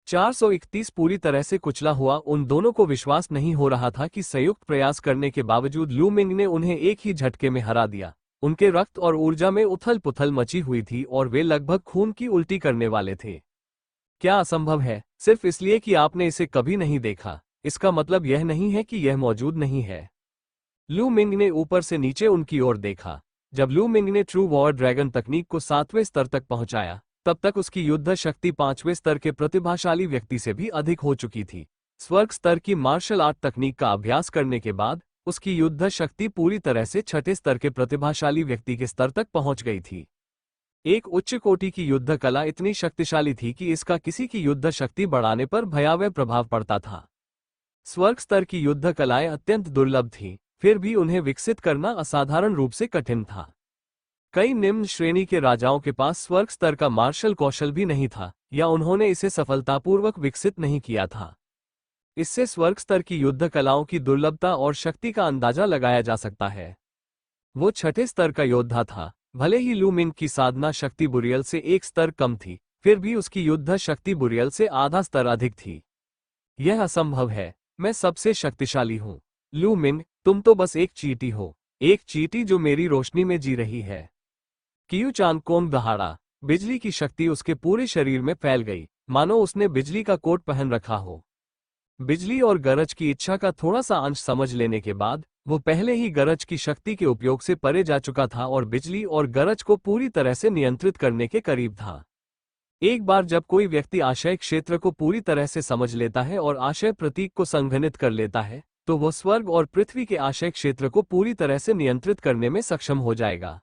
431 पूरी तरह से कुचला हुआ उन दोनों को विश्वास नहीं हो रहा था कि संयुक्त प्रयास करने के बावजूद लू मिंग ने उन्हें एक ही झटके में हरा दिया। उनके रक्त और ऊर्जा में उथल पुथल मची हुई थी और वे लगभग खून की उल्टी करने वाले थे। क्या असंभव है? सिर्फ इसलिए कि आपने इसे कभी नहीं देखा, इसका मतलब यह नहीं है कि यह मौजूद नहीं है। लू मिंग ने ऊपर से नीचे उनकी ओर देखा। जब लू मिंग ने ट्रू वॉर ड्रैगन तकनीक को 7वें स्तर तक पहुंचाया, तब तक उसकी युद्ध शक्ति 5वें स्तर के प्रतिभाशाली व्यक्ति से भी अधिक हो चुकी थी। स्वर्ग स्तर की मार्शल आर्ट तकनीक का अभ्यास करने के बाद उसकी युद्ध शक्ति पूरी तरह से 6ठे स्तर के प्रतिभाशाली व्यक्ति के स्तर तक पहुंच गई थी। एक उच्च कोटि की युद्ध कला इतनी शक्तिशाली थी कि इसका किसी की युद्ध शक्ति बढ़ाने पर भयावह प्रभाव पड़ता था। स्वर्ग स्तर की युद्ध कलाएं अत्यंत दुर्लभ थीं, फिर भी उन्हें विकसित करना असाधारण रूप से कठिन था। कई निम्न श्रेणी के राजाओं के पास स्वर्ग स्तर का मार्शल कौशल भी नहीं था, या उन्होंने इसे सफलतापूर्वक विकसित नहीं किया था। इससे स्वर्ग स्तर की युद्ध कलाओं की दुर्लभता और शक्ति का अंदाजा लगाया जा सकता है। वो 6ठे स्तर का योद्धा था। भले ही लू मिंग की साधना शक्ति बुरियल से एक स्तर कम थी, फिर भी उसकी युद्ध शक्ति बुरियल से आधा स्तर अधिक थी। यह असंभव है। मैं सबसे शक्तिशाली हूँ। लू मिंग, तुम तो बस एक चींटी हो, एक चींटी जो मेरी रोशनी में जी रही है। कियू चांग कोंग दहाड़ा। बिजली की शक्ति उसके पूरे शरीर में फैल गई, मानो उसने बिजली का कोट पहन रखा हो। बिजली और गरज की इच्छा का थोड़ा सा अंश समझ लेने के बाद वो पहले ही गरज की शक्ति के उपयोग से परे जा चुका था और बिजली और गरज को पूरी तरह से नियंत्रित करने के करीब था। एक बार जब कोई व्यक्ति आशय क्षेत्र को पूरी तरह से समझ लेता है और आशय प्रतीक को संघनित कर लेता है, तो वह स्वर्ग और पृथ्वी के आशय क्षेत्र को पूरी तरह से नियंत्रित करने में सक्षम हो जाएगा।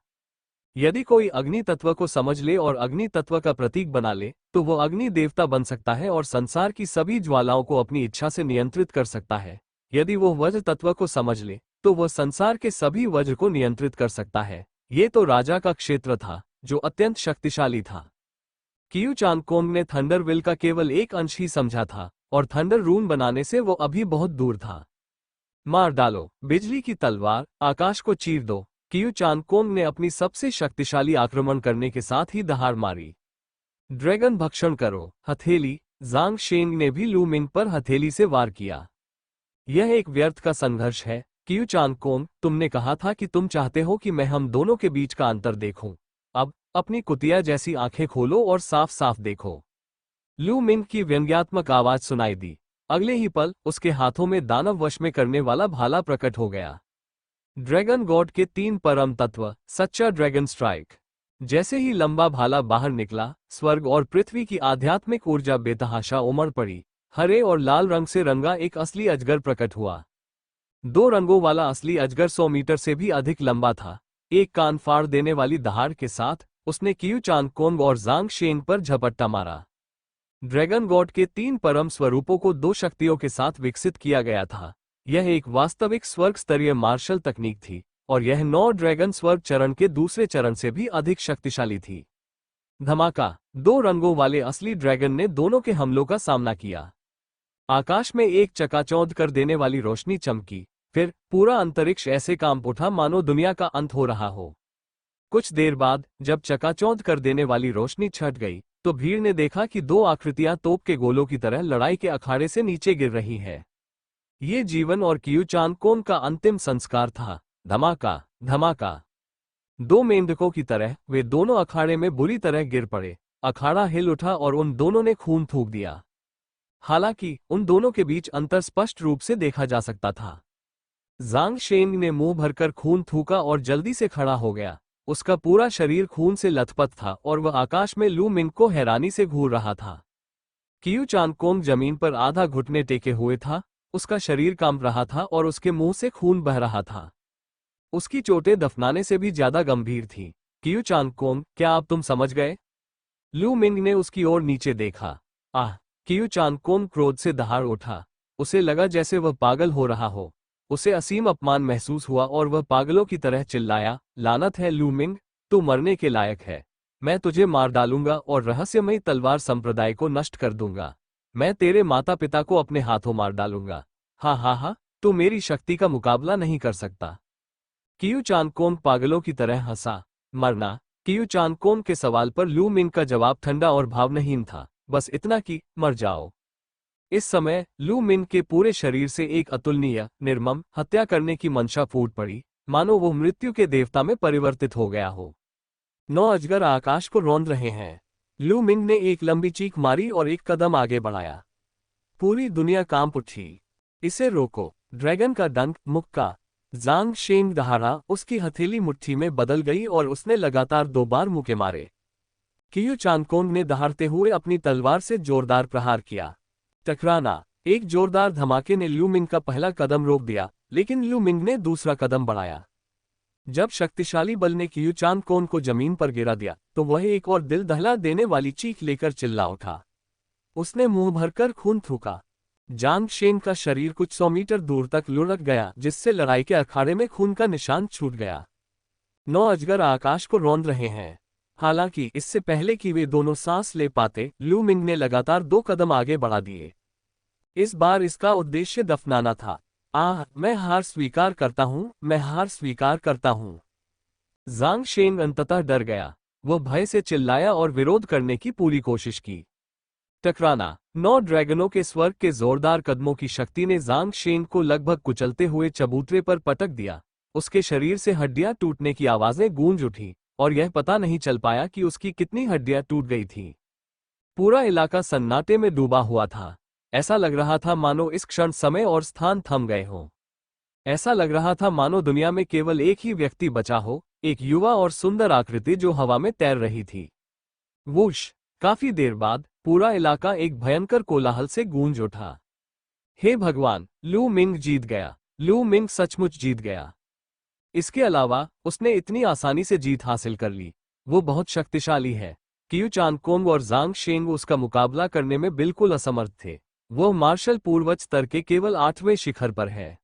यदि कोई अग्नि तत्व को समझ ले और अग्नि तत्व का प्रतीक बना ले, तो वह अग्नि देवता बन सकता है और संसार की सभी ज्वालाओं को अपनी इच्छा से नियंत्रित कर सकता है। यदि वह वज्र तत्व को समझ ले, तो वह संसार के सभी वज्र को नियंत्रित कर सकता है। ये तो राजा का क्षेत्र था, जो अत्यंत शक्तिशाली था। कियू चांग कोंग ने थंडर विल का केवल एक अंश ही समझा था, और थंडर रून बनाने से वो अभी बहुत दूर था। मार डालो, बिजली की तलवार, आकाश को चीर दो। कियू चांग कोंग ने अपनी सबसे शक्तिशाली आक्रमण करने के साथ ही दहाड़ मारी। ड्रैगन भक्षण करो, हथेली। ज़ांग शेंग ने भी लू मिंग पर हथेली से वार किया। यह एक व्यर्थ का संघर्ष है। कियू चांग कोंग, तुमने कहा था कि तुम चाहते हो कि मैं हम दोनों के बीच का अंतर देखूं। अब अपनी कुतिया जैसी आंखें खोलो और साफ साफ देखो। लू मिंग की व्यंग्यात्मक आवाज सुनाई दी। अगले ही पल उसके हाथों में दानव वश में करने वाला भाला प्रकट हो गया। ड्रैगन गॉड के 3 परम तत्व, सच्चा ड्रैगन स्ट्राइक। जैसे ही लंबा भाला बाहर निकला, स्वर्ग और पृथ्वी की आध्यात्मिक ऊर्जा बेतहाशा उमड़ पड़ी। हरे और लाल रंग से रंगा एक असली अजगर प्रकट हुआ। 2 रंगों वाला असली अजगर 100 मीटर से भी अधिक लंबा था। एक कान फाड़ देने वाली दहाड़ के साथ उसने कियू चांग कोंग और ज़ांग शेंग पर झपट्टा मारा। ड्रैगन गॉड के 3 परम स्वरूपों को 2 शक्तियों के साथ विकसित किया गया था। यह एक वास्तविक स्वर्ग स्तरीय मार्शल तकनीक थी, और यह 9 ड्रैगन स्वर्ग चरण के दूसरे चरण से भी अधिक शक्तिशाली थी। धमाका। 2 रंगों वाले असली ड्रैगन ने दोनों के हमलों का सामना किया। आकाश में एक चकाचौंध कर देने वाली रोशनी चमकी, फिर पूरा अंतरिक्ष ऐसे कांप उठा मानो दुनिया का अंत हो रहा हो। कुछ देर बाद जब चकाचौंध कर देने वाली रोशनी छट गई, तो भीड़ ने देखा कि 2 आकृतियां तोप के गोलों की तरह लड़ाई के अखाड़े से नीचे गिर रही है। ये जीवन और कियू चांग कोंग का अंतिम संस्कार था। धमाका, धमाका। 2 मेंढकों की तरह वे दोनों अखाड़े में बुरी तरह गिर पड़े। अखाड़ा हिल उठा और उन दोनों ने खून थूक दिया। हालांकि उन दोनों के बीच अंतर स्पष्ट रूप से देखा जा सकता था। ज़ांग शेंग ने मुंह भरकर खून थूका और जल्दी से खड़ा हो गया। उसका पूरा शरीर खून से लथपथ था और वह आकाश में लू मिंग को हैरानी से घूर रहा था। कियू चांग कोंग जमीन पर आधा घुटने टेके हुए था। उसका शरीर कांप रहा था और उसके मुंह से खून बह रहा था। उसकी चोटें दफनाने से भी ज्यादा गंभीर थीं। कियू चांग कोंग, क्या अब तुम समझ गए? लू मिंग ने उसकी ओर नीचे देखा। आह! कियू चांग कोंग क्रोध से दहाड़ उठा। उसे लगा जैसे वह पागल हो रहा हो। उसे असीम अपमान महसूस हुआ और वह पागलों की तरह चिल्लाया, लानत है लू मिंग, तू मरने के लायक है। मैं तुझे मार डालूंगा और रहस्यमयी तलवार संप्रदाय को नष्ट कर दूंगा। मैं तेरे माता पिता को अपने हाथों मार डालूंगा। हा हा हा, तू मेरी शक्ति का मुकाबला नहीं कर सकता। कियू चांग कोंग पागलों की तरह हंसा। मरना? कियू चांग कोंग के सवाल पर लू मिंग का जवाब ठंडा और भावनाहीन था। बस इतना कि मर जाओ। इस समय लू मिंग के पूरे शरीर से एक अतुलनीय, निर्मम हत्या करने की मंशा फूट पड़ी, मानो वो मृत्यु के देवता में परिवर्तित हो गया हो। 9 अजगर आकाश को रौंद रहे हैं। लू मिंग ने एक लंबी चीख मारी और एक कदम आगे बढ़ाया। पूरी दुनिया कांप उठी। इसे रोको। ड्रैगन का डंक, मुक्का। ज़ांग शेंग दहाड़ा उसकी हथेली मुट्ठी में बदल गई और उसने लगातार 2 बार मुक्के मारे। कियू चांगकोंग ने दहाड़ते हुए अपनी तलवार से जोरदार प्रहार किया। टकराना। एक जोरदार धमाके ने लू मिंग का पहला कदम रोक दिया, लेकिन लू मिंग ने दूसरा कदम बढ़ाया। जब शक्तिशाली बल ने कियू चांगकोंग को जमीन पर गिरा दिया, तो वह एक और दिल दहला देने वाली चीख लेकर चिल्ला उठा। उसने मुंह भरकर खून थूका। जांग शेन का शरीर कुछ 100 मीटर दूर तक लुढ़क गया, जिससे लड़ाई के अखाड़े में खून का निशान छूट गया। 9 अजगर आकाश को रौंद रहे हैं। हालांकि इससे पहले कि वे दोनों सांस ले पाते, लू मिंग ने लगातार 2 कदम आगे बढ़ा दिए। इस बार इसका उद्देश्य दफनाना था। मैं हार स्वीकार करता हूं, मैं हार स्वीकार करता हूं। ज़ांग शेन अंततः डर गया। वह भय से चिल्लाया और विरोध करने की पूरी कोशिश की। टकराना। 9 ड्रैगनों के स्वर्ग के जोरदार कदमों की शक्ति ने ज़ांग शेन को लगभग कुचलते हुए चबूतरे पर पटक दिया। उसके शरीर से हड्डियां टूटने की आवाजें गूंज उठी, और यह पता नहीं चल पाया कि उसकी कितनी हड्डियां टूट गई थीं। पूरा इलाका सन्नाटे में डूबा हुआ था। ऐसा लग रहा था मानो इस क्षण समय और स्थान थम गए हों। ऐसा लग रहा था मानो दुनिया में केवल एक ही व्यक्ति बचा हो, एक युवा और सुंदर आकृति जो हवा में तैर रही थी। वूश! काफी देर बाद पूरा इलाका एक भयंकर कोलाहल से गूंज उठा। हे भगवान! लू मिंग जीत गया। लू मिंग सचमुच जीत गया। इसके अलावा उसने इतनी आसानी से जीत हासिल कर ली। वो बहुत शक्तिशाली है। कियू चांगकोंग और ज़ांग शेंग उसका मुकाबला करने में बिल्कुल असमर्थ थे। वो मार्शल पूर्वज स्तर के केवल 8वें शिखर पर है।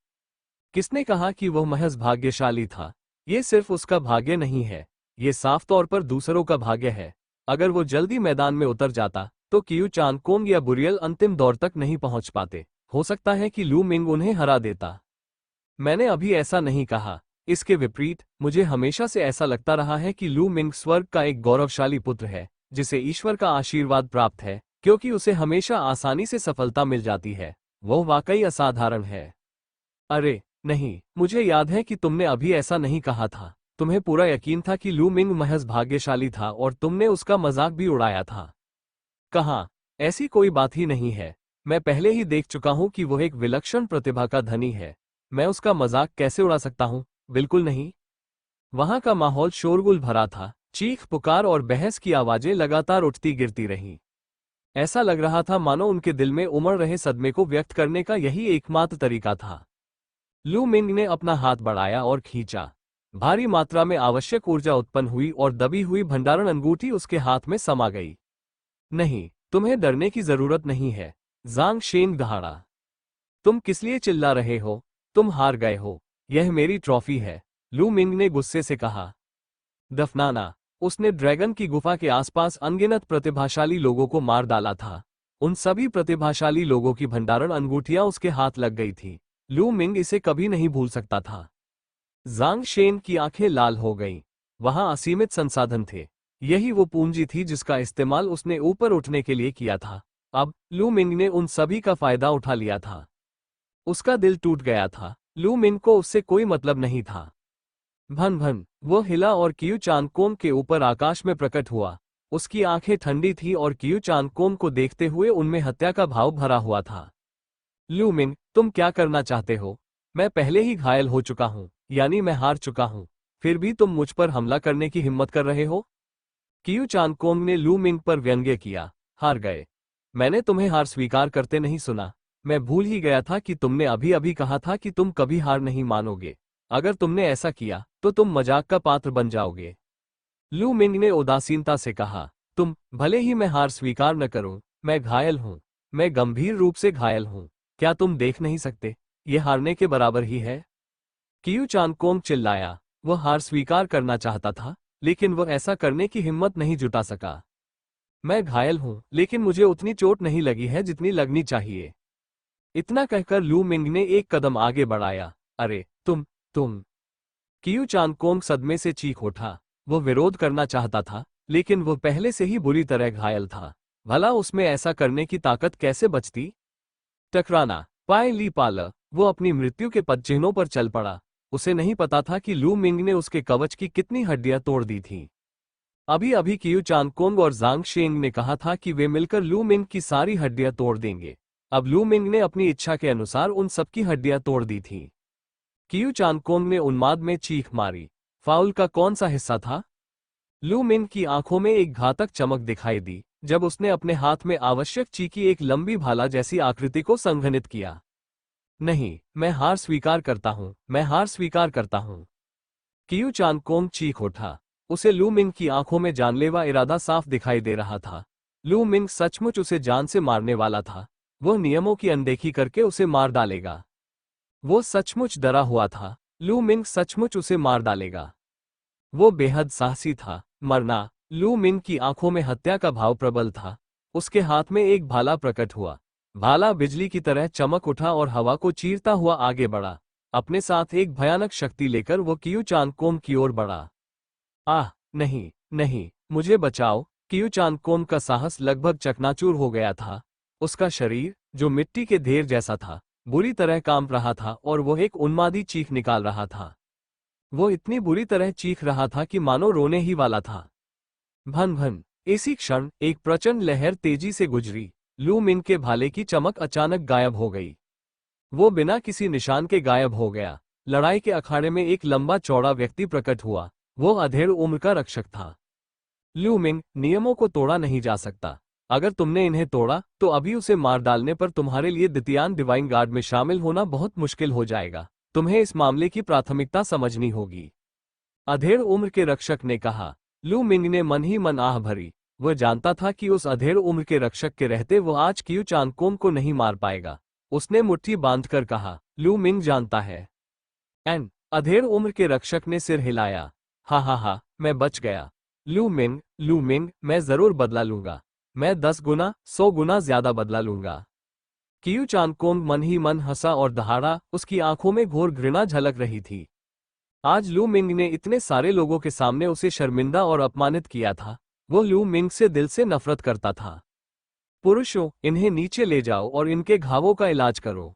किसने कहा कि वह महज भाग्यशाली था? ये सिर्फ उसका भाग्य नहीं है, ये साफ तौर पर दूसरों का भाग्य है। अगर वो जल्दी मैदान में उतर जाता, तो कियू चांगकोंग या बुरियल अंतिम दौर तक नहीं पहुंच पाते। हो सकता है कि लू मिंग उन्हें हरा देता। मैंने अभी ऐसा नहीं कहा। इसके विपरीत, मुझे हमेशा से ऐसा लगता रहा है कि लू मिंग स्वर्ग का एक गौरवशाली पुत्र है, जिसे ईश्वर का आशीर्वाद प्राप्त है, क्योंकि उसे हमेशा आसानी से सफलता मिल जाती है। वो वाकई असाधारण है। अरे नहीं, मुझे याद है कि तुमने अभी ऐसा नहीं कहा था। तुम्हें पूरा यकीन था कि लू मिंग महज भाग्यशाली था और तुमने उसका मजाक भी उड़ाया था। कहाँ? ऐसी कोई बात ही नहीं है। मैं पहले ही देख चुका हूं कि वह एक विलक्षण प्रतिभा का धनी है। मैं उसका मजाक कैसे उड़ा सकता हूं? बिल्कुल नहीं। वहां का माहौल शोरगुल भरा था। चीख पुकार और बहस की आवाजें लगातार उठती गिरती रहीं। ऐसा लग रहा था मानो उनके दिल में उमड़ रहे सदमे को व्यक्त करने का यही एकमात्र तरीका था। लू मिंग ने अपना हाथ बढ़ाया और खींचा। भारी मात्रा में आवश्यक ऊर्जा उत्पन्न हुई और दबी हुई भंडारण अंगूठी उसके हाथ में समा गई। नहीं, तुम्हें डरने की जरूरत नहीं है। ज़ांग शेंग दहाड़ा। तुम किस लिए चिल्ला रहे हो? तुम हार गए हो। यह मेरी ट्रॉफी है, लू मिंग ने गुस्से से कहा। दफनाना। उसने ड्रैगन की गुफा के आसपास अनगिनत प्रतिभाशाली लोगों को मार डाला था। उन सभी प्रतिभाशाली लोगों की भंडारण अंगूठियां उसके हाथ लग गई थी। लू मिंग इसे कभी नहीं भूल सकता था। ज़ांग शेन की आंखें लाल हो गईं। वहां असीमित संसाधन थे। यही वो पूंजी थी जिसका इस्तेमाल उसने ऊपर उठने के लिए किया था। अब लू मिंग ने उन सभी का फायदा उठा लिया था। उसका दिल टूट गया था। लू मिंग को उससे कोई मतलब नहीं था। भन भन, वो हिला और कियू चांगकोंग के ऊपर आकाश में प्रकट हुआ। उसकी आंखें ठंडी थी और कियू चांगकोंग को देखते हुए उनमें हत्या का भाव भरा हुआ था। लू मिंग, तुम क्या करना चाहते हो? मैं पहले ही घायल हो चुका हूं, यानी मैं हार चुका हूं। फिर भी तुम मुझ पर हमला करने की हिम्मत कर रहे हो? कियू चांगकोंग ने लू मिंग पर व्यंग्य किया। हार गए? मैंने तुम्हें हार स्वीकार करते नहीं सुना। मैं भूल ही गया था कि तुमने अभी अभी कहा था कि तुम कभी हार नहीं मानोगे। अगर तुमने ऐसा किया, तो तुम मजाक का पात्र बन जाओगे। लू मिंग ने उदासीनता से कहा। भले ही मैं हार स्वीकार न करूं, मैं घायल हूं। मैं गंभीर रूप से घायल हूं। क्या तुम देख नहीं सकते? यह हारने के बराबर ही है। कियू चांगकोंग चिल्लाया। वह हार स्वीकार करना चाहता था, लेकिन वह ऐसा करने की हिम्मत नहीं जुटा सका। मैं घायल हूं, लेकिन मुझे उतनी चोट नहीं लगी है जितनी लगनी चाहिए। इतना कहकर लू मिंग ने एक कदम आगे बढ़ाया। अरे तुम कियू चांगकोंग सदमे से चीख उठा। वो विरोध करना चाहता था, लेकिन वो पहले से ही बुरी तरह घायल था। भला उसमें ऐसा करने की ताकत कैसे बचती? टकराना। पाए ली पाला, वो अपनी मृत्यु के पदचिह्नों पर चल पड़ा। उसे नहीं पता था कि लू मिंग ने उसके कवच की कितनी हड्डियां तोड़ दी थीं। अभी अभी कियू चांगकोंग और जांग शेंग ने कहा था कि वे मिलकर लू मिंग की सारी हड्डियां तोड़ देंगे। अब लू मिंग ने अपनी इच्छा के अनुसार उन सबकी हड्डियां तोड़ दी थीं। कियू चांगकोंग ने उन्माद में चीख मारी। फाउल का कौन सा हिस्सा था? लू मिंग की आंखों में एक घातक चमक दिखाई दी जब उसने अपने हाथ में आवश्यक ची की एक लंबी भाला जैसी आकृति को संघनित किया। नहीं, मैं हार स्वीकार करता हूं, मैं हार स्वीकार करता हूं। कियू चांगकोंग चीख उठा। उसे लू मिंग की आंखों में जानलेवा इरादा साफ दिखाई दे रहा था। लू मिंग सचमुच उसे जान से मारने वाला था। वह नियमों की अनदेखी करके उसे मार डालेगा। वो सचमुच डरा हुआ था। लू मिंग सचमुच उसे मार डालेगा। वो बेहद साहसी था। मरना। लू मिंग की आंखों में हत्या का भाव प्रबल था। उसके हाथ में एक भाला प्रकट हुआ। भाला बिजली की तरह चमक उठा और हवा को चीरता हुआ आगे बढ़ा। अपने साथ एक भयानक शक्ति लेकर वो कियू चांगकोंग की ओर बढ़ा। आह, नहीं, नहीं, मुझे बचाओ। कियू चांगकोंग का साहस लगभग चकनाचूर हो गया था। उसका शरीर, जो मिट्टी के ढेर जैसा था, बुरी तरह कांप रहा था और वो एक उन्मादी चीख निकाल रहा था। वो इतनी बुरी तरह चीख रहा था कि मानो रोने ही वाला था। भन भन। इसी क्षण एक प्रचंड लहर तेजी से गुजरी। लू मिंग के भाले की चमक अचानक गायब हो गई। वो बिना किसी निशान के गायब हो गया। लड़ाई के अखाड़े में एक लंबा चौड़ा व्यक्ति प्रकट हुआ। वो अधेड़ उम्र का रक्षक था। लू मिंग, नियमों को तोड़ा नहीं जा सकता। अगर तुमने इन्हें तोड़ा तो अभी उसे मार डालने पर तुम्हारे लिए द्वितीयान डिवाइन गार्ड में शामिल होना बहुत मुश्किल हो जाएगा। तुम्हें इस मामले की प्राथमिकता समझनी होगी। अधेड़ उम्र के रक्षक ने कहा। लू मिंग ने मन ही मन आह भरी। वह जानता था कि उस अधेड़ उम्र के रक्षक के रहते वो आज कियू चांगकोंग को नहीं मार पाएगा। उसने मुट्ठी बांधकर कहा, लू मिंग जानता है। अधेड़ उम्र के रक्षक ने सिर हिलाया। हा हा हा, मैं बच गया। लू मिंग, मैं जरूर बदला लूंगा। मैं 10 गुना 100 गुना ज्यादा बदला लूंगा। कियू चांगकोंग मन ही मन हंसा और दहाड़ा। उसकी आंखों में घोर घृणा झलक रही थी। आज लू मिंग ने इतने सारे लोगों के सामने उसे शर्मिंदा और अपमानित किया था। वो लू मिंग से दिल से नफरत करता था। पुरुषों, इन्हें नीचे ले जाओ और इनके घावों का इलाज करो।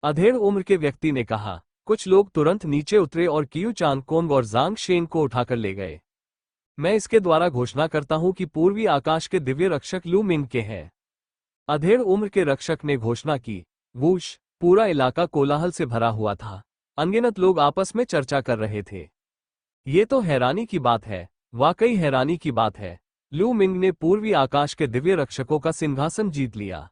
अधेड़ उम्र के व्यक्ति ने कहा। कुछ लोग तुरंत नीचे उतरे और कियू चांगकोंग और जांग शेंग को उठाकर ले गए। मैं इसके द्वारा घोषणा करता हूं कि पूर्वी आकाश के दिव्य रक्षक लू मिंग के हैं। अधेड़ उम्र के रक्षक ने घोषणा की। वूश। पूरा इलाका कोलाहल से भरा हुआ था। अनगिनत लोग आपस में चर्चा कर रहे थे। ये तो हैरानी की बात है, वाकई हैरानी की बात है। लू मिंग ने पूर्वी आकाश के दिव्य रक्षकों का सिंहासन जीत लिया।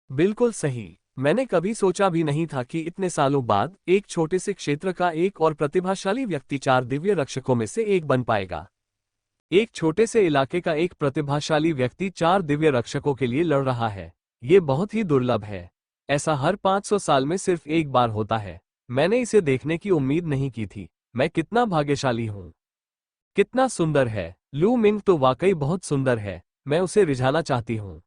बिल्कुल सही। मैंने कभी सोचा भी नहीं था कि इतने सालों बाद एक छोटे से क्षेत्र का एक और प्रतिभाशाली व्यक्ति 4 दिव्य रक्षकों में से एक बन पाएगा। एक छोटे से इलाके का एक प्रतिभाशाली व्यक्ति 4 दिव्य रक्षकों के लिए लड़ रहा है। ये बहुत ही दुर्लभ है। ऐसा हर 500 साल में सिर्फ एक बार होता है। मैंने इसे देखने की उम्मीद नहीं की थी। मैं कितना भाग्यशाली हूँ। कितना सुंदर है। लू मिंग तो वाकई बहुत सुंदर है। मैं उसे रिझाना चाहती हूँ।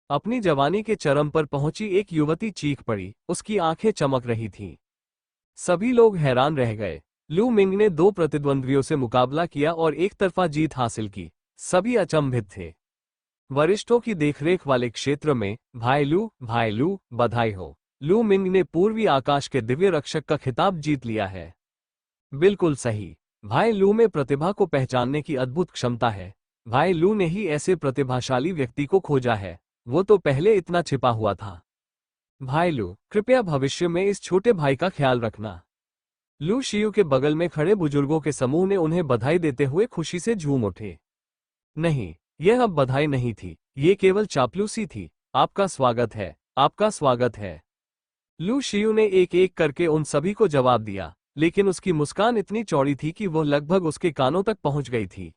अपनी जवानी के चरम पर पहुंची एक युवती चीख पड़ी। उसकी आंखें चमक रही थीं। सभी लोग हैरान रह गए। लू मिंग ने 2 प्रतिद्वंद्वियों से मुकाबला किया और एक तरफा जीत हासिल की। सभी अचंभित थे। वरिष्ठों की देखरेख वाले क्षेत्र में, भाई लू, बधाई हो। लू मिंग ने पूर्वी आकाश के दिव्य रक्षक का खिताब जीत लिया है। बिल्कुल सही। भाई लू में प्रतिभा को पहचानने की अद्भुत क्षमता है। भाई लू ने ही ऐसे प्रतिभाशाली व्यक्ति को खोजा है। वो तो पहले इतना छिपा हुआ था। भाई लू, कृपया भविष्य में इस छोटे भाई का ख्याल रखना। लू शियू के बगल में खड़े बुजुर्गों के समूह ने उन्हें बधाई देते हुए खुशी से झूम उठे। नहीं, यह अब बधाई नहीं थी, ये केवल चापलूसी थी। आपका स्वागत है, आपका स्वागत है। लू शियू ने एक एक करके उन सभी को जवाब दिया, लेकिन उसकी मुस्कान इतनी चौड़ी थी कि वह लगभग उसके कानों तक पहुंच गई थी।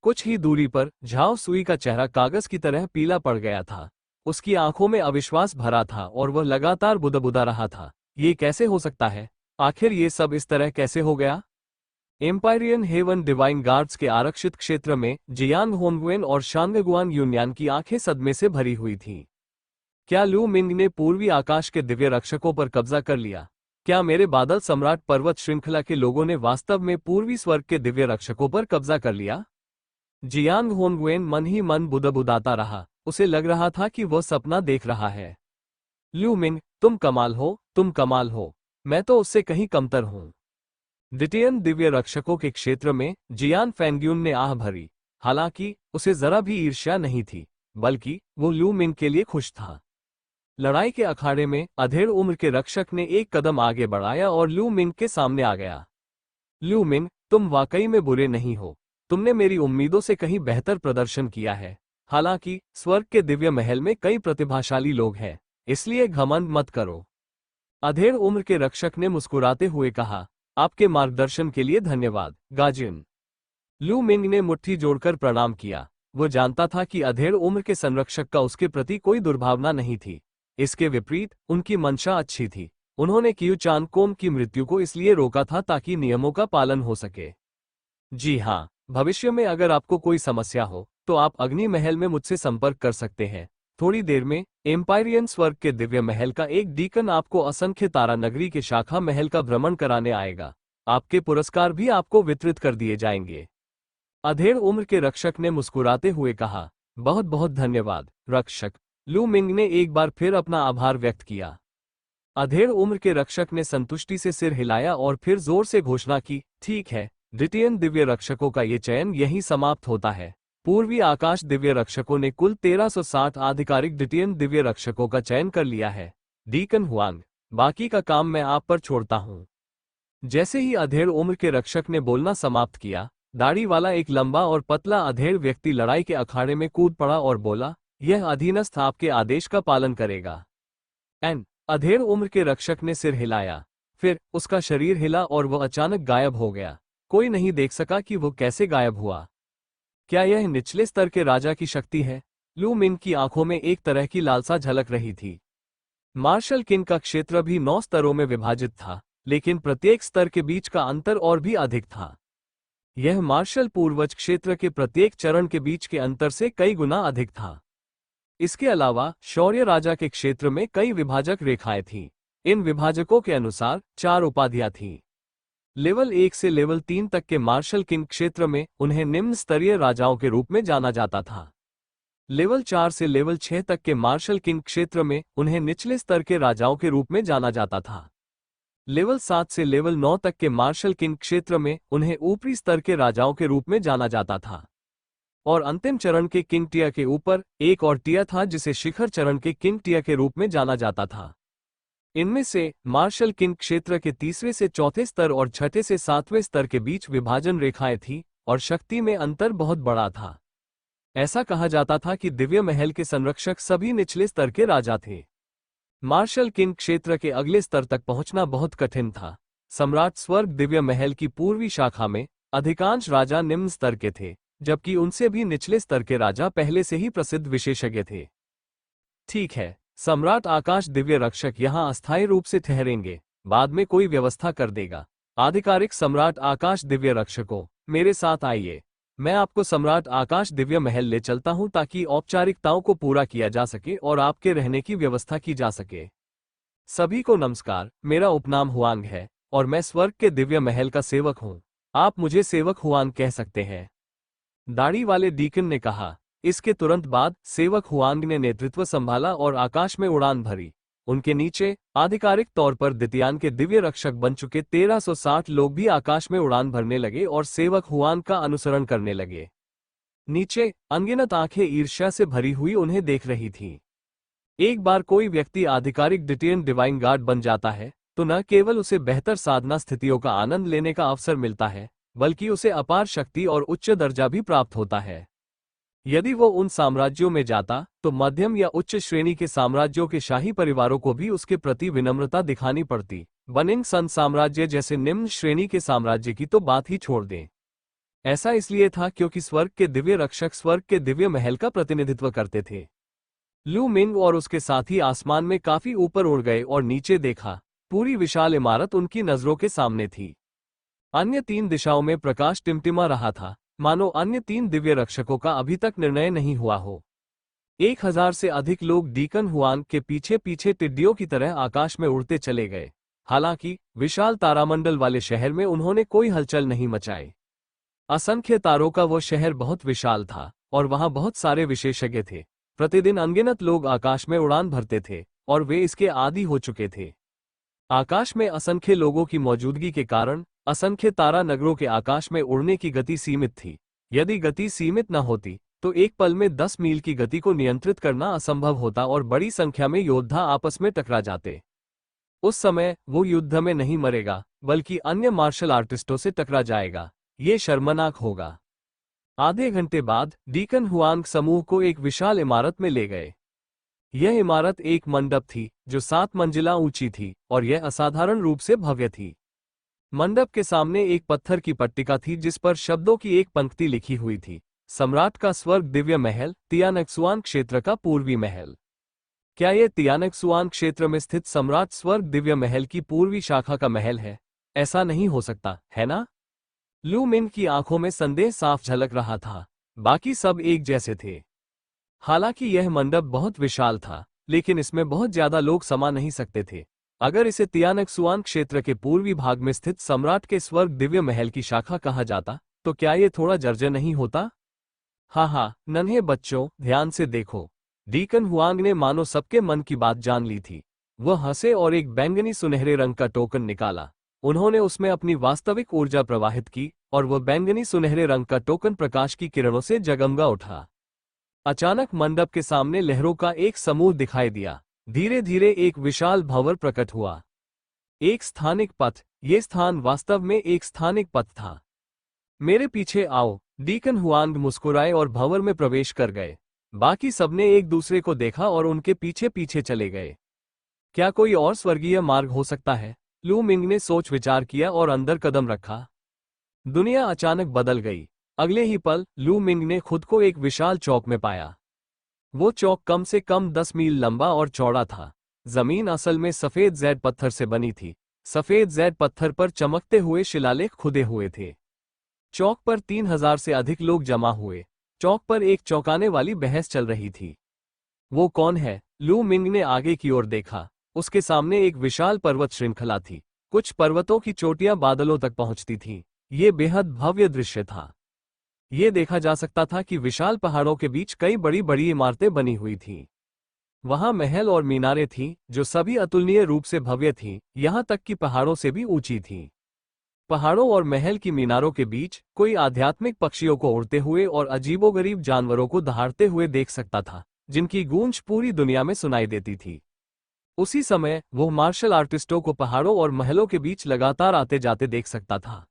कुछ ही दूरी पर झाओ सुई का चेहरा कागज की तरह पीला पड़ गया था। उसकी आंखों में अविश्वास भरा था और वह लगातार बुदबुदा रहा था। ये कैसे हो सकता है? आखिर ये सब इस तरह कैसे हो गया? एम्पायरियन हेवन डिवाइन गार्ड्स के आरक्षित क्षेत्र में जियांग होंगवेन और शांगगुआन यून्यान की आंखें सदमे से भरी हुई थीं। क्या लू मिंग ने पूर्वी आकाश के दिव्य रक्षकों पर कब्जा कर लिया? क्या मेरे बादल सम्राट पर्वत श्रृंखला के लोगों ने वास्तव में पूर्वी स्वर्ग के दिव्य रक्षकों पर कब्जा कर लिया? जियांग होंगवेन मन ही मन बुदबुदाता रहा। उसे लग रहा था कि वह सपना देख रहा है। लू मिंग, तुम कमाल हो, तुम कमाल हो। मैं तो उससे कहीं कमतर हूं। द्वितीयन दिव्य रक्षकों के क्षेत्र में जियान फेंग्यून ने आह भरी। हालांकि उसे जरा भी ईर्ष्या नहीं थी, बल्कि वो लू मिंग के लिए खुश था। लड़ाई के अखाड़े में अधेड़ उम्र के रक्षक ने एक कदम आगे बढ़ाया और लू मिंग के सामने आ गया। लू मिंग, तुम वाकई में बुरे नहीं हो। तुमने मेरी उम्मीदों से कहीं बेहतर प्रदर्शन किया है। हालांकि स्वर्ग के दिव्य महल में कई प्रतिभाशाली लोग हैं, इसलिए घमंड मत करो। अधेड़ उम्र के रक्षक ने मुस्कुराते हुए कहा, आपके मार्गदर्शन के लिए धन्यवाद, गाजिन। लू मिंग ने मुट्ठी जोड़कर प्रणाम किया। वो जानता था कि अधेड़ उम्र के संरक्षक का उसके प्रति कोई दुर्भावना नहीं थी। इसके विपरीत उनकी मंशा अच्छी थी। उन्होंने क्यू चान कोम की मृत्यु को इसलिए रोका था ताकि नियमों का पालन हो सके। जी हाँ, भविष्य में अगर आपको कोई समस्या हो तो आप अग्नि महल में मुझसे संपर्क कर सकते हैं। थोड़ी देर में एम्पायरियन स्वर्ग के दिव्य महल का एक डीकन आपको असंख्य तारा नगरी के शाखा महल का भ्रमण कराने आएगा। आपके पुरस्कार भी आपको वितरित कर दिए जाएंगे। अधेड़ उम्र के रक्षक ने मुस्कुराते हुए कहा, बहुत बहुत धन्यवाद, रक्षक। लू मिंग ने एक बार फिर अपना आभार व्यक्त किया। अधेड़ उम्र के रक्षक ने संतुष्टि से सिर हिलाया और फिर जोर से घोषणा की, ठीक है, द्वितीयन दिव्य रक्षकों का ये चयन यहीं समाप्त होता है। पूर्वी आकाश दिव्य रक्षकों ने कुल 1360 आधिकारिक द्वितीयन दिव्य रक्षकों का चयन कर लिया है। डीकन हुआंग, बाकी का काम मैं आप पर छोड़ता हूं। जैसे ही अधेड़ उम्र के रक्षक ने बोलना समाप्त किया, दाढ़ी वाला एक लंबा और पतला अधेड़ व्यक्ति लड़ाई के अखाड़े में कूद पड़ा और बोला, यह अधीनस्थ आपके आदेश का पालन करेगा। अधेड़ उम्र के रक्षक ने सिर हिलाया। फिर उसका शरीर हिला और वह अचानक गायब हो गया। कोई नहीं देख सका कि वो कैसे गायब हुआ। क्या यह निचले स्तर के राजा की शक्ति है? लू मिंग की आंखों में एक तरह की लालसा झलक रही थी। मार्शल किंग का क्षेत्र भी 9 स्तरों में विभाजित था, लेकिन प्रत्येक स्तर के बीच का अंतर और भी अधिक था। यह मार्शल पूर्वज क्षेत्र के प्रत्येक चरण के बीच के अंतर से कई गुना अधिक था। इसके अलावा शौर्य राजा के क्षेत्र में कई विभाजक रेखाएं थीं। इन विभाजकों के अनुसार 4 उपाधियां थीं। लेवल 1 से लेवल 3 तक के मार्शल किंग क्षेत्र में उन्हें निम्न स्तरीय राजाओं के रूप में जाना जाता था। लेवल 4 से लेवल 6 तक के मार्शल किंग क्षेत्र में उन्हें निचले स्तर के राजाओं के रूप में जाना जाता था। लेवल 7 से लेवल 9 तक के मार्शल किंग क्षेत्र में उन्हें ऊपरी स्तर के राजाओं के रूप में जाना जाता था। और अंतिम चरण के किंग टिया के ऊपर एक और टिया था जिसे शिखर चरण के किंग टिया के रूप में जाना जाता था। इनमें से मार्शल किंग क्षेत्र के तीसरे से चौथे स्तर और छठे से 7वें स्तर के बीच विभाजन रेखाएं थीं और शक्ति में अंतर बहुत बड़ा था। ऐसा कहा जाता था कि दिव्य महल के संरक्षक सभी निचले स्तर के राजा थे। मार्शल किंग क्षेत्र के अगले स्तर तक पहुंचना बहुत कठिन था। सम्राट स्वर्ग दिव्य महल की पूर्वी शाखा में अधिकांश राजा निम्न स्तर के थे, जबकि उनसे भी निचले स्तर के राजा पहले से ही प्रसिद्ध विशेषज्ञ थे। ठीक है, सम्राट आकाश दिव्य रक्षक यहाँ अस्थायी रूप से ठहरेंगे, बाद में कोई व्यवस्था कर देगा। आधिकारिक सम्राट आकाश दिव्य रक्षकों, मेरे साथ आइए। मैं आपको सम्राट आकाश दिव्य महल ले चलता हूं ताकि औपचारिकताओं को पूरा किया जा सके और आपके रहने की व्यवस्था की जा सके। सभी को नमस्कार, मेरा उपनाम हुआंग है और मैं स्वर्ग के दिव्य महल का सेवक हूं। आप मुझे सेवक हुआंग कह सकते हैं, दाढ़ी वाले डीकन ने कहा। इसके तुरंत बाद सेवक हुआंग ने नेतृत्व संभाला और आकाश में उड़ान भरी। उनके नीचे आधिकारिक तौर पर द्वितीयान के दिव्य रक्षक बन चुके 1360 लोग भी आकाश में उड़ान भरने लगे और सेवक हुआंग का अनुसरण करने लगे। नीचे अनगिनत आंखें ईर्ष्या से भरी हुई उन्हें देख रही थीं। एक बार कोई व्यक्ति आधिकारिक द्वितीयन डिवाइन गार्ड बन जाता है तो न केवल उसे बेहतर साधना स्थितियों का आनंद लेने का अवसर मिलता है, बल्कि उसे अपार शक्ति और उच्च दर्जा भी प्राप्त होता है। यदि वो उन साम्राज्यों में जाता तो मध्यम या उच्च श्रेणी के साम्राज्यों के शाही परिवारों को भी उसके प्रति विनम्रता दिखानी पड़ती। बनिंग सन साम्राज्य जैसे निम्न श्रेणी के साम्राज्य की तो बात ही छोड़ दें। ऐसा इसलिए था क्योंकि स्वर्ग के दिव्य रक्षक स्वर्ग के दिव्य महल का प्रतिनिधित्व करते थे। लू मिंग और उसके साथी आसमान में काफी ऊपर उड़ गए और नीचे देखा। पूरी विशाल इमारत उनकी नजरों के सामने थी। अन्य 3 दिशाओं में प्रकाश टिमटिमा रहा था, मानो अन्य 3 दिव्य रक्षकों का अभी तक निर्णय नहीं हुआ हो। 1000 से अधिक लोग डीकन हुआंग के पीछे पीछे टिड्डियों की तरह आकाश में उड़ते चले गए। हालांकि विशाल तारामंडल वाले शहर में उन्होंने कोई हलचल नहीं मचाई। असंख्य तारों का वो शहर बहुत विशाल था और वहां बहुत सारे विशेषज्ञ थे। प्रतिदिन अनगिनत लोग आकाश में उड़ान भरते थे और वे इसके आदी हो चुके थे। आकाश में असंख्य लोगों की मौजूदगी के कारण असंख्य तारा नगरों के आकाश में उड़ने की गति सीमित थी। यदि गति सीमित न होती तो एक पल में 10 मील की गति को नियंत्रित करना असंभव होता और बड़ी संख्या में योद्धा आपस में टकरा जाते। उस समय वो युद्ध में नहीं मरेगा बल्कि अन्य मार्शल आर्टिस्टों से टकरा जाएगा। ये शर्मनाक होगा। आधे घंटे बाद डीकन हुआंग समूह को एक विशाल इमारत में ले गए। यह इमारत एक मंडप थी जो 7 मंजिला ऊंची थी और यह असाधारण रूप से भव्य थी। मंडप के सामने एक पत्थर की पट्टिका थी जिस पर शब्दों की एक पंक्ति लिखी हुई थी, सम्राट का स्वर्ग दिव्य महल, तियानक्सुआन क्षेत्र का पूर्वी महल। क्या यह तियानक्सुआन क्षेत्र में स्थित सम्राट स्वर्ग दिव्य महल की पूर्वी शाखा का महल है? ऐसा नहीं हो सकता, है ना? लू मिंग की आंखों में संदेह साफ झलक रहा था। बाकी सब एक जैसे थे। हालांकि यह मंडप बहुत विशाल था, लेकिन इसमें बहुत ज्यादा लोग समा नहीं सकते थे। अगर इसे तियानक्सुआन क्षेत्र के पूर्वी भाग में स्थित सम्राट के स्वर्ग दिव्य महल की शाखा कहा जाता, तो क्या यह थोड़ा जर्जर नहीं होता? हाँ, नन्हे बच्चों, ध्यान से देखो। डीकन हुआंग ने मानो सबके मन की बात जान ली थी। वह हंसे और एक बैंगनी सुनहरे रंग का टोकन निकाला। उन्होंने उसमें अपनी वास्तविक ऊर्जा प्रवाहित की और वह बैंगनी सुनहरे रंग का टोकन प्रकाश की किरणों से जगमगा उठा। अचानक मंडप के सामने लहरों का एक समूह दिखाई दिया। धीरे धीरे एक विशाल भंवर प्रकट हुआ। एक स्थानिक पथ। ये स्थान वास्तव में एक स्थानिक पथ था। मेरे पीछे आओ। डीकन हुआंग मुस्कुराए और भंवर में प्रवेश कर गए। बाकी सबने एक दूसरे को देखा और उनके पीछे पीछे चले गए। क्या कोई और स्वर्गीय मार्ग हो सकता है? लू मिंग ने सोच विचार किया और अंदर कदम रखा। दुनिया अचानक बदल गई। अगले ही पल लू मिंग ने खुद को एक विशाल चौक में पाया। वो चौक कम से कम 10 मील लंबा और चौड़ा था। जमीन असल में सफेद जैड पत्थर से बनी थी। सफेद जैड पत्थर पर चमकते हुए शिलालेख खुदे हुए थे। चौक पर 3000 से अधिक लोग जमा हुए। चौक पर एक चौंकाने वाली बहस चल रही थी। वो कौन है? लू मिंग ने आगे की ओर देखा। उसके सामने एक विशाल पर्वत श्रृंखला थी। कुछ पर्वतों की चोटियां बादलों तक पहुंचती थीं। ये बेहद भव्य दृश्य था। ये देखा जा सकता था कि विशाल पहाड़ों के बीच कई बड़ी बड़ी इमारतें बनी हुई थीं। वहां महल और मीनारें थीं जो सभी अतुलनीय रूप से भव्य थीं, यहां तक कि पहाड़ों से भी ऊंची थीं। पहाड़ों और महल की मीनारों के बीच कोई आध्यात्मिक पक्षियों को उड़ते हुए और अजीबोगरीब जानवरों को दहाड़ते हुए देख सकता था, जिनकी गूंज पूरी दुनिया में सुनाई देती थी। उसी समय वो मार्शल आर्टिस्टों को पहाड़ों और महलों के बीच लगातार आते जाते देख सकता था।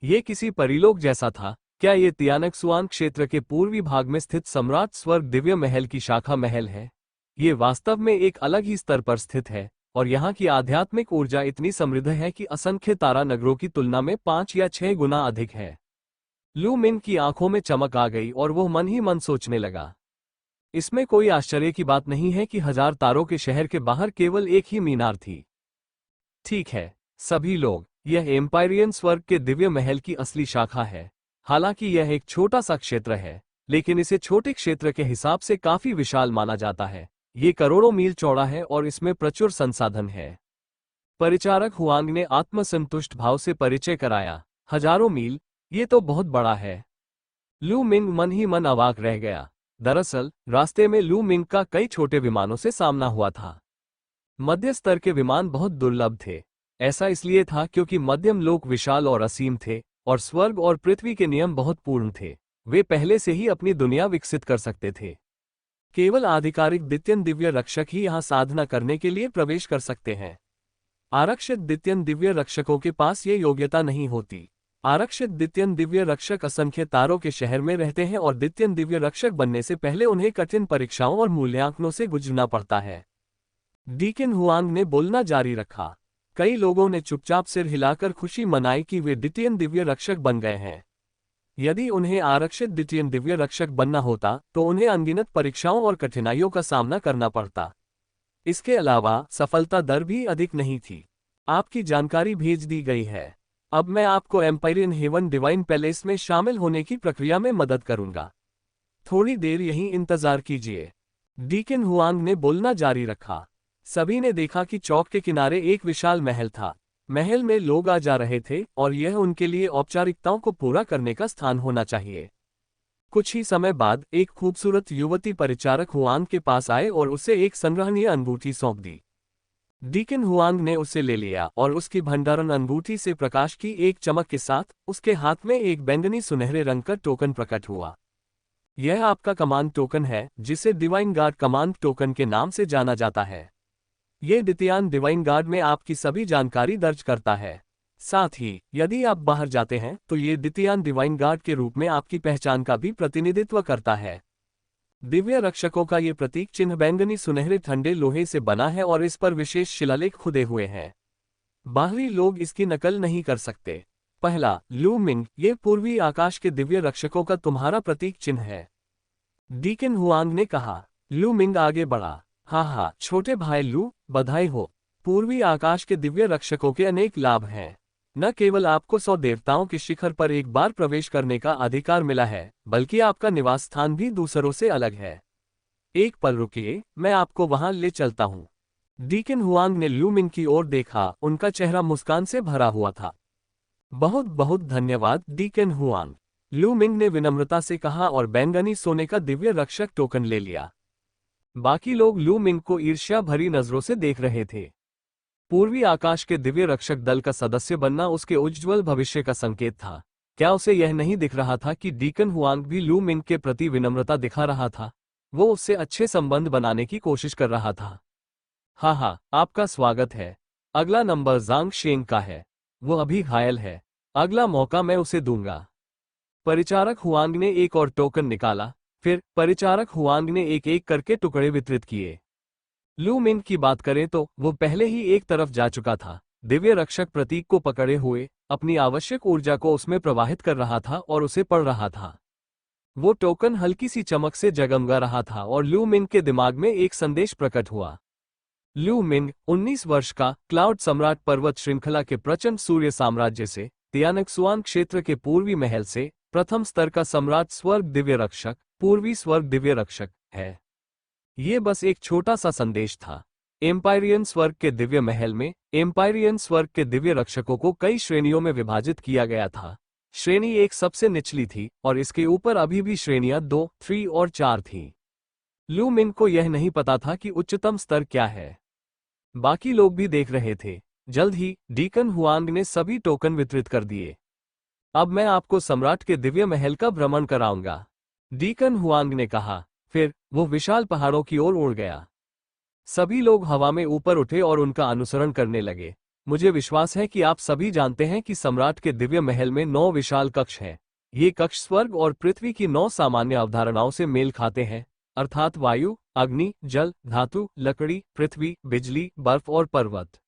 ये किसी परिलोक जैसा था। क्या ये तियानक्सुआन क्षेत्र के पूर्वी भाग में स्थित सम्राट स्वर्ग दिव्य महल की शाखा महल है? ये वास्तव में एक अलग ही स्तर पर स्थित है और यहाँ की आध्यात्मिक ऊर्जा इतनी समृद्ध है कि असंख्य तारा नगरों की तुलना में 5 या 6 गुना अधिक है। लू मिंग की आंखों में चमक आ गई और वो मन ही मन सोचने लगा। इसमें कोई आश्चर्य की बात नहीं है कि 1000 तारों के शहर के बाहर केवल एक ही मीनार थी। ठीक है सभी लोग, यह एम्पायरियन स्वर्ग के दिव्य महल की असली शाखा है। हालांकि यह एक छोटा सा क्षेत्र है, लेकिन इसे छोटे क्षेत्र के हिसाब से काफी विशाल माना जाता है। ये करोड़ों मील चौड़ा है और इसमें प्रचुर संसाधन है। परिचारक हुआंग ने आत्मसंतुष्ट भाव से परिचय कराया। 1000 मील, ये तो बहुत बड़ा है। लू मिंग मन ही मन अवाक रह गया। दरअसल रास्ते में लू मिंग का कई छोटे विमानों से सामना हुआ था। मध्य स्तर के विमान बहुत दुर्लभ थे। ऐसा इसलिए था क्योंकि मध्यम लोक विशाल और असीम थे और स्वर्ग और पृथ्वी के नियम बहुत पूर्ण थे। वे पहले से ही अपनी दुनिया विकसित कर सकते थे। केवल आधिकारिक द्वितीयन दिव्य रक्षक ही यहाँ साधना करने के लिए प्रवेश कर सकते हैं। आरक्षित द्वितीयन दिव्य रक्षकों के पास ये योग्यता नहीं होती। आरक्षित द्वितीयन दिव्य रक्षक असंख्य तारों के शहर में रहते हैं और द्वितीयन दिव्य रक्षक बनने से पहले उन्हें कठिन परीक्षाओं और मूल्यांकनों से गुजरना पड़ता है। डीकन हुआंग ने बोलना जारी रखा। कई लोगों ने चुपचाप सिर हिलाकर खुशी मनाई कि वे द्वितीयन दिव्य रक्षक बन गए हैं। यदि उन्हें आरक्षित द्वितीयन दिव्य रक्षक बनना होता तो उन्हें अनगिनत परीक्षाओं और कठिनाइयों का सामना करना पड़ता। इसके अलावा सफलता दर भी अधिक नहीं थी। आपकी जानकारी भेज दी गई है। अब मैं आपको एम्पायरियन हेवन डिवाइन पैलेस में शामिल होने की प्रक्रिया में मदद करूंगा। थोड़ी देर यहीं इंतजार कीजिए। डीकन हुआंग ने बोलना जारी रखा। सभी ने देखा कि चौक के किनारे एक विशाल महल था। महल में लोग आ जा रहे थे और यह उनके लिए औपचारिकताओं को पूरा करने का स्थान होना चाहिए। कुछ ही समय बाद एक खूबसूरत युवती परिचारक हुआंग के पास आए और उसे एक संग्रहणीय अंगूठी सौंप दी। डीकन हुआंग ने उसे ले लिया और उसकी भंडारण अंगूठी से प्रकाश की एक चमक के साथ उसके हाथ में एक बैंगनी सुनहरे रंग का टोकन प्रकट हुआ। यह आपका कमांड टोकन है, जिसे डिवाइन गार्ड कमांड टोकन के नाम से जाना जाता है। ये द्वितीयान डिवाइन गार्ड में आपकी सभी जानकारी दर्ज करता है। साथ ही यदि आप बाहर जाते हैं तो ये द्वितीयान डिवाइन गार्ड के रूप में आपकी पहचान का भी प्रतिनिधित्व करता है। दिव्य रक्षकों का ये प्रतीक चिन्ह बैंगनी सुनहरे ठंडे लोहे से बना है और इस पर विशेष शिलालेख खुदे हुए हैं। बाहरी लोग इसकी नकल नहीं कर सकते। पहला, लू मिंग, ये पूर्वी आकाश के दिव्य रक्षकों का तुम्हारा प्रतीक चिन्ह है। डीकन हुआंग ने कहा। लू मिंग आगे बढ़ा। हाँ, छोटे भाई लू, बधाई हो। पूर्वी आकाश के दिव्य रक्षकों के अनेक लाभ हैं। न केवल आपको 100 देवताओं के शिखर पर एक बार प्रवेश करने का अधिकार मिला है, बल्कि आपका निवास स्थान भी दूसरों से अलग है। एक पल रुकिए, मैं आपको वहां ले चलता हूं। डीकन हुआंग ने लू मिंग की ओर देखा, उनका चेहरा मुस्कान से भरा हुआ था। बहुत बहुत धन्यवाद डीकन हुआंग, लू मिंग ने विनम्रता से कहा और बैंगनी सोने का दिव्य रक्षक टोकन ले लिया। बाकी लोग लू मिंग को ईर्ष्या भरी नजरों से देख रहे थे। पूर्वी आकाश के दिव्य रक्षक दल का सदस्य बनना उसके उज्ज्वल भविष्य का संकेत था। क्या उसे यह नहीं दिख रहा था कि डीकन हुआंग भी लू मिंग के प्रति विनम्रता दिखा रहा था? वो उससे अच्छे संबंध बनाने की कोशिश कर रहा था। हाँ, आपका स्वागत है। अगला नंबर जांग शेंग का है। वो अभी घायल है। अगला मौका मैं उसे दूंगा। परिचारक हुआंग ने एक और टोकन निकाला। फिर परिचारक हुआंग ने एक एक करके टुकड़े वितरित किए। लू मिंग की बात करें तो वो पहले ही एक तरफ जा चुका था, दिव्य रक्षक प्रतीक को पकड़े हुए, अपनी आवश्यक ऊर्जा को उसमें प्रवाहित कर रहा था और उसे पढ़ रहा था। वो टोकन हल्की सी चमक से जगमगा रहा था और लू मिंग के दिमाग में एक संदेश प्रकट हुआ। लू मिंग, 19 वर्ष का, क्लाउड सम्राट पर्वत श्रृंखला के प्रचंड सूर्य साम्राज्य से, तियानक्सुआन क्षेत्र के पूर्वी महल से, प्रथम स्तर का सम्राट स्वर्ग दिव्य रक्षक, पूर्वी स्वर्ग दिव्य रक्षक है। ये बस एक छोटा सा संदेश था। एम्पायरियन स्वर्ग के दिव्य महल में एम्पायरियन स्वर्ग के दिव्य रक्षकों को कई श्रेणियों में विभाजित किया गया था। श्रेणी 1 सबसे निचली थी और इसके ऊपर अभी भी श्रेणियां 2, 3 और 4 थीं। लू मिंग को यह नहीं पता था कि उच्चतम स्तर क्या है। बाकी लोग भी देख रहे थे। जल्द ही डीकन हुआंग ने सभी टोकन वितरित कर दिए। अब मैं आपको सम्राट के दिव्य महल का भ्रमण कराऊंगा, डीकन हुआंग ने कहा। फिर वो विशाल पहाड़ों की ओर उड़ गया। सभी लोग हवा में ऊपर उठे और उनका अनुसरण करने लगे। मुझे विश्वास है कि आप सभी जानते हैं कि सम्राट के दिव्य महल में 9 विशाल कक्ष हैं। ये कक्ष स्वर्ग और पृथ्वी की 9 सामान्य अवधारणाओं से मेल खाते हैं, अर्थात वायु, अग्नि, जल, धातु, लकड़ी, पृथ्वी, बिजली, बर्फ और पर्वत।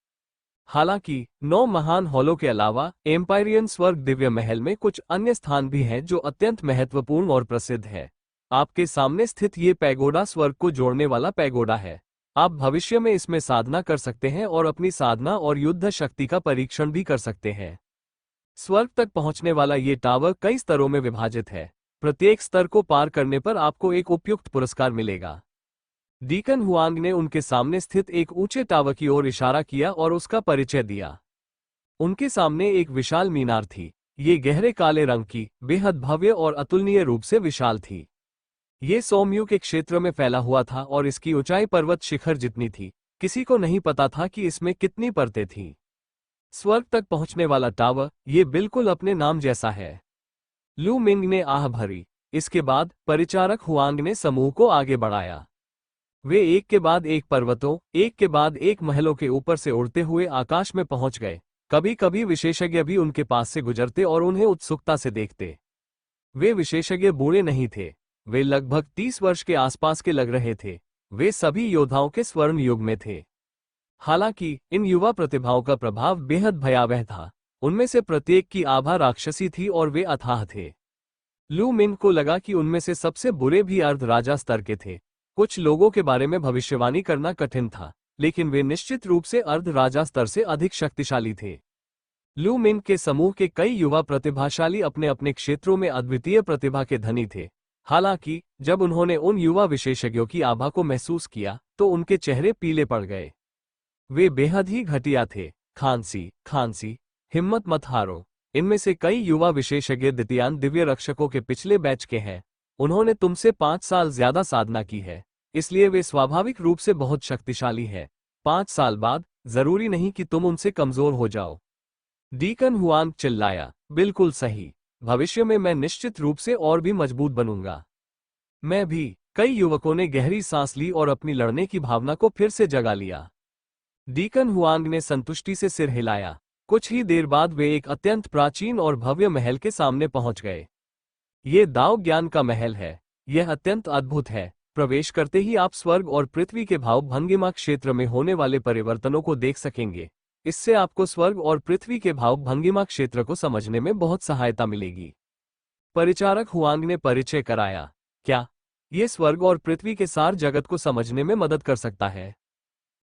हालांकि 9 महान हॉलों के अलावा एम्पायरियन स्वर्ग दिव्य महल में कुछ अन्य स्थान भी हैं जो अत्यंत महत्वपूर्ण और प्रसिद्ध है। आपके सामने स्थित ये पैगोडा स्वर्ग को जोड़ने वाला पैगोडा है। आप भविष्य में इसमें साधना कर सकते हैं और अपनी साधना और युद्ध शक्ति का परीक्षण भी कर सकते हैं। स्वर्ग तक पहुंचने वाला ये टावर कई स्तरों में विभाजित है। प्रत्येक स्तर को पार करने पर आपको एक उपयुक्त पुरस्कार मिलेगा। डीकन हुआंग ने उनके सामने स्थित एक ऊंचे टावर की ओर इशारा किया और उसका परिचय दिया। उनके सामने एक विशाल मीनार थी। ये गहरे काले रंग की, बेहद भव्य और अतुलनीय रूप से विशाल थी। ये 100 म्यू के क्षेत्र में फैला हुआ था और इसकी ऊंचाई पर्वत शिखर जितनी थी। किसी को नहीं पता था कि इसमें कितनी परतें थीं। स्वर्ग तक पहुंचने वाला टावर, ये बिल्कुल अपने नाम जैसा है। लू मिंग ने आह भरी। इसके बाद परिचारक हुआंग ने समूह को आगे बढ़ाया। वे एक के बाद एक पर्वतों, एक के बाद एक महलों के ऊपर से उड़ते हुए आकाश में पहुंच गए। कभी कभी विशेषज्ञ भी उनके पास से गुजरते और उन्हें उत्सुकता से देखते। वे विशेषज्ञ बूढ़े नहीं थे। वे लगभग 30 वर्ष के आसपास के लग रहे थे। वे सभी योद्धाओं के स्वर्ण युग में थे। हालांकि इन युवा प्रतिभाओं का प्रभाव बेहद भयावह था। उनमें से प्रत्येक की आभा राक्षसी थी और वे अथाह थे। लू मिंग को लगा कि उनमें से सबसे बुरे भी अर्ध राजा स्तर के थे। कुछ लोगों के बारे में भविष्यवाणी करना कठिन था, लेकिन वे निश्चित रूप से अर्ध राजा स्तर से अधिक शक्तिशाली थे। लू मिंग के समूह के कई युवा प्रतिभाशाली अपने अपने क्षेत्रों में अद्वितीय प्रतिभा के धनी थे। हालांकि जब उन्होंने उन युवा विशेषज्ञों की आभा को महसूस किया तो उनके चेहरे पीले पड़ गए। वे बेहद ही घटिया थे। खांसी, हिम्मत मत हारो। इनमें से कई युवा विशेषज्ञ द्वितीयान दिव्य रक्षकों के पिछले बैच के हैं। उन्होंने तुमसे 5 साल ज्यादा साधना की है, इसलिए वे स्वाभाविक रूप से बहुत शक्तिशाली है। 5 साल बाद जरूरी नहीं कि तुम उनसे कमजोर हो जाओ। डीकन हुआंग चिल्लाया, बिल्कुल सही। भविष्य में मैं निश्चित रूप से और भी मजबूत बनूंगा। मैं भी। कई युवकों ने गहरी सांस ली और अपनी लड़ने की भावना को फिर से जगा लिया। डीकन हुआंग ने संतुष्टि से सिर हिलाया। कुछ ही देर बाद वे एक अत्यंत प्राचीन और भव्य महल के सामने पहुंच गए। ये दाव ज्ञान का महल है। यह अत्यंत अद्भुत है। प्रवेश करते ही आप स्वर्ग और पृथ्वी के भाव भंगिमा क्षेत्र में होने वाले परिवर्तनों को देख सकेंगे। इससे आपको स्वर्ग और पृथ्वी के भाव भंगिमा क्षेत्र को समझने में बहुत सहायता मिलेगी। परिचारक हुआंग ने परिचय कराया। क्या ये स्वर्ग और पृथ्वी के सार जगत को समझने में मदद कर सकता है?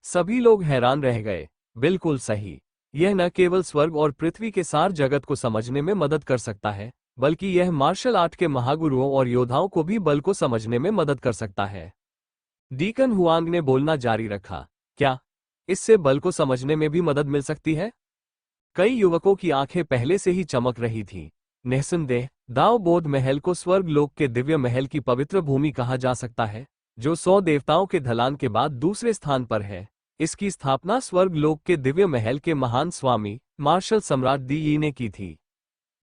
सभी लोग हैरान रह गए। बिल्कुल सही। यह न केवल स्वर्ग और पृथ्वी के सार जगत को समझने में मदद कर सकता है, बल्कि यह मार्शल आर्ट के महागुरुओं और योद्धाओं को भी बल को समझने में मदद कर सकता है। डीकन हुआंग ने बोलना जारी रखा। क्या इससे बल को समझने में भी मदद मिल सकती है? कई युवकों की आंखें पहले से ही चमक रही थीं। निस्संदेह, दाओ बोध महल को स्वर्ग लोक के दिव्य महल की पवित्र भूमि कहा जा सकता है, जो 100 देवताओं के ढलान के बाद दूसरे स्थान पर है। इसकी स्थापना स्वर्ग लोक के दिव्य महल के महान स्वामी मार्शल सम्राट दी यी ने की थी।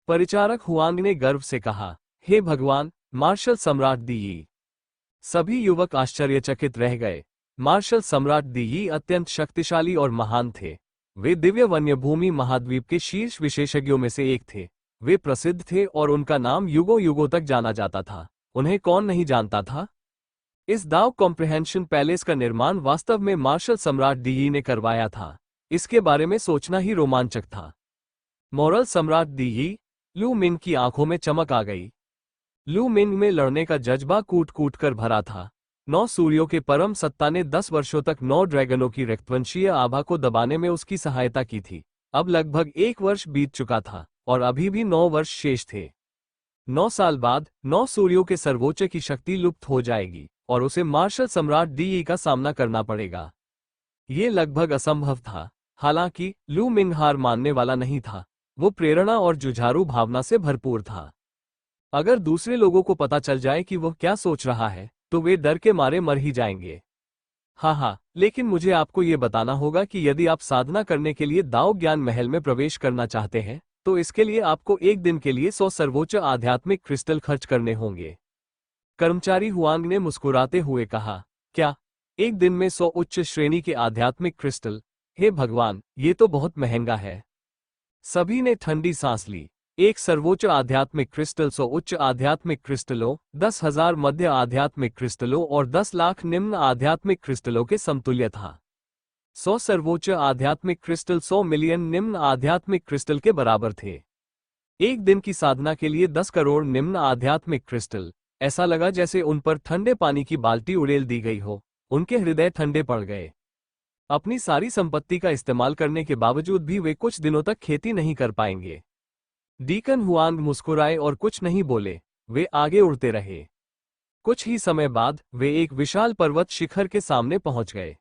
परिचारक हुआंग ने गर्व से कहा, हे भगवान, मार्शल सम्राट दी यी। सभी युवक आश्चर्यचकित रह गए। मार्शल सम्राट दी यी अत्यंत शक्तिशाली और महान थे। वे दिव्य वन्यभूमि महाद्वीप के शीर्ष विशेषज्ञों में से एक थे। वे प्रसिद्ध थे और उनका नाम युगों युगों तक जाना जाता था। उन्हें कौन नहीं जानता था? इस दाव कॉम्प्रिहेंशन पैलेस का निर्माण वास्तव में मार्शल सम्राट दी यी ने करवाया था। इसके बारे में सोचना ही रोमांचक था। मोरल सम्राट दी यी। लू मिंग की आंखों में चमक आ गई। लू मिंग में लड़ने का जज्बा कूट कूट कर भरा था। 9 सूर्यों के परम सत्ता ने 10 वर्षों तक 9 ड्रैगनों की रक्तवंशीय आभा को दबाने में उसकी सहायता की थी। अब लगभग 1 वर्ष बीत चुका था और अभी भी 9 वर्ष शेष थे। 9 साल बाद 9 सूर्यों के सर्वोच्च की शक्ति लुप्त हो जाएगी और उसे मार्शल सम्राट दी यी का सामना करना पड़ेगा। ये लगभग असंभव था। हालांकि लू मिंग हार मानने वाला नहीं था। वो प्रेरणा और जुझारू भावना से भरपूर था। अगर दूसरे लोगों को पता चल जाए कि वह क्या सोच रहा है, तो वे डर के मारे मर ही जाएंगे। हाँ, लेकिन मुझे आपको ये बताना होगा कि यदि आप साधना करने के लिए दाओ ज्ञान महल में प्रवेश करना चाहते हैं, तो इसके लिए आपको एक दिन के लिए 100 सर्वोच्च आध्यात्मिक क्रिस्टल खर्च करने होंगे। कर्मचारी हुआंग ने मुस्कुराते हुए कहा, क्या एक दिन में 100 उच्च श्रेणी के आध्यात्मिक क्रिस्टल? हे भगवान, ये तो बहुत महंगा है। सभी ने ठंडी सांस ली। एक सर्वोच्च आध्यात्मिक क्रिस्टल 100 उच्च आध्यात्मिक क्रिस्टलों, 10,000 मध्य आध्यात्मिक क्रिस्टलों और 10 लाख निम्न आध्यात्मिक क्रिस्टलों के समतुल्य था। 100 सर्वोच्च आध्यात्मिक क्रिस्टल 100 मिलियन निम्न आध्यात्मिक क्रिस्टल के बराबर थे। एक दिन की साधना के लिए 10 करोड़ निम्न आध्यात्मिक क्रिस्टल। ऐसा लगा जैसे उन पर ठंडे पानी की बाल्टी उड़ेल दी गई हो। उनके हृदय ठंडे पड़ गए। अपनी सारी संपत्ति का इस्तेमाल करने के बावजूद भी वे कुछ दिनों तक खेती नहीं कर पाएंगे। डीकन हुआंग मुस्कुराए और कुछ नहीं बोले। वे आगे उड़ते रहे। कुछ ही समय बाद वे एक विशाल पर्वत शिखर के सामने पहुंच गए।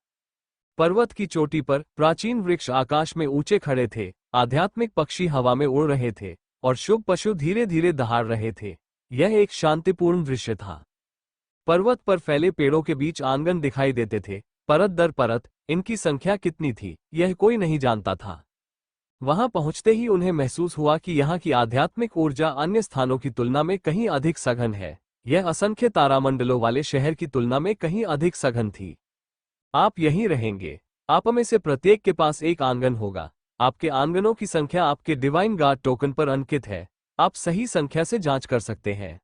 पर्वत की चोटी पर प्राचीन वृक्ष आकाश में ऊंचे खड़े थे, आध्यात्मिक पक्षी हवा में उड़ रहे थे और शुभ पशु धीरे धीरे दहाड़ रहे थे। यह एक शांतिपूर्ण दृश्य था। पर्वत पर फैले पेड़ों के बीच आंगन दिखाई देते थे, परत दर परत। इनकी संख्या कितनी थी, यह कोई नहीं जानता था। वहां पहुंचते ही उन्हें महसूस हुआ कि यहाँ की आध्यात्मिक ऊर्जा अन्य स्थानों की तुलना में कहीं अधिक सघन है। यह असंख्य तारामंडलों वाले शहर की तुलना में कहीं अधिक सघन थी। आप यहीं रहेंगे। आप में से प्रत्येक के पास एक आंगन होगा। आपके आंगनों की संख्या आपके डिवाइन गार्ड टोकन पर अंकित है। आप सही संख्या से जांच कर सकते हैं।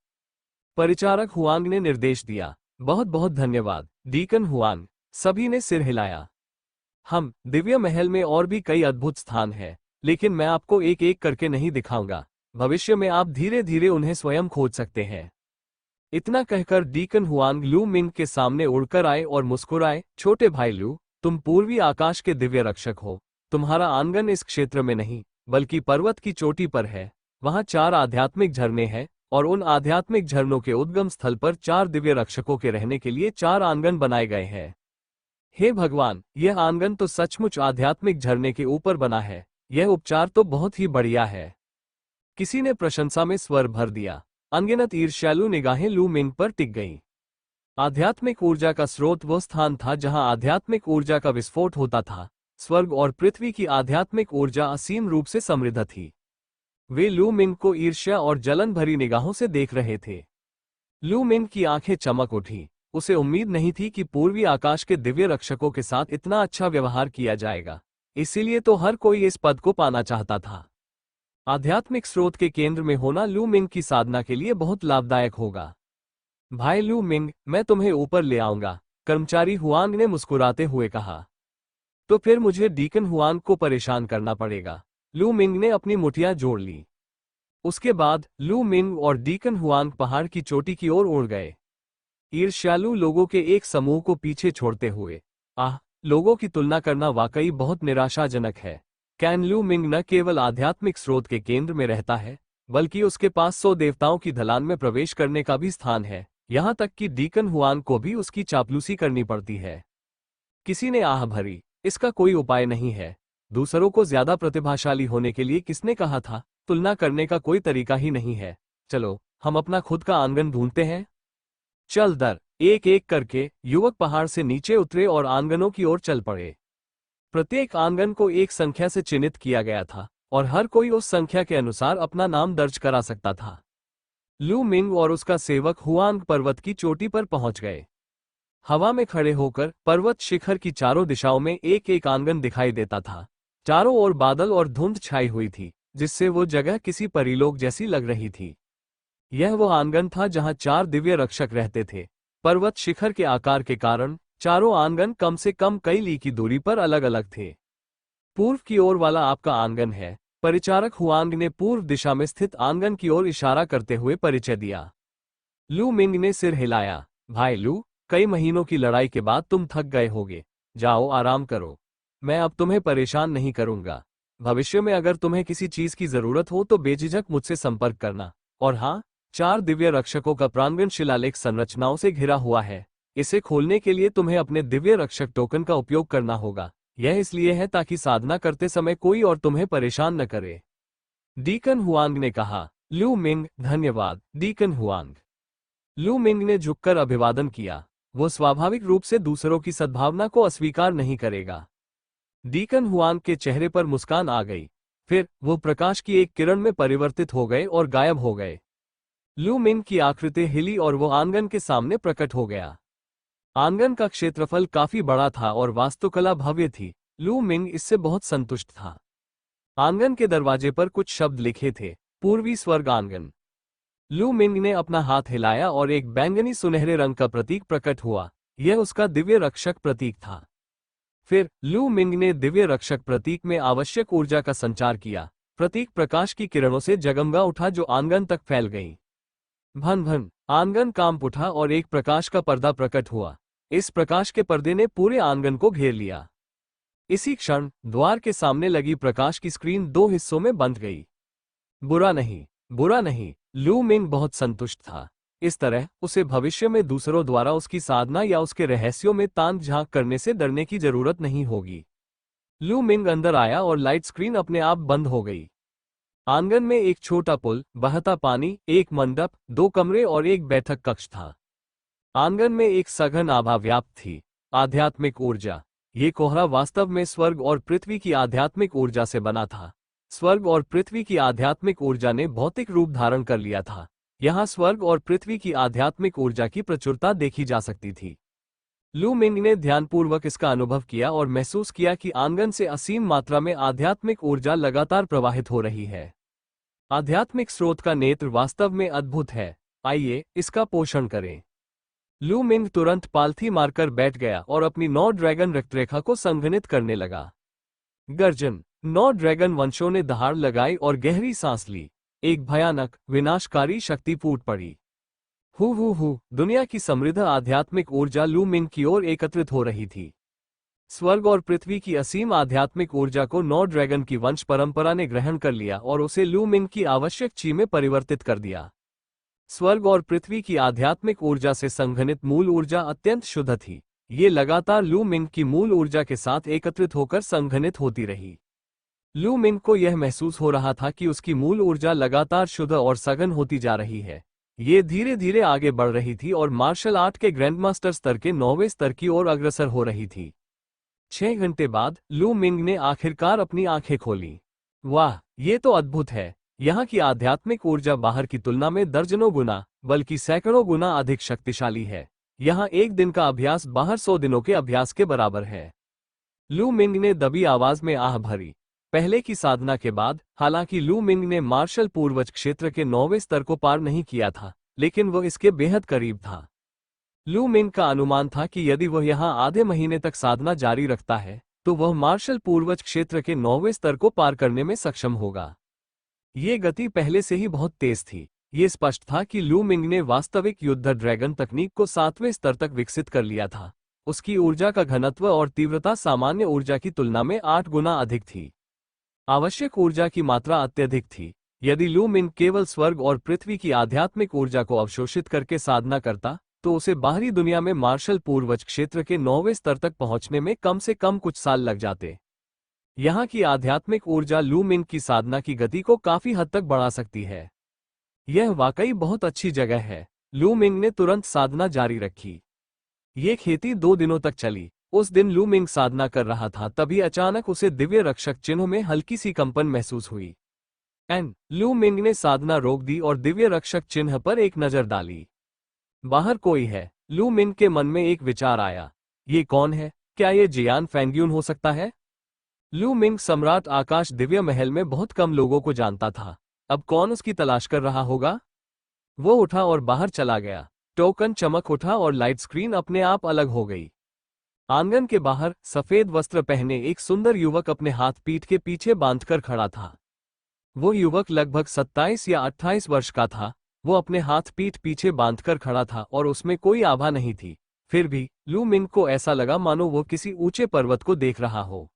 परिचारक हुआंग ने निर्देश दिया। बहुत बहुत धन्यवाद, डीकन हुआंग। सभी ने सिर हिलाया। हम दिव्य महल में और भी कई अद्भुत स्थान हैं, लेकिन मैं आपको एक एक करके नहीं दिखाऊंगा। भविष्य में आप धीरे धीरे उन्हें स्वयं खोज सकते हैं। इतना कहकर डीकन हुआंग लू मिंग के सामने उड़कर आए और मुस्कुराए। छोटे भाई लू, तुम पूर्वी आकाश के दिव्य रक्षक हो। तुम्हारा आंगन इस क्षेत्र में नहीं, बल्कि पर्वत की चोटी पर है। वहां 4 आध्यात्मिक झरने हैं और उन आध्यात्मिक झरनों के उद्गम स्थल पर 4 दिव्य रक्षकों के रहने के लिए 4 आंगन बनाए गए हैं। हे भगवान, यह आंगन तो सचमुच आध्यात्मिक झरने के ऊपर बना है। यह उपचार तो बहुत ही बढ़िया है। किसी ने प्रशंसा में स्वर भर दिया। अनगिनत ईर्ष्यालु निगाहें लू मिंग पर टिक गईं। आध्यात्मिक ऊर्जा का स्रोत वह स्थान था जहां आध्यात्मिक ऊर्जा का विस्फोट होता था। स्वर्ग और पृथ्वी की आध्यात्मिक ऊर्जा असीम रूप से समृद्ध थी। वे लू मिंग को ईर्ष्या और जलन भरी निगाहों से देख रहे थे। लू मिंग की आंखें चमक उठी। उसे उम्मीद नहीं थी कि पूर्वी आकाश के दिव्य रक्षकों के साथ इतना अच्छा व्यवहार किया जाएगा, इसीलिए तो हर कोई इस पद को पाना चाहता था। आध्यात्मिक स्रोत के केंद्र में होना लू मिंग की साधना के लिए बहुत लाभदायक होगा। भाई लू मिंग, मैं तुम्हें ऊपर ले आऊंगा, कर्मचारी हुआंग ने मुस्कुराते हुए कहा। तो फिर मुझे डीकन हुआंग को परेशान करना पड़ेगा। लू मिंग ने अपनी मुठियां जोड़ ली। उसके बाद लू मिंग और डीकन हुआंग पहाड़ की चोटी की ओर उड़ गए, ईर्ष्यालु लोगों के एक समूह को पीछे छोड़ते हुए। लोगों की तुलना करना वाकई बहुत निराशाजनक है। कैन लू मिंग न केवल आध्यात्मिक स्रोत के केंद्र में रहता है, बल्कि उसके पास 100 देवताओं की ढलान में प्रवेश करने का भी स्थान है। यहां तक कि डीकन हुआंग को भी उसकी चापलूसी करनी पड़ती है। किसी ने आह भरी, इसका कोई उपाय नहीं है। दूसरों को ज्यादा प्रतिभाशाली होने के लिए किसने कहा था? तुलना करने का कोई तरीका ही नहीं है। चलो, हम अपना खुद का आंगन ढूंढते हैं। चल दर एक एक करके युवक पहाड़ से नीचे उतरे और आंगनों की ओर चल पड़े। प्रत्येक आंगन को एक संख्या से चिन्हित किया गया था और हर कोई उस संख्या के अनुसार अपना नाम दर्ज करा सकता था। लू मिंग और उसका सेवक हुआंग पर्वत की चोटी पर पहुंच गए। हवा में खड़े होकर पर्वत शिखर की चारों दिशाओं में एक एक आंगन दिखाई देता था। चारों ओर बादल और धुंध छाई हुई थी, जिससे वो जगह किसी परीलोक जैसी लग रही थी। यह वो आंगन था जहां 4 दिव्य रक्षक रहते थे। पर्वत शिखर के आकार के कारण चारों आंगन कम से कम कई ली की दूरी पर अलग अलग थे। पूर्व की ओर वाला आपका आंगन है। परिचारक हुआंग ने पूर्व दिशा में स्थित आंगन की ओर इशारा करते हुए परिचय दिया। लू मिंग ने सिर हिलाया। भाई लू, कई महीनों की लड़ाई के बाद तुम थक गए होगे। जाओ आराम करो। मैं अब तुम्हें परेशान नहीं करूंगा। भविष्य में अगर तुम्हें किसी चीज की जरूरत हो तो बेझिझक मुझसे संपर्क करना। और हाँ, 4 दिव्य रक्षकों का प्रांगण शिलालेख संरचनाओं से घिरा हुआ है। इसे खोलने के लिए तुम्हें अपने दिव्य रक्षक टोकन का उपयोग करना होगा। यह इसलिए है ताकि साधना करते समय कोई और तुम्हें परेशान न करे। डीकन हुआंग ने कहा। लू मिंग, धन्यवाद डीकन हुआंग। लू मिंग ने झुककर अभिवादन किया। वो स्वाभाविक रूप से दूसरों की सद्भावना को अस्वीकार नहीं करेगा। डीकन हुआंग के चेहरे पर मुस्कान आ गई। फिर वो प्रकाश की एक किरण में परिवर्तित हो गए और गायब हो गए। लू मिंग की आकृति हिली और वो आंगन के सामने प्रकट हो गया। आंगन का क्षेत्रफल काफी बड़ा था और वास्तुकला भव्य थी। लू मिंग इससे बहुत संतुष्ट था। आंगन के दरवाजे पर कुछ शब्द लिखे थे। पूर्वी स्वर्ग आंगन। लू मिंग ने अपना हाथ हिलाया और एक बैंगनी सुनहरे रंग का प्रतीक प्रकट हुआ। यह उसका दिव्य रक्षक प्रतीक था। फिर लू मिंग ने दिव्य रक्षक प्रतीक में आवश्यक ऊर्जा का संचार किया। प्रतीक प्रकाश की किरणों से जगमगा उठा जो आंगन तक फैल गई। भन भन, आंगन कांप उठा और एक प्रकाश का पर्दा प्रकट हुआ। इस प्रकाश के पर्दे ने पूरे आंगन को घेर लिया। इसी क्षण द्वार के सामने लगी प्रकाश की स्क्रीन 2 हिस्सों में बंध गई। बुरा नहीं, बुरा नहीं। लू मिंग बहुत संतुष्ट था। इस तरह उसे भविष्य में दूसरों द्वारा उसकी साधना या उसके रहस्यों में ताक झांक करने से डरने की जरूरत नहीं होगी। लू मिंग अंदर आया और लाइट स्क्रीन अपने आप बंद हो गई। आंगन में एक छोटा पुल, बहता पानी, एक मंडप, 2 कमरे और एक बैठक कक्ष था। आंगन में एक सघन आभा व्याप्त थी। आध्यात्मिक ऊर्जा। ये कोहरा वास्तव में स्वर्ग और पृथ्वी की आध्यात्मिक ऊर्जा से बना था। स्वर्ग और पृथ्वी की आध्यात्मिक ऊर्जा ने भौतिक रूप धारण कर लिया था। यहाँ स्वर्ग और पृथ्वी की आध्यात्मिक ऊर्जा की प्रचुरता देखी जा सकती थी। लू मिंग ने ध्यानपूर्वक इसका अनुभव किया और महसूस किया कि आंगन से असीम मात्रा में आध्यात्मिक ऊर्जा लगातार प्रवाहित हो रही है। आध्यात्मिक स्रोत का नेत्र वास्तव में अद्भुत है। आइए इसका पोषण करें। लू मिंग तुरंत पालथी मारकर बैठ गया और अपनी 9 ड्रैगन रक्तरेखा को संघनित करने लगा। गर्जन। 9 ड्रैगन वंशों ने दहाड़ लगाई और गहरी सांस ली। एक भयानक, विनाशकारी शक्ति फूट पड़ी। हु, दुनिया की समृद्ध आध्यात्मिक ऊर्जा लू मिंग की ओर एकत्रित हो रही थी। स्वर्ग और पृथ्वी की असीम आध्यात्मिक ऊर्जा को 9 ड्रैगन की वंश परंपरा ने ग्रहण कर लिया और उसे लू मिंग की आवश्यक ची में परिवर्तित कर दिया। स्वर्ग और पृथ्वी की आध्यात्मिक ऊर्जा से संघनित मूल ऊर्जा अत्यंत शुद्ध थी। ये लगातार लू मिंग की मूल ऊर्जा के साथ एकत्रित होकर संघनित होती रही। लू मिंग को यह महसूस हो रहा था कि उसकी मूल ऊर्जा लगातार शुद्ध और सघन होती जा रही है। ये धीरे धीरे आगे बढ़ रही थी और मार्शल आर्ट के ग्रैंडमास्टर स्तर के 9वें स्तर की ओर अग्रसर हो रही थी। 6 घंटे बाद लू मिंग ने आखिरकार अपनी आंखें खोली। वाह, ये तो अद्भुत है। यहाँ की आध्यात्मिक ऊर्जा बाहर की तुलना में दर्जनों गुना, बल्कि सैकड़ों गुना अधिक शक्तिशाली है। यहाँ एक दिन का अभ्यास बाहर 100 दिनों के अभ्यास के बराबर है। लू मिंग ने दबी आवाज में आह भरी। पहले की साधना के बाद, हालांकि लू मिंग ने मार्शल पूर्वज क्षेत्र के 9वें स्तर को पार नहीं किया था, लेकिन वह इसके बेहद करीब था। लू मिंग का अनुमान था कि यदि वह यहाँ आधे महीने तक साधना जारी रखता है, तो वह मार्शल पूर्वज क्षेत्र के 9वें स्तर को पार करने में सक्षम होगा। ये गति पहले से ही बहुत तेज थी। ये स्पष्ट था कि लू मिंग ने वास्तविक युद्ध ड्रैगन तकनीक को 7वें स्तर तक विकसित कर लिया था। उसकी ऊर्जा का घनत्व और तीव्रता सामान्य ऊर्जा की तुलना में 8 गुना अधिक थी। आवश्यक ऊर्जा की मात्रा अत्यधिक थी। यदि लू मिंग केवल स्वर्ग और पृथ्वी की आध्यात्मिक ऊर्जा को अवशोषित करके साधना करता, तो उसे बाहरी दुनिया में मार्शल पूर्वज क्षेत्र के 9वें स्तर तक पहुंचने में कम से कम कुछ साल लग जाते। यहाँ की आध्यात्मिक ऊर्जा लू मिंग की साधना की गति को काफी हद तक बढ़ा सकती है। यह वाकई बहुत अच्छी जगह है। लू मिंग ने तुरंत साधना जारी रखी। ये खेती 2 दिनों तक चली। उस दिन लू मिंग साधना कर रहा था, तभी अचानक उसे दिव्य रक्षक चिन्हों में हल्की सी कंपन महसूस हुई। लू मिंग ने साधना रोक दी और दिव्य रक्षक चिन्ह पर एक नजर डाली। बाहर कोई है। लू मिंग के मन में एक विचार आया। ये कौन है? क्या ये जियान फैंग्यून हो सकता है? लू मिंग सम्राट आकाश दिव्य महल में बहुत कम लोगों को जानता था। अब कौन उसकी तलाश कर रहा होगा? वो उठा और बाहर चला गया। टोकन चमक उठा और लाइट स्क्रीन अपने आप अलग हो गई। आंगन के बाहर सफेद वस्त्र पहने एक सुंदर युवक अपने हाथ पीठ के पीछे बांधकर खड़ा था। वो युवक लगभग 27 या 28 वर्ष का था। वो अपने हाथ पीठ पीछे बांधकर खड़ा था और उसमें कोई आभा नहीं थी। फिर भी लू मिंग को ऐसा लगा मानो वो किसी ऊंचे पर्वत को देख रहा हो।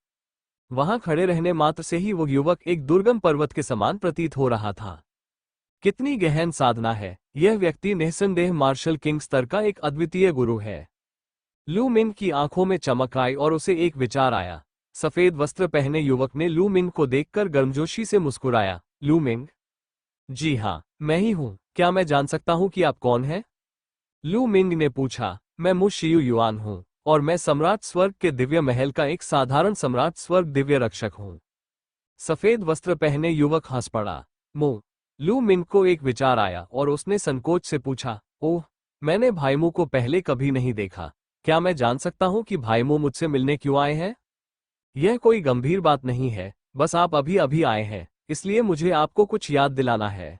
वहां खड़े रहने मात्र से ही वो युवक एक दुर्गम पर्वत के समान प्रतीत हो रहा था। कितनी गहन साधना है। यह व्यक्ति निस्संदेह मार्शल किंग स्तर का एक अद्वितीय गुरु है। लू मिंग की आंखों में चमक आई और उसे एक विचार आया। सफेद वस्त्र पहने युवक ने लू मिंग को देखकर गर्मजोशी से मुस्कुराया। लू मिंग? जी हाँ, मैं ही हूँ। क्या मैं जान सकता हूँ कि आप कौन हैं? लू मिंग ने पूछा। मैं मु शियू युआन हूँ और मैं सम्राट स्वर्ग के दिव्य महल का एक साधारण सम्राट स्वर्ग दिव्य रक्षक हूँ। सफेद वस्त्र पहने युवक हंस पड़ा। मु? लू मिंग को एक विचार आया और उसने संकोच से पूछा, ओह, मैंने भाईमू को पहले कभी नहीं देखा। क्या मैं जान सकता हूँ कि भाईमू मुझसे मिलने क्यों आए हैं? यह कोई गंभीर बात नहीं है, बस आप अभी अभी आए हैं, इसलिए मुझे आपको कुछ याद दिलाना है।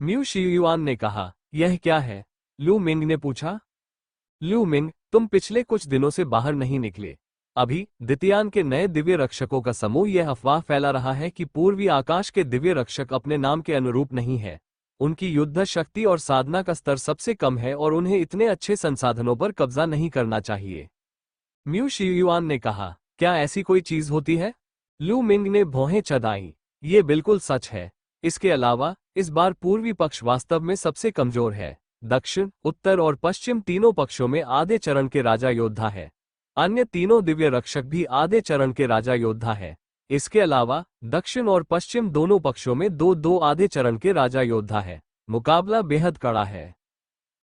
म्यू शियुआन ने कहा। यह क्या है? लू मिंग ने पूछा। लू मिंग, तुम पिछले कुछ दिनों से बाहर नहीं निकले। अभी द्वितीयान के नए दिव्य रक्षकों का समूह यह अफवाह फैला रहा है कि पूर्वी आकाश के दिव्य रक्षक अपने नाम के अनुरूप नहीं है। उनकी युद्ध शक्ति और साधना का स्तर सबसे कम है और उन्हें इतने अच्छे संसाधनों पर कब्जा नहीं करना चाहिए। म्यू शियुआन ने कहा। क्या ऐसी कोई चीज होती है? लू मिंग ने भौहें चढ़ाई। ये बिल्कुल सच है। इसके अलावा इस बार पूर्वी पक्ष वास्तव में सबसे कमजोर है। दक्षिण, उत्तर और पश्चिम तीनों पक्षों में आधे चरण के राजा योद्धा है। अन्य तीनों दिव्य रक्षक भी आधे चरण के राजा योद्धा है। इसके अलावा दक्षिण और पश्चिम दोनों पक्षों में दो दो आधे चरण के राजा योद्धा है। मुकाबला बेहद कड़ा है।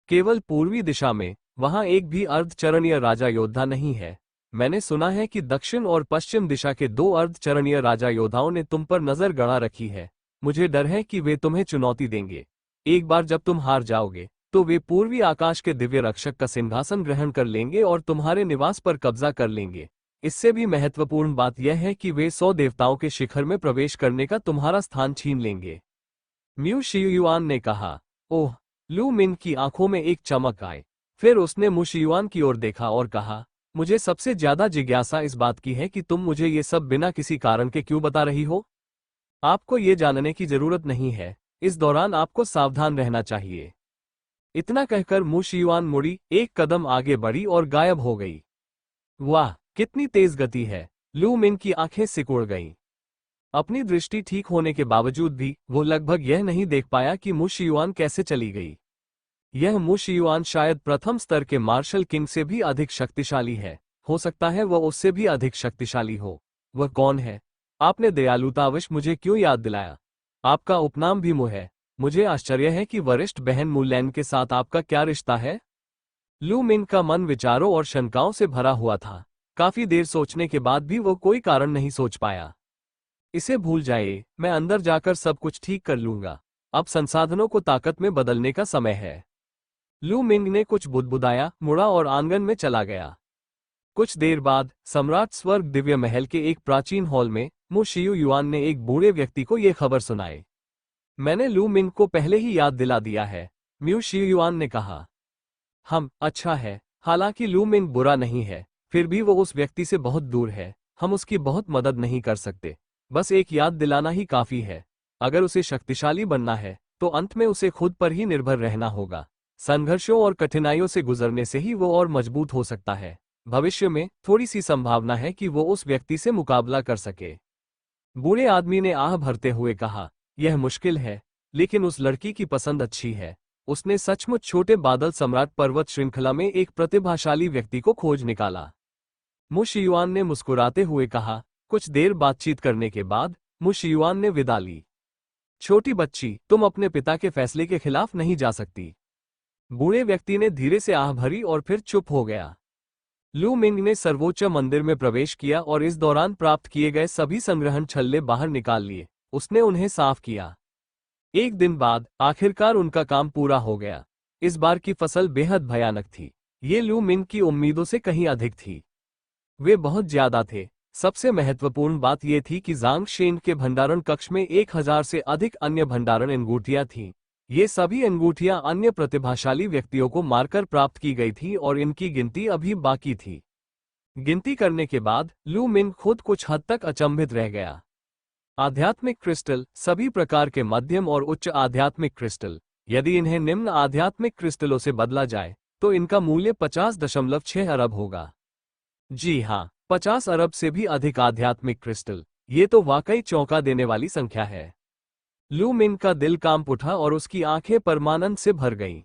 केवल पूर्वी दिशा में, वहां एक भी अर्धचरणीय राजा योद्धा नहीं है। मैंने सुना है कि दक्षिण और पश्चिम दिशा के 2 अर्धचरणीय राजा योद्धाओं ने तुम पर नजर गड़ा रखी है। मुझे डर है कि वे तुम्हें चुनौती देंगे। एक बार जब तुम हार जाओगे, तो वे पूर्वी आकाश के दिव्य रक्षक का सिंहासन ग्रहण कर लेंगे और तुम्हारे निवास पर कब्जा कर लेंगे। इससे भी महत्वपूर्ण बात यह है कि वे 100 देवताओं के शिखर में प्रवेश करने का तुम्हारा स्थान छीन लेंगे। म्यू शियुआन ने कहा। ओह! लू मिंग की आंखों में एक चमक आई। फिर उसने मु शियुआन की ओर देखा और कहा, मुझे सबसे ज्यादा जिज्ञासा इस बात की है कि तुम मुझे ये सब बिना किसी कारण के क्यों बता रही हो? आपको ये जानने की जरूरत नहीं है। इस दौरान आपको सावधान रहना चाहिए। इतना कहकर मु शियुआन मुड़ी, एक कदम आगे बढ़ी और गायब हो गई। वाह, कितनी तेज गति है! लू मिंग की आंखें सिकुड़ गईं। अपनी दृष्टि ठीक होने के बावजूद भी वो लगभग यह नहीं देख पाया कि मु शियुआन कैसे चली गई। यह मु शियुआन शायद प्रथम स्तर के मार्शल किंग से भी अधिक शक्तिशाली है। हो सकता है वह उससे भी अधिक शक्तिशाली हो। वह कौन है? आपने दयालुतावश मुझे क्यों याद दिलाया? आपका उपनाम भी मु है। मुझे आश्चर्य है कि वरिष्ठ बहन मुलैन के साथ आपका क्या रिश्ता है? लू मिंग का मन विचारों और शंकाओं से भरा हुआ था। काफी देर सोचने के बाद भी वो कोई कारण नहीं सोच पाया। इसे भूल जाइए, मैं अंदर जाकर सब कुछ ठीक कर लूंगा। अब संसाधनों को ताकत में बदलने का समय है। लू मिंग ने कुछ बुदबुदाया, मुड़ा और आंगन में चला गया। कुछ देर बाद सम्राट स्वर्ग दिव्य महल के एक प्राचीन हॉल में मु शियू युआन ने एक बूढ़े व्यक्ति को यह खबर सुनाई। मैंने लू मिंग को पहले ही याद दिला दिया है, म्यू शियू युआन ने कहा। अच्छा है। हालांकि लू मिंग बुरा नहीं है, फिर भी वो उस व्यक्ति से बहुत दूर है। हम उसकी बहुत मदद नहीं कर सकते। बस एक याद दिलाना ही काफी है। अगर उसे शक्तिशाली बनना है तो अंत में उसे खुद पर ही निर्भर रहना होगा। संघर्षों और कठिनाइयों से गुजरने से ही वो और मजबूत हो सकता है। भविष्य में थोड़ी सी संभावना है कि वो उस व्यक्ति से मुकाबला कर सके। बूढ़े आदमी ने आह भरते हुए कहा, यह मुश्किल है, लेकिन उस लड़की की पसंद अच्छी है। उसने सचमुच छोटे बादल सम्राट पर्वत श्रृंखला में एक प्रतिभाशाली व्यक्ति को खोज निकाला। मु शियुआन ने मुस्कुराते हुए कहा। कुछ देर बातचीत करने के बाद मु शियुआन ने विदा ली। छोटी बच्ची, तुम अपने पिता के फैसले के खिलाफ नहीं जा सकती। बूढ़े व्यक्ति ने धीरे से आह भरी और फिर चुप हो गया। लू मिंग ने सर्वोच्च मंदिर में प्रवेश किया और इस दौरान प्राप्त किए गए सभी संग्रहण छल्ले बाहर निकाल लिए। उसने उन्हें साफ किया। एक दिन बाद आखिरकार उनका काम पूरा हो गया। इस बार की फसल बेहद भयानक थी। ये लू मिंग की उम्मीदों से कहीं अधिक थी। वे बहुत ज्यादा थे। सबसे महत्वपूर्ण बात यह थी कि ज़ांग शेन के भंडारण कक्ष में 1000 से अधिक अन्य भंडारण अंगूठियां थीं। ये सभी अंगूठियां अन्य प्रतिभाशाली व्यक्तियों को मारकर प्राप्त की गई थी और इनकी गिनती अभी बाकी थी। गिनती करने के बाद लू मिंग खुद कुछ हद तक अचंभित रह गया। आध्यात्मिक क्रिस्टल, सभी प्रकार के मध्यम और उच्च आध्यात्मिक क्रिस्टल। यदि इन्हें निम्न आध्यात्मिक क्रिस्टलों से बदला जाए तो इनका मूल्य 50.6 अरब होगा। जी हाँ, 50 अरब से भी अधिक आध्यात्मिक क्रिस्टल। ये तो वाकई चौंका देने वाली संख्या है। लू मिंग का दिल कांप उठा और उसकी आंखें परमानंद से भर गईं।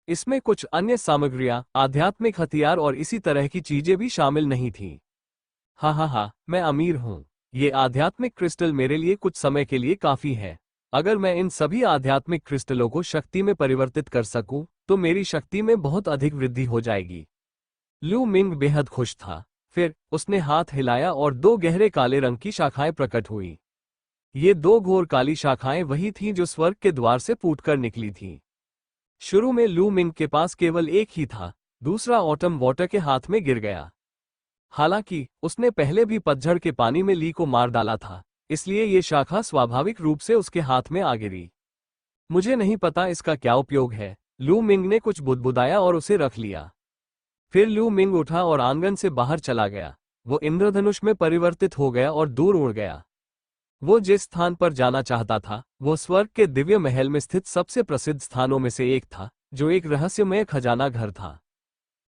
इसमें कुछ अन्य सामग्रियां, आध्यात्मिक हथियार और इसी तरह की चीजें भी शामिल नहीं थीं। हाँ, मैं अमीर हूँ। ये आध्यात्मिक क्रिस्टल मेरे लिए कुछ समय के लिए काफी है। अगर मैं इन सभी आध्यात्मिक क्रिस्टलों को शक्ति में परिवर्तित कर सकूं, तो मेरी शक्ति में बहुत अधिक वृद्धि हो जाएगी। लू मिंग बेहद खुश था। फिर उसने हाथ हिलाया और 2 गहरे काले रंग की शाखाएं प्रकट हुई। ये 2 घोर काली शाखाएं वही थीं जो स्वर्ग के द्वार से फूटकर निकली थीं। शुरू में लू मिंग के पास केवल एक ही था, दूसरा ऑटम वाटर के हाथ में गिर गया। हालांकि उसने पहले भी पतझड़ के पानी में ली को मार डाला था, इसलिए ये शाखा स्वाभाविक रूप से उसके हाथ में आ गिरी। मुझे नहीं पता इसका क्या उपयोग है, लू मिंग ने कुछ बुदबुदाया और उसे रख लिया। फिर लू मिंग उठा और आंगन से बाहर चला गया। वो इंद्रधनुष में परिवर्तित हो गया और दूर उड़ गया। वो जिस स्थान पर जाना चाहता था वो स्वर्ग के दिव्य महल में स्थित सबसे प्रसिद्ध स्थानों में से एक था, जो एक रहस्यमय खजाना घर था।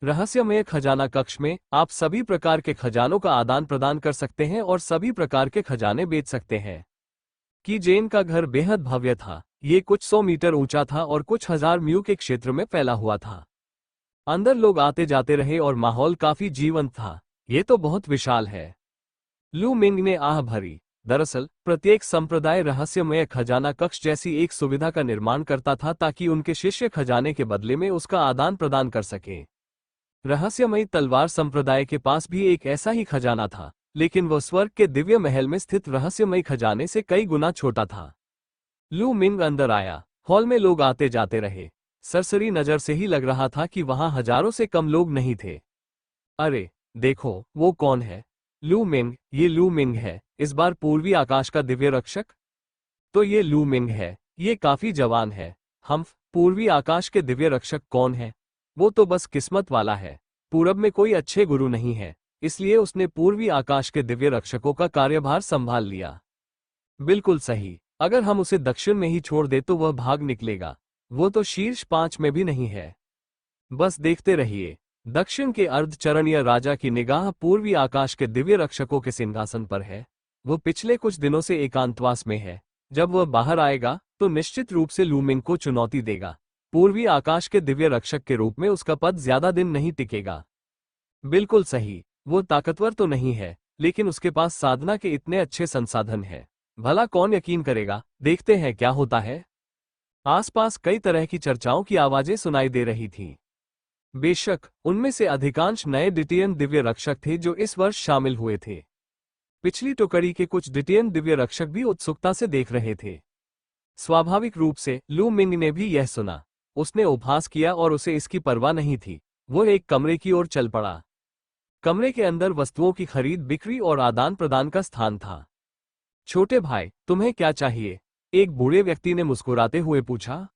रहस्यमय खजाना कक्ष में आप सभी प्रकार के खजानों का आदान प्रदान कर सकते हैं और सभी प्रकार के खजाने बेच सकते हैं। कि जेन का घर बेहद भव्य था। ये कुछ 100 मीटर ऊंचा था और कुछ हजार म्यू के क्षेत्र में फैला हुआ था। अंदर लोग आते जाते रहे और माहौल काफी जीवंत था। ये तो बहुत विशाल है। लू मिंग ने आह भरी। दरअसल प्रत्येक संप्रदाय रहस्यमय खजाना कक्ष जैसी एक सुविधा का निर्माण करता था ताकि उनके शिष्य खजाने के बदले में उसका आदान प्रदान कर सके। रहस्यमयी तलवार संप्रदाय के पास भी एक ऐसा ही खजाना था, लेकिन वह स्वर्ग के दिव्य महल में स्थित रहस्यमयी खजाने से कई गुना छोटा था। लू मिंग अंदर आया। हॉल में लोग आते जाते रहे। सरसरी नजर से ही लग रहा था कि वहां हजारों से कम लोग नहीं थे। अरे देखो, वो कौन है? लू मिंग, ये लू मिंग है, इस बार पूर्वी आकाश का दिव्य रक्षक। तो ये लू मिंग है, ये काफी जवान है। पूर्वी आकाश के दिव्य रक्षक कौन है? वो तो बस किस्मत वाला है। पूरब में कोई अच्छे गुरु नहीं है, इसलिए उसने पूर्वी आकाश के दिव्य रक्षकों का कार्यभार संभाल लिया। बिल्कुल सही। अगर हम उसे दक्षिण में ही छोड़ दे तो वह भाग निकलेगा। वो तो शीर्ष 5 में भी नहीं है। बस देखते रहिए। दक्षिण के अर्धचरणीय राजा की निगाह पूर्वी आकाश के दिव्य रक्षकों के सिंहासन पर है। वो पिछले कुछ दिनों से एकांतवास में है। जब वह बाहर आएगा तो निश्चित रूप से लू मिंग को चुनौती देगा। पूर्वी आकाश के दिव्य रक्षक के रूप में उसका पद ज्यादा दिन नहीं टिकेगा। बिल्कुल सही। वो ताकतवर तो नहीं है, लेकिन उसके पास साधना के इतने अच्छे संसाधन हैं। भला कौन यकीन करेगा? देखते हैं क्या होता है। आसपास कई तरह की चर्चाओं की आवाजें सुनाई दे रही थीं। बेशक उनमें से अधिकांश नए डिटियन दिव्य रक्षक थे जो इस वर्ष शामिल हुए थे। पिछली टुकड़ी के कुछ डिटियन दिव्य रक्षक भी उत्सुकता से देख रहे थे। स्वाभाविक रूप से लू मिंग ने भी यह सुना। उसने उपहास किया और उसे इसकी परवाह नहीं थी। वो एक कमरे की ओर चल पड़ा। कमरे के अंदर वस्तुओं की खरीद बिक्री और आदान प्रदान का स्थान था। छोटे भाई, तुम्हें क्या चाहिए? एक बूढ़े व्यक्ति ने मुस्कुराते हुए पूछा।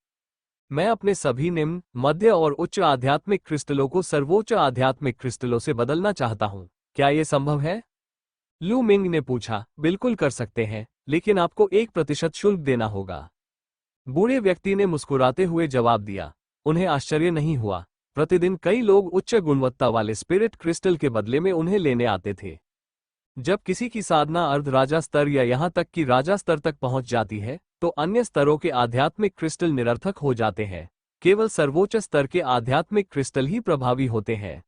मैं अपने सभी निम्न, मध्य और उच्च आध्यात्मिक क्रिस्टलों को सर्वोच्च आध्यात्मिक क्रिस्टलों से बदलना चाहता हूं। क्या यह संभव है? लू मिंग ने पूछा। बिल्कुल कर सकते हैं, लेकिन आपको 1% शुल्क देना होगा। बूढ़े व्यक्ति ने मुस्कुराते हुए जवाब दिया। उन्हें आश्चर्य नहीं हुआ। प्रतिदिन कई लोग उच्च गुणवत्ता वाले स्पिरिट क्रिस्टल के बदले में उन्हें लेने आते थे। जब किसी की साधना अर्ध राजा स्तर या यहां तक कि राजा स्तर तक पहुंच जाती है, तो अन्य स्तरों के आध्यात्मिक क्रिस्टल निरर्थक हो जाते हैं। केवल सर्वोच्च स्तर के आध्यात्मिक क्रिस्टल ही प्रभावी होते हैं।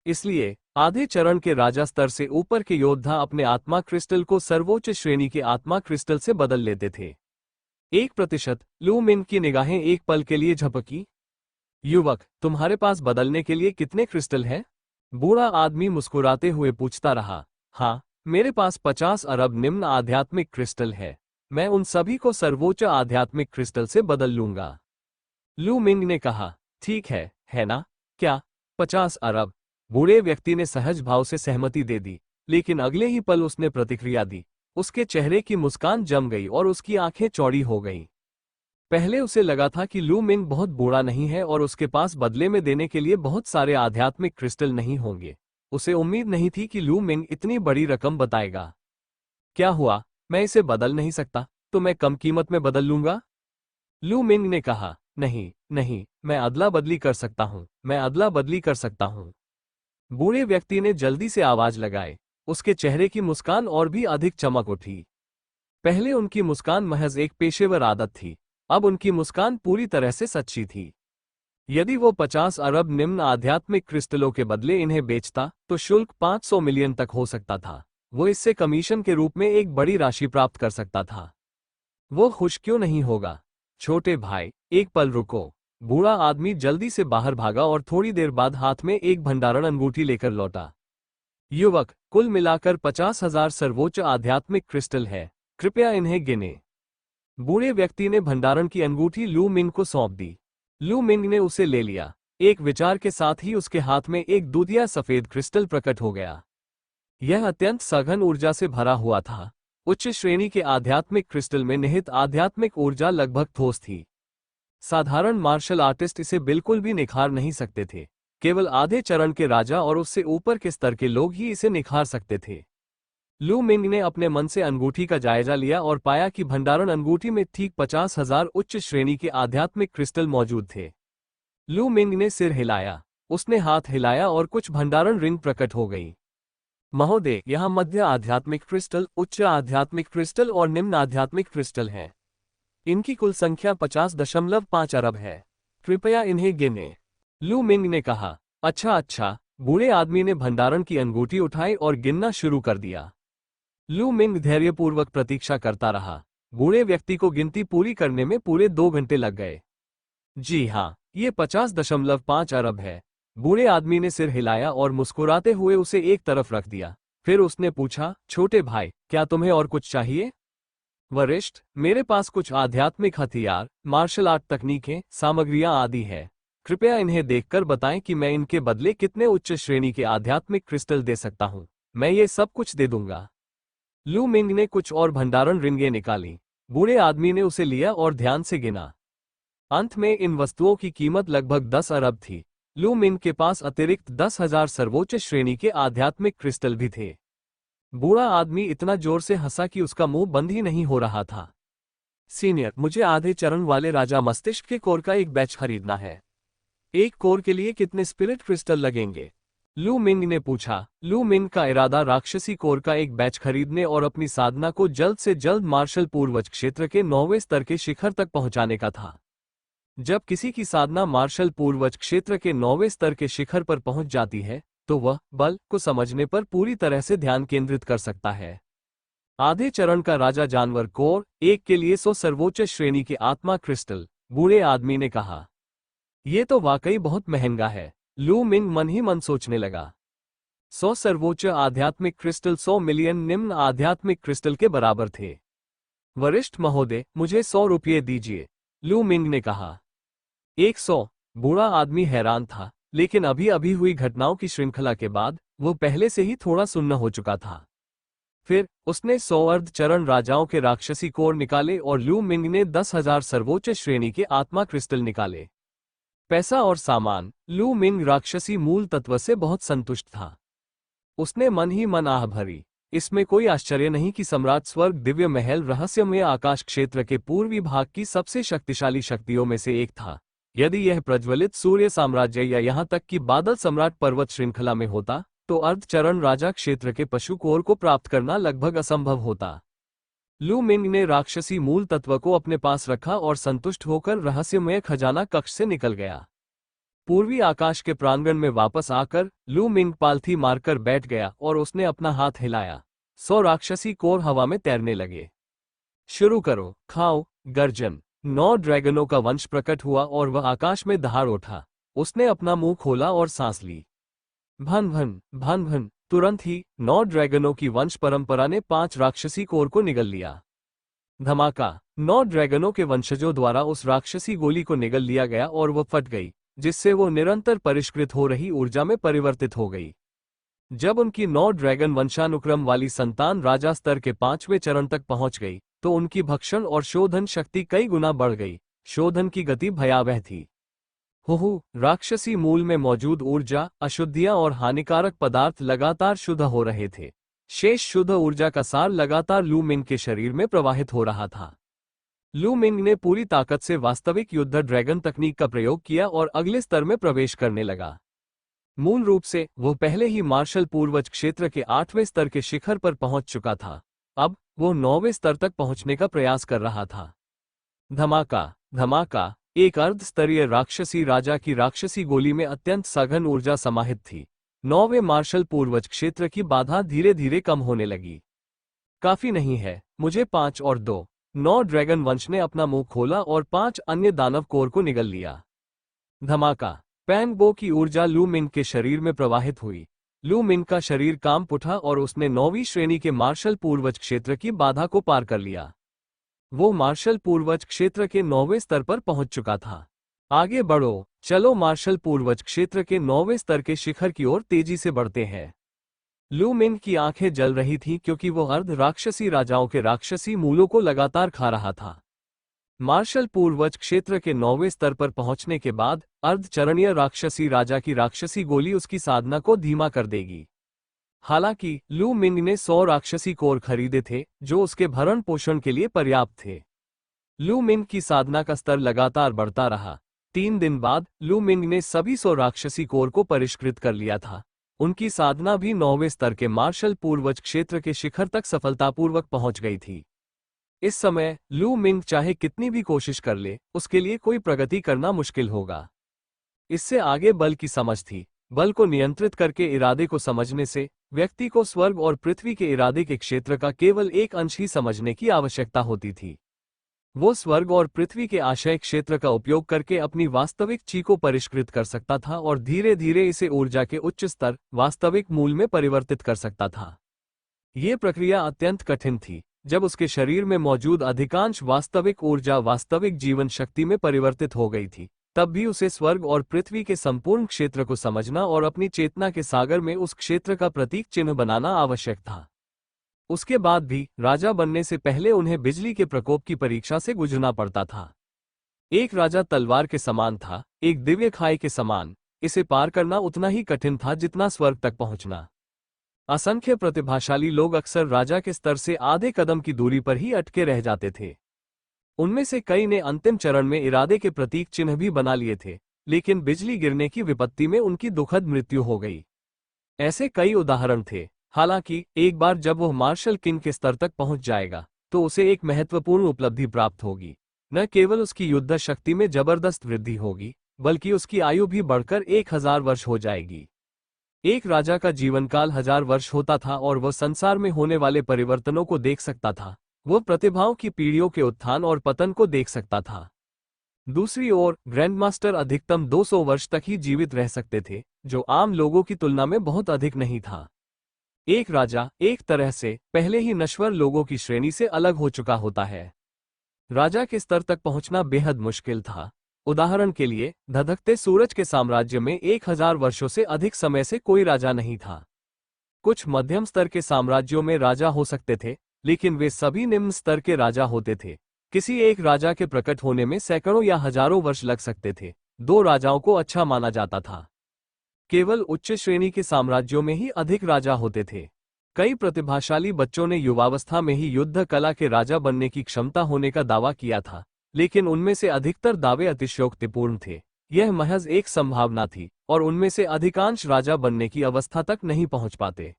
इसलिए आधे चरण के राजा स्तर से ऊपर के योद्धा अपने आत्मा क्रिस्टल को सर्वोच्च श्रेणी के आत्मा क्रिस्टल से बदल लेते थे। 1%। लू मिंग की निगाहें एक पल के लिए झपकी। युवक, तुम्हारे पास बदलने के लिए कितने क्रिस्टल हैं? बूढ़ा आदमी मुस्कुराते हुए पूछता रहा। हाँ, मेरे पास 50 अरब निम्न आध्यात्मिक क्रिस्टल है। मैं उन सभी को सर्वोच्च आध्यात्मिक क्रिस्टल से बदल लूंगा। लू मिंग ने कहा। ठीक है ना? क्या 50 अरब? बूढ़े व्यक्ति ने सहज भाव से सहमति दे दी, लेकिन अगले ही पल उसने प्रतिक्रिया दी। उसके चेहरे की मुस्कान जम गई और उसकी आंखें चौड़ी हो गईं। पहले उसे लगा था कि लू मिंग बहुत बूढ़ा नहीं है और उसके पास बदले में देने के लिए बहुत सारे आध्यात्मिक क्रिस्टल नहीं होंगे। उसे उम्मीद नहीं थी कि लू मिंग इतनी बड़ी रकम बताएगा। क्या हुआ? मैं इसे बदल नहीं सकता, तो मैं कम कीमत में बदल लूंगा? लू मिंग ने कहा। नहीं, मैं अदला बदली कर सकता हूँ, मैं अदला बदली कर सकता हूँ। बूढ़े व्यक्ति ने जल्दी से आवाज लगाई। उसके चेहरे की मुस्कान और भी अधिक चमक उठी। पहले उनकी मुस्कान महज एक पेशेवर आदत थी, अब उनकी मुस्कान पूरी तरह से सच्ची थी। यदि वो 50 अरब निम्न आध्यात्मिक क्रिस्टलों के बदले इन्हें बेचता, तो शुल्क 500 मिलियन तक हो सकता था। वो इससे कमीशन के रूप में एक बड़ी राशि प्राप्त कर सकता था। वो खुश क्यों नहीं होगा? छोटे भाई, एक पल रुको। बूढ़ा आदमी जल्दी से बाहर भागा और थोड़ी देर बाद हाथ में एक भंडारण अंगूठी लेकर लौटा। युवक, कुल मिलाकर 50,000 सर्वोच्च आध्यात्मिक क्रिस्टल है। कृपया इन्हें गिने। बूढ़े व्यक्ति ने भंडारण की अंगूठी लू मिंग को सौंप दी। लू मिंग ने उसे ले लिया। एक विचार के साथ ही उसके हाथ में एक दूधिया सफेद क्रिस्टल प्रकट हो गया। यह अत्यंत सघन ऊर्जा से भरा हुआ था। उच्च श्रेणी के आध्यात्मिक क्रिस्टल में निहित आध्यात्मिक ऊर्जा लगभग ठोस थी। साधारण मार्शल आर्टिस्ट इसे बिल्कुल भी निखार नहीं सकते थे। केवल आधे चरण के राजा और उससे ऊपर के स्तर के लोग ही इसे निखार सकते थे। लू मिंग ने अपने मन से अंगूठी का जायजा लिया और पाया कि भंडारण अंगूठी में ठीक 50,000 उच्च श्रेणी के आध्यात्मिक क्रिस्टल मौजूद थे। लू मिंग ने सिर हिलाया। उसने हाथ हिलाया और कुछ भंडारण रिंग प्रकट हो गई। महोदय, यहाँ मध्य आध्यात्मिक क्रिस्टल, उच्च आध्यात्मिक क्रिस्टल और निम्न आध्यात्मिक क्रिस्टल हैं। इनकी कुल संख्या 50.5 अरब है। कृपया इन्हें गिने। लू मिंग ने कहा। अच्छा। बूढ़े आदमी ने भंडारण की अंगूठी उठाई और गिनना शुरू कर दिया। लू मिंग धैर्यपूर्वक प्रतीक्षा करता रहा। बूढ़े व्यक्ति को गिनती पूरी करने में पूरे 2 घंटे लग गए। जी हाँ, ये 50.5 अरब है। बूढ़े आदमी ने सिर हिलाया और मुस्कुराते हुए उसे एक तरफ रख दिया। फिर उसने पूछा, छोटे भाई, क्या तुम्हें और कुछ चाहिए? वरिष्ठ, मेरे पास कुछ आध्यात्मिक हथियार, मार्शल आर्ट तकनीकें, सामग्रियां आदि है। कृपया इन्हें देखकर बताएं कि मैं इनके बदले कितने उच्च श्रेणी के आध्यात्मिक क्रिस्टल दे सकता हूं। मैं ये सब कुछ दे दूंगा। लू मिंग ने कुछ और भंडारण रिंगें निकाली। बूढ़े आदमी ने उसे लिया और ध्यान से गिना। अंत में इन वस्तुओं की कीमत लगभग 10 अरब थी। लू मिंग के पास अतिरिक्त 10,000 सर्वोच्च श्रेणी के आध्यात्मिक क्रिस्टल भी थे। बूढ़ा आदमी इतना जोर से हंसा कि उसका मुंह बंद ही नहीं हो रहा था। सीनियर, मुझे आधे चरण वाले राजा मस्तिष्क के कोर का एक बैच खरीदना है। एक कोर के लिए कितने स्पिरिट क्रिस्टल लगेंगे? लू मिंग ने पूछा। लू मिंग का इरादा राक्षसी कोर का एक बैच खरीदने और अपनी साधना को जल्द से जल्द मार्शल पूर्वज क्षेत्र के 9वें स्तर के शिखर तक पहुंचाने का था। जब किसी की साधना मार्शल पूर्वज क्षेत्र के 9वें स्तर के शिखर पर पहुंच जाती है, तो वह बल को समझने पर पूरी तरह से ध्यान केंद्रित कर सकता है। आधे चरण का राजा जानवर कोर 1 के लिए 100 सर्वोच्च श्रेणी के आत्मा क्रिस्टल, बूढ़े आदमी ने कहा। ये तो वाकई बहुत महंगा है। लू मिंग मन ही मन सोचने लगा। 100 सर्वोच्च आध्यात्मिक क्रिस्टल 100 मिलियन निम्न आध्यात्मिक क्रिस्टल के बराबर थे। वरिष्ठ महोदय, मुझे 100 रुपये दीजिए, लू मिंग ने कहा। 100? बूढ़ा आदमी हैरान था, लेकिन अभी अभी हुई घटनाओं की श्रृंखला के बाद वो पहले से ही थोड़ा सुन्न हो चुका था। फिर उसने 100 अर्धचरण राजाओं के राक्षसी कोर निकाले और लू मिंग ने 10,000 सर्वोच्च श्रेणी के आत्मा क्रिस्टल निकाले। पैसा और सामान। लू मिंग राक्षसी मूल तत्व से बहुत संतुष्ट था। उसने मन ही मन आह भरी। इसमें कोई आश्चर्य नहीं कि सम्राट स्वर्ग दिव्य महल रहस्यमय आकाश क्षेत्र के पूर्वी भाग की सबसे शक्तिशाली शक्तियों में से एक था। यदि यह प्रज्वलित सूर्य साम्राज्य या यहाँ तक कि बादल सम्राट पर्वत श्रृंखला में होता, तो अर्धचरण राजा क्षेत्र के पशु कोर को प्राप्त करना लगभग असंभव होता। लू मिंग ने राक्षसी मूल तत्व को अपने पास रखा और संतुष्ट होकर रहस्यमय खजाना कक्ष से निकल गया। पूर्वी आकाश के प्रांगण में वापस आकर लू मिंग पालथी मारकर बैठ गया और उसने अपना हाथ हिलाया। 100 राक्षसी कोर हवा में तैरने लगे। शुरू करो, खाओ, गर्जन। 9 ड्रैगनों का वंश प्रकट हुआ और वह आकाश में दहाड़ उठा। उसने अपना मुंह खोला और सांस ली। भन भन भन भन। तुरंत ही 9 ड्रैगनों की वंश परंपरा ने 5 राक्षसी कोर को निगल लिया। धमाका। 9 ड्रैगनों के वंशजों द्वारा उस राक्षसी गोली को निगल लिया गया और वह फट गई, जिससे वो निरंतर परिष्कृत हो रही ऊर्जा में परिवर्तित हो गई। जब उनकी 9 ड्रैगन वंशानुक्रम वाली संतान राजा स्तर के 5वें चरण तक पहुंच गई, तो उनकी भक्षण और शोधन शक्ति कई गुना बढ़ गई। शोधन की गति भयावह थी। हुहु, राक्षसी मूल में मौजूद ऊर्जा, अशुद्धियां और हानिकारक पदार्थ लगातार शुद्ध हो रहे थे। शेष शुद्ध ऊर्जा का सार लगातार लू मिंग के शरीर में प्रवाहित हो रहा था। लू मिंग ने पूरी ताकत से वास्तविक युद्ध ड्रैगन तकनीक का प्रयोग किया और अगले स्तर में प्रवेश करने लगा। मूल रूप से वो पहले ही मार्शल पूर्वज क्षेत्र के 8वें स्तर के शिखर पर पहुंच चुका था। अब वो 9वें स्तर तक पहुंचने का प्रयास कर रहा था। धमाका धमाका। एक अर्ध स्तरीय राक्षसी राजा की राक्षसी गोली में अत्यंत सघन ऊर्जा समाहित थी। 9वें मार्शल पूर्वज क्षेत्र की बाधा धीरे धीरे कम होने लगी। काफी नहीं है, मुझे 5 और 2। 9 ड्रैगन वंश ने अपना मुंह खोला और 5 अन्य दानव कोर को निगल लिया। धमाका। पैंगबो की ऊर्जा लू मिंग के शरीर में प्रवाहित हुई। लू मिंग का शरीर कांप उठा और उसने 9वीं श्रेणी के मार्शल पूर्वज क्षेत्र की बाधा को पार कर लिया। वो मार्शल पूर्वज क्षेत्र के 9वें स्तर पर पहुंच चुका था। आगे बढ़ो, चलो मार्शल पूर्वज क्षेत्र के 9वें स्तर के शिखर की ओर तेजी से बढ़ते हैं। लू मिंग की आंखें जल रही थीं क्योंकि वो अर्ध राक्षसी राजाओं के राक्षसी मूलों को लगातार खा रहा था। मार्शल पूर्वज क्षेत्र के 9वें स्तर पर पहुंचने के बाद अर्धचरणीय राक्षसी राजा की राक्षसी गोली उसकी साधना को धीमा कर देगी। हालांकि लू मिंग ने 100 राक्षसी कोर खरीदे थे, जो उसके भरण पोषण के लिए पर्याप्त थे। लू मिंग की साधना का स्तर लगातार बढ़ता रहा। 3 दिन बाद लू मिंग ने सभी 100 राक्षसी कोर को परिष्कृत कर लिया था। उनकी साधना भी 9वें स्तर के मार्शल पूर्वज क्षेत्र के शिखर तक सफलतापूर्वक पहुंच गई थी। इस समय लू मिंग चाहे कितनी भी कोशिश कर ले, उसके लिए कोई प्रगति करना मुश्किल होगा। इससे आगे बल की समझ थी। बल को नियंत्रित करके इरादे को समझने से व्यक्ति को स्वर्ग और पृथ्वी के इरादे के क्षेत्र का केवल एक अंश ही समझने की आवश्यकता होती थी। वो स्वर्ग और पृथ्वी के आशय क्षेत्र का उपयोग करके अपनी वास्तविक ची को परिष्कृत कर सकता था और धीरे धीरे इसे ऊर्जा के उच्च स्तर, वास्तविक मूल में परिवर्तित कर सकता था। ये प्रक्रिया अत्यंत कठिन थी। जब उसके शरीर में मौजूद अधिकांश वास्तविक ऊर्जा वास्तविक जीवन शक्ति में परिवर्तित हो गई थी, तब भी उसे स्वर्ग और पृथ्वी के संपूर्ण क्षेत्र को समझना और अपनी चेतना के सागर में उस क्षेत्र का प्रतीक चिन्ह बनाना आवश्यक था। उसके बाद भी राजा बनने से पहले उन्हें बिजली के प्रकोप की परीक्षा से गुजरना पड़ता था। एक राजा तलवार के समान था, एक दिव्य खाई के समान। इसे पार करना उतना ही कठिन था जितना स्वर्ग तक पहुंचना। असंख्य प्रतिभाशाली लोग अक्सर राजा के स्तर से आधे कदम की दूरी पर ही अटके रह जाते थे। उनमें से कई ने अंतिम चरण में इरादे के प्रतीक चिन्ह भी बना लिए थे, लेकिन बिजली गिरने की विपत्ति में उनकी दुखद मृत्यु हो गई। ऐसे कई उदाहरण थे। हालांकि एक बार जब वह मार्शल किंग के स्तर तक पहुंच जाएगा, तो उसे एक महत्वपूर्ण उपलब्धि प्राप्त होगी। न केवल उसकी युद्ध शक्ति में जबरदस्त वृद्धि होगी, बल्कि उसकी आयु भी बढ़कर 1000 वर्ष हो जाएगी। एक राजा का जीवनकाल 1000 वर्ष होता था और वह संसार में होने वाले परिवर्तनों को देख सकता था। वह प्रतिभाओं की पीढ़ियों के उत्थान और पतन को देख सकता था। दूसरी ओर ग्रैंडमास्टर अधिकतम 200 वर्ष तक ही जीवित रह सकते थे, जो आम लोगों की तुलना में बहुत अधिक नहीं था। एक राजा एक तरह से पहले ही नश्वर लोगों की श्रेणी से अलग हो चुका होता है। राजा के स्तर तक पहुंचना बेहद मुश्किल था। उदाहरण के लिए, धधकते सूरज के साम्राज्य में 1000 वर्षों से अधिक समय से कोई राजा नहीं था। कुछ मध्यम स्तर के साम्राज्यों में राजा हो सकते थे, लेकिन वे सभी निम्न स्तर के राजा होते थे। किसी एक राजा के प्रकट होने में सैकड़ों या हजारों वर्ष लग सकते थे। 2 राजाओं को अच्छा माना जाता था। केवल उच्च श्रेणी के साम्राज्यों में ही अधिक राजा होते थे। कई प्रतिभाशाली बच्चों ने युवावस्था में ही युद्ध कला के राजा बनने की क्षमता होने का दावा किया था, लेकिन उनमें से अधिकतर दावे अतिशयोक्तिपूर्ण थे। यह महज एक संभावना थी, और उनमें से अधिकांश राजा बनने की अवस्था तक नहीं पहुंच पाते।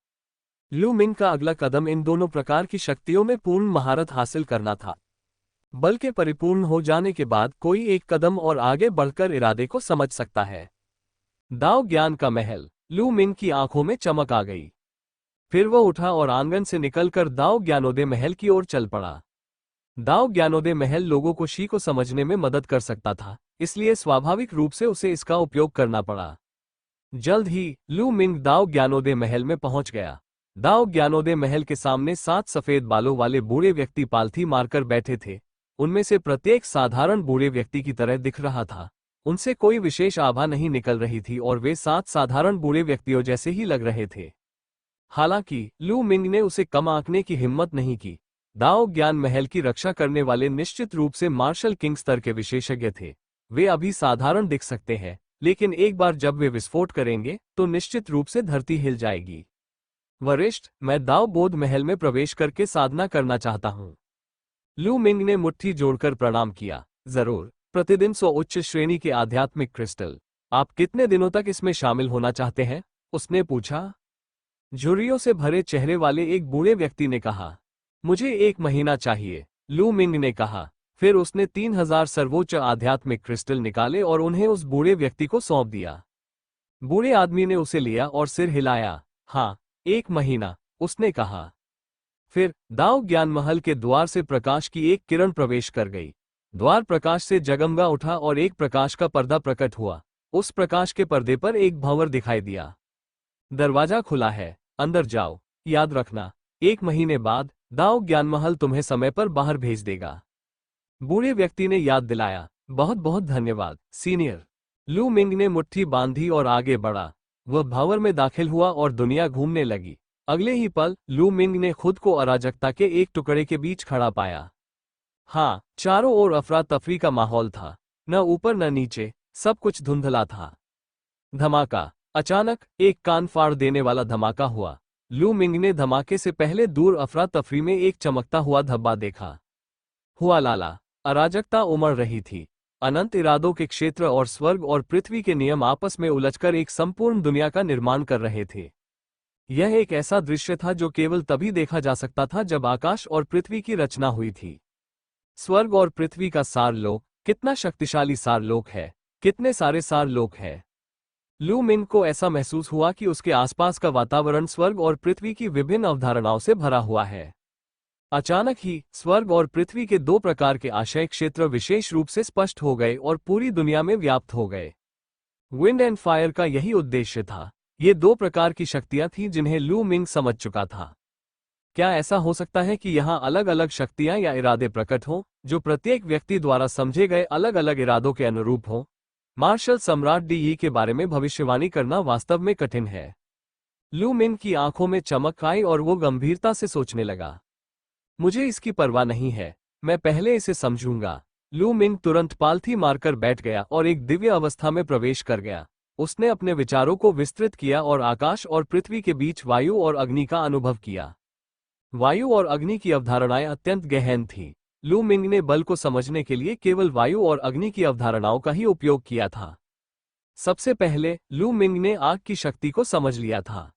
लू मिंग का अगला कदम इन दोनों प्रकार की शक्तियों में पूर्ण महारत हासिल करना था। बल के परिपूर्ण हो जाने के बाद कोई एक कदम और आगे बढ़कर इरादे को समझ सकता है। दाव ज्ञान का महल। लू मिंग की आंखों में चमक आ गई। फिर वह उठा और आंगन से निकलकर दाव ज्ञानोदय महल की ओर चल पड़ा। दाव ज्ञानोदय महल लोगों को शी को समझने में मदद कर सकता था, इसलिए स्वाभाविक रूप से उसे इसका उपयोग करना पड़ा। जल्द ही लू मिंग दाव ज्ञानोदय महल में पहुंच गया। दाव ज्ञानोदय महल के सामने 7 सफेद बालों वाले बूढ़े व्यक्ति पालथी मारकर बैठे थे। उनमें से प्रत्येक साधारण बूढ़े व्यक्ति की तरह दिख रहा था। उनसे कोई विशेष आभा नहीं निकल रही थी और वे 7 साधारण बूढ़े व्यक्तियों जैसे ही लग रहे थे। हालांकि लू मिंग ने उसे कम आंकने की हिम्मत नहीं की। दाव ज्ञान महल की रक्षा करने वाले निश्चित रूप से मार्शल किंग स्तर के विशेषज्ञ थे। वे अभी साधारण दिख सकते हैं, लेकिन एक बार जब वे विस्फोट करेंगे तो निश्चित रूप से धरती हिल जाएगी। वरिष्ठ, मैं दाव बोध महल में प्रवेश करके साधना करना चाहता हूं। लू मिंग ने मुट्ठी जोड़कर प्रणाम किया। जरूर, प्रतिदिन 100 उच्च श्रेणी के आध्यात्मिक क्रिस्टल। आप कितने दिनों तक इसमें शामिल होना चाहते हैं? उसने पूछा। झुर्रियों से भरे चेहरे वाले एक बूढ़े व्यक्ति ने कहा। मुझे 1 महीना चाहिए, लू मिंग ने कहा। फिर उसने 3000 सर्वोच्च आध्यात्मिक क्रिस्टल निकाले और उन्हें उस बूढ़े व्यक्ति को सौंप दिया। बूढ़े आदमी ने उसे लिया और सिर हिलाया। हाँ, 1 महीना, उसने कहा। फिर दाव ज्ञान महल के द्वार से प्रकाश की एक किरण प्रवेश कर गई। द्वार प्रकाश से जगमगा उठा और एक प्रकाश का पर्दा प्रकट हुआ। उस प्रकाश के पर्दे पर एक भंवर दिखाई दिया। दरवाजा खुला है, अंदर जाओ। याद रखना, 1 महीने बाद दाव ज्ञान महल तुम्हें समय पर बाहर भेज देगा। बूढ़े व्यक्ति ने याद दिलाया। बहुत बहुत धन्यवाद, सीनियर। लू मिंग ने मुट्ठी बांधी और आगे बढ़ा। वह भंवर में दाखिल हुआ और दुनिया घूमने लगी। अगले ही पल लू मिंग ने खुद को अराजकता के एक टुकड़े के बीच खड़ा पाया। हाँ, चारों ओर अफरा तफरी का माहौल था। न ऊपर न नीचे, सब कुछ धुंधला था। धमाका। अचानक एक कान फाड़ देने वाला धमाका हुआ। लू मिंग ने धमाके से पहले दूर अफरा तफरी में एक चमकता हुआ धब्बा देखा। हुआ लाला। अराजकता उमड़ रही थी। अनंत इरादों के क्षेत्र और स्वर्ग और पृथ्वी के नियम आपस में उलझकर एक संपूर्ण दुनिया का निर्माण कर रहे थे। यह एक ऐसा दृश्य था जो केवल तभी देखा जा सकता था जब आकाश और पृथ्वी की रचना हुई थी। स्वर्ग और पृथ्वी का सारलोक, कितना शक्तिशाली सारलोक है, कितने सारे सारलोक है। लू मिंग को ऐसा महसूस हुआ कि उसके आसपास का वातावरण स्वर्ग और पृथ्वी की विभिन्न अवधारणाओं से भरा हुआ है। अचानक ही स्वर्ग और पृथ्वी के 2 प्रकार के आशय क्षेत्र विशेष रूप से स्पष्ट हो गए और पूरी दुनिया में व्याप्त हो गए। विंड एंड फायर का यही उद्देश्य था। ये 2 प्रकार की शक्तियां थीं जिन्हें लू मिंग समझ चुका था। क्या ऐसा हो सकता है कि यहाँ अलग अलग शक्तियां या इरादे प्रकट हों, जो प्रत्येक व्यक्ति द्वारा समझे गए अलग अलग इरादों के अनुरूप हों? मार्शल सम्राट डी यी के बारे में भविष्यवाणी करना वास्तव में कठिन है। लू मिंग की आंखों में चमक आई और वो गंभीरता से सोचने लगा। मुझे इसकी परवाह नहीं है, मैं पहले इसे समझूंगा। लू मिंग तुरंत पालथी मारकर बैठ गया और एक दिव्य अवस्था में प्रवेश कर गया। उसने अपने विचारों को विस्तृत किया और आकाश और पृथ्वी के बीच वायु और अग्नि का अनुभव किया। वायु और अग्नि की अवधारणाएं अत्यंत गहन थीं। लू मिंग ने बल को समझने के लिए केवल वायु और अग्नि की अवधारणाओं का ही उपयोग किया था। सबसे पहले लू मिंग ने आग की शक्ति को समझ लिया था।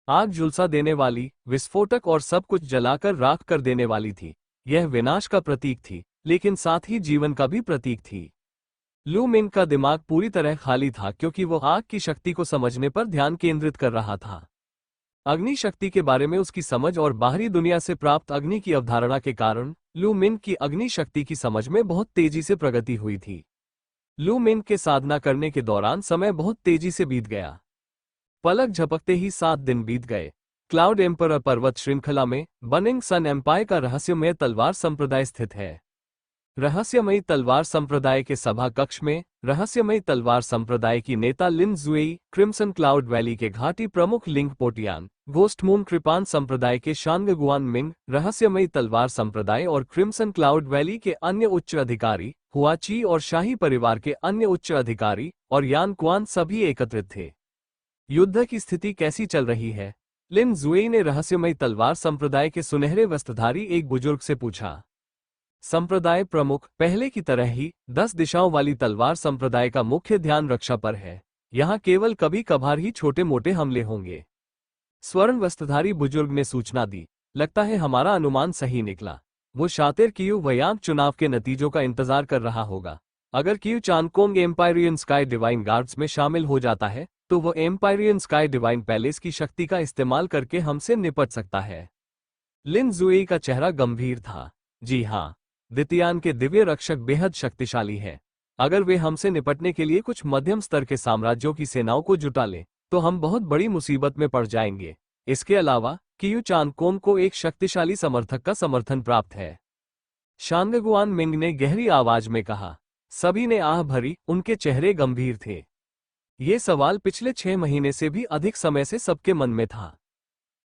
आग झुलसा देने वाली, विस्फोटक और सब कुछ जलाकर राख कर देने वाली थी। यह विनाश का प्रतीक थी, लेकिन साथ ही जीवन का भी प्रतीक थी। लू मिंग का दिमाग पूरी तरह खाली था क्योंकि वो आग की शक्ति को समझने पर ध्यान केंद्रित कर रहा था। अग्नि शक्ति के बारे में उसकी समझ और बाहरी दुनिया से प्राप्त अग्नि की अवधारणा के कारण लू मिंग की अग्नि शक्ति की समझ में बहुत तेजी से प्रगति हुई थी। लू मिंग के साधना करने के दौरान समय बहुत तेजी से बीत गया। पलक झपकते ही 7 दिन बीत गए। क्लाउड एम्परर पर्वत श्रृंखला में बर्निंग सन एम्पायर का रहस्यमय तलवार संप्रदाय स्थित है। रहस्यमयी तलवार संप्रदाय के सभा कक्ष में रहस्यमयी तलवार संप्रदाय की नेता लिन जुएई, क्रिम्सन क्लाउड वैली के घाटी प्रमुख लिंग पोटियान, गोस्ट मून कृपान संप्रदाय के शांगगुआन मिंग, रहस्यमयी तलवार संप्रदाय और क्रिम्सन क्लाउड वैली के अन्य उच्च अधिकारी, हुआची और शाही परिवार के अन्य उच्च अधिकारी और यान क्वान सभी एकत्रित थे। युद्ध की स्थिति कैसी चल रही है? लिन जुएई ने रहस्यमयी तलवार संप्रदाय के सुनहरे वस्त्रधारी एक बुजुर्ग से पूछा। संप्रदाय प्रमुख, पहले की तरह ही 10 दिशाओं वाली तलवार संप्रदाय का मुख्य ध्यान रक्षा पर है। यहाँ केवल कभी कभार ही छोटे मोटे हमले होंगे। स्वर्ण वस्त्रधारी बुजुर्ग ने सूचना दी। लगता है हमारा अनुमान सही निकला। वो शातिर कियू वयांग चुनाव के नतीजों का इंतजार कर रहा होगा। अगर कियू चानकोंग एम्पायरियन स्काई डिवाइन गार्ड्स में शामिल हो जाता है तो वो एम्पायरियन स्काई डिवाइन पैलेस की शक्ति का इस्तेमाल करके हमसे निपट सकता है। लिन जुएई का चेहरा गंभीर था। जी हाँ, द्वितीयान के दिव्य रक्षक बेहद शक्तिशाली है। अगर वे हमसे निपटने के लिए कुछ मध्यम स्तर के साम्राज्यों की सेनाओं को जुटा लें तो हम बहुत बड़ी मुसीबत में पड़ जाएंगे। इसके अलावा कियू चानकोंग को एक शक्तिशाली समर्थक का समर्थन प्राप्त है। शांगगुआन मिंग ने गहरी आवाज में कहा। सभी ने आह भरी, उनके चेहरे गंभीर थे। ये सवाल पिछले 6 महीने से भी अधिक समय से सबके मन में था।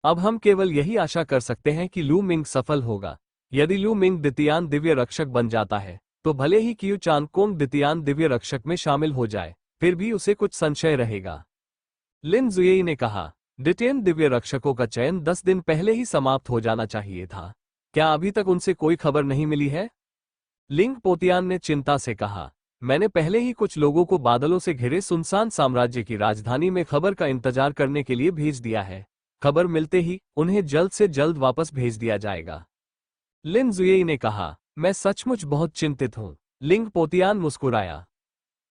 अब हम केवल यही आशा कर सकते हैं कि लू मिंग सफल होगा। यदि लू मिंग द्वितीयान दिव्य रक्षक बन जाता है तो भले ही कियू चानकोंग द्वितीयान दिव्य रक्षक में शामिल हो जाए, फिर भी उसे कुछ संशय रहेगा। लिन जुएई ने कहा, द्वितीयन दिव्य रक्षकों का चयन 10 दिन पहले ही समाप्त हो जाना चाहिए था। क्या अभी तक उनसे कोई खबर नहीं मिली है? लिंग पोतियान ने चिंता से कहा, मैंने पहले ही कुछ लोगों को बादलों से घिरे सुनसान साम्राज्य की राजधानी में खबर का इंतजार करने के लिए भेज दिया है। खबर मिलते ही उन्हें जल्द से जल्द वापस भेज दिया जाएगा। लिन जुएई ने कहा, मैं सचमुच बहुत चिंतित हूं। लिंग पोतियान मुस्कुराया।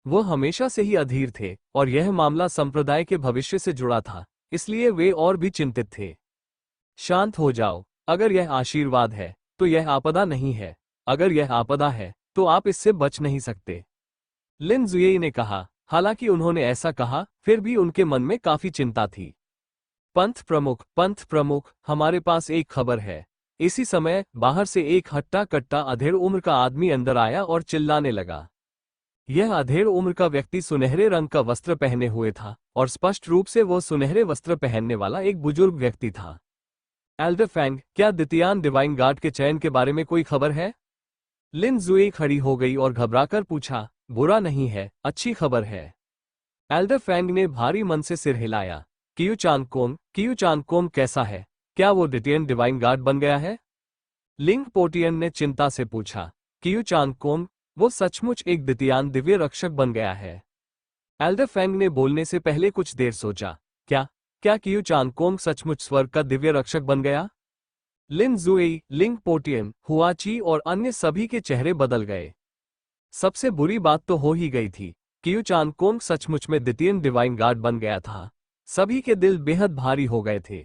वो हमेशा से ही अधीर थे और यह मामला संप्रदाय के भविष्य से जुड़ा था, इसलिए वे और भी चिंतित थे। शांत हो जाओ। अगर यह आशीर्वाद है तो यह आपदा नहीं है। अगर यह आपदा है तो आप इससे बच नहीं सकते। लिन जुएई ने कहा। हालांकि उन्होंने ऐसा कहा, फिर भी उनके मन में काफी चिंता थी। पंथ प्रमुख, हमारे पास एक खबर है। इसी समय बाहर से एक हट्टा कट्टा अधेड़ उम्र का आदमी अंदर आया और चिल्लाने लगा। यह अधेड़ उम्र का व्यक्ति सुनहरे रंग का वस्त्र पहने हुए था और स्पष्ट रूप से वो सुनहरे वस्त्र पहनने वाला एक बुजुर्ग व्यक्ति था। एल्डर फैंग, क्या द्वितीयान डिवाइन गार्ड के चयन के बारे में कोई खबर है? लिन जुएई खड़ी हो गई और घबराकर पूछा। बुरा नहीं है, अच्छी खबर है। एल्डर फैंग ने भारी मन से सिर हिलाया। कियू चानकोंग कैसा है? क्या वो द्वितीयन डिवाइन गार्ड बन गया है? लिंग पोटियन ने चिंता से पूछा। कियू चानकोंग, वो सचमुच एक द्वितीयान दिव्य रक्षक बन गया है। एल्डर फैंग ने बोलने से पहले कुछ देर सोचा। क्या कियू चानकोंग सचमुच स्वर्ग का दिव्य रक्षक बन गया? लिन जुएई, लिंग पोटियन, हुआची और अन्य सभी के चेहरे बदल गए। सबसे बुरी बात तो हो ही गई थी। कियू चानकोंग सचमुच में द्वितीयन डिवाइन गार्ड बन गया था। सभी के दिल बेहद भारी हो गए थे।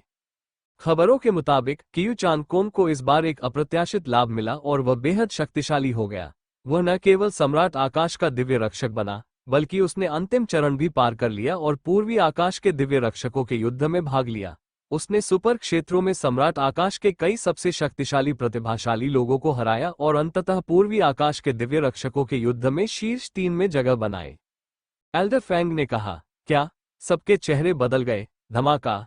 खबरों के मुताबिक कियू चानकोंग को इस बार एक अप्रत्याशित लाभ मिला और वह बेहद शक्तिशाली हो गया। वह न केवल सम्राट आकाश का दिव्य रक्षक बना, बल्कि उसने अंतिम चरण भी पार कर लिया और पूर्वी आकाश के दिव्य रक्षकों के युद्ध में भाग लिया। उसने सुपर क्षेत्रों में सम्राट आकाश के कई सबसे शक्तिशाली प्रतिभाशाली लोगों को हराया और अंततः पूर्वी आकाश के दिव्य रक्षकों के युद्ध में शीर्ष 3 में जगह बनाए। एल्डर फैंग ने कहा। क्या? सबके चेहरे बदल गए। धमाका।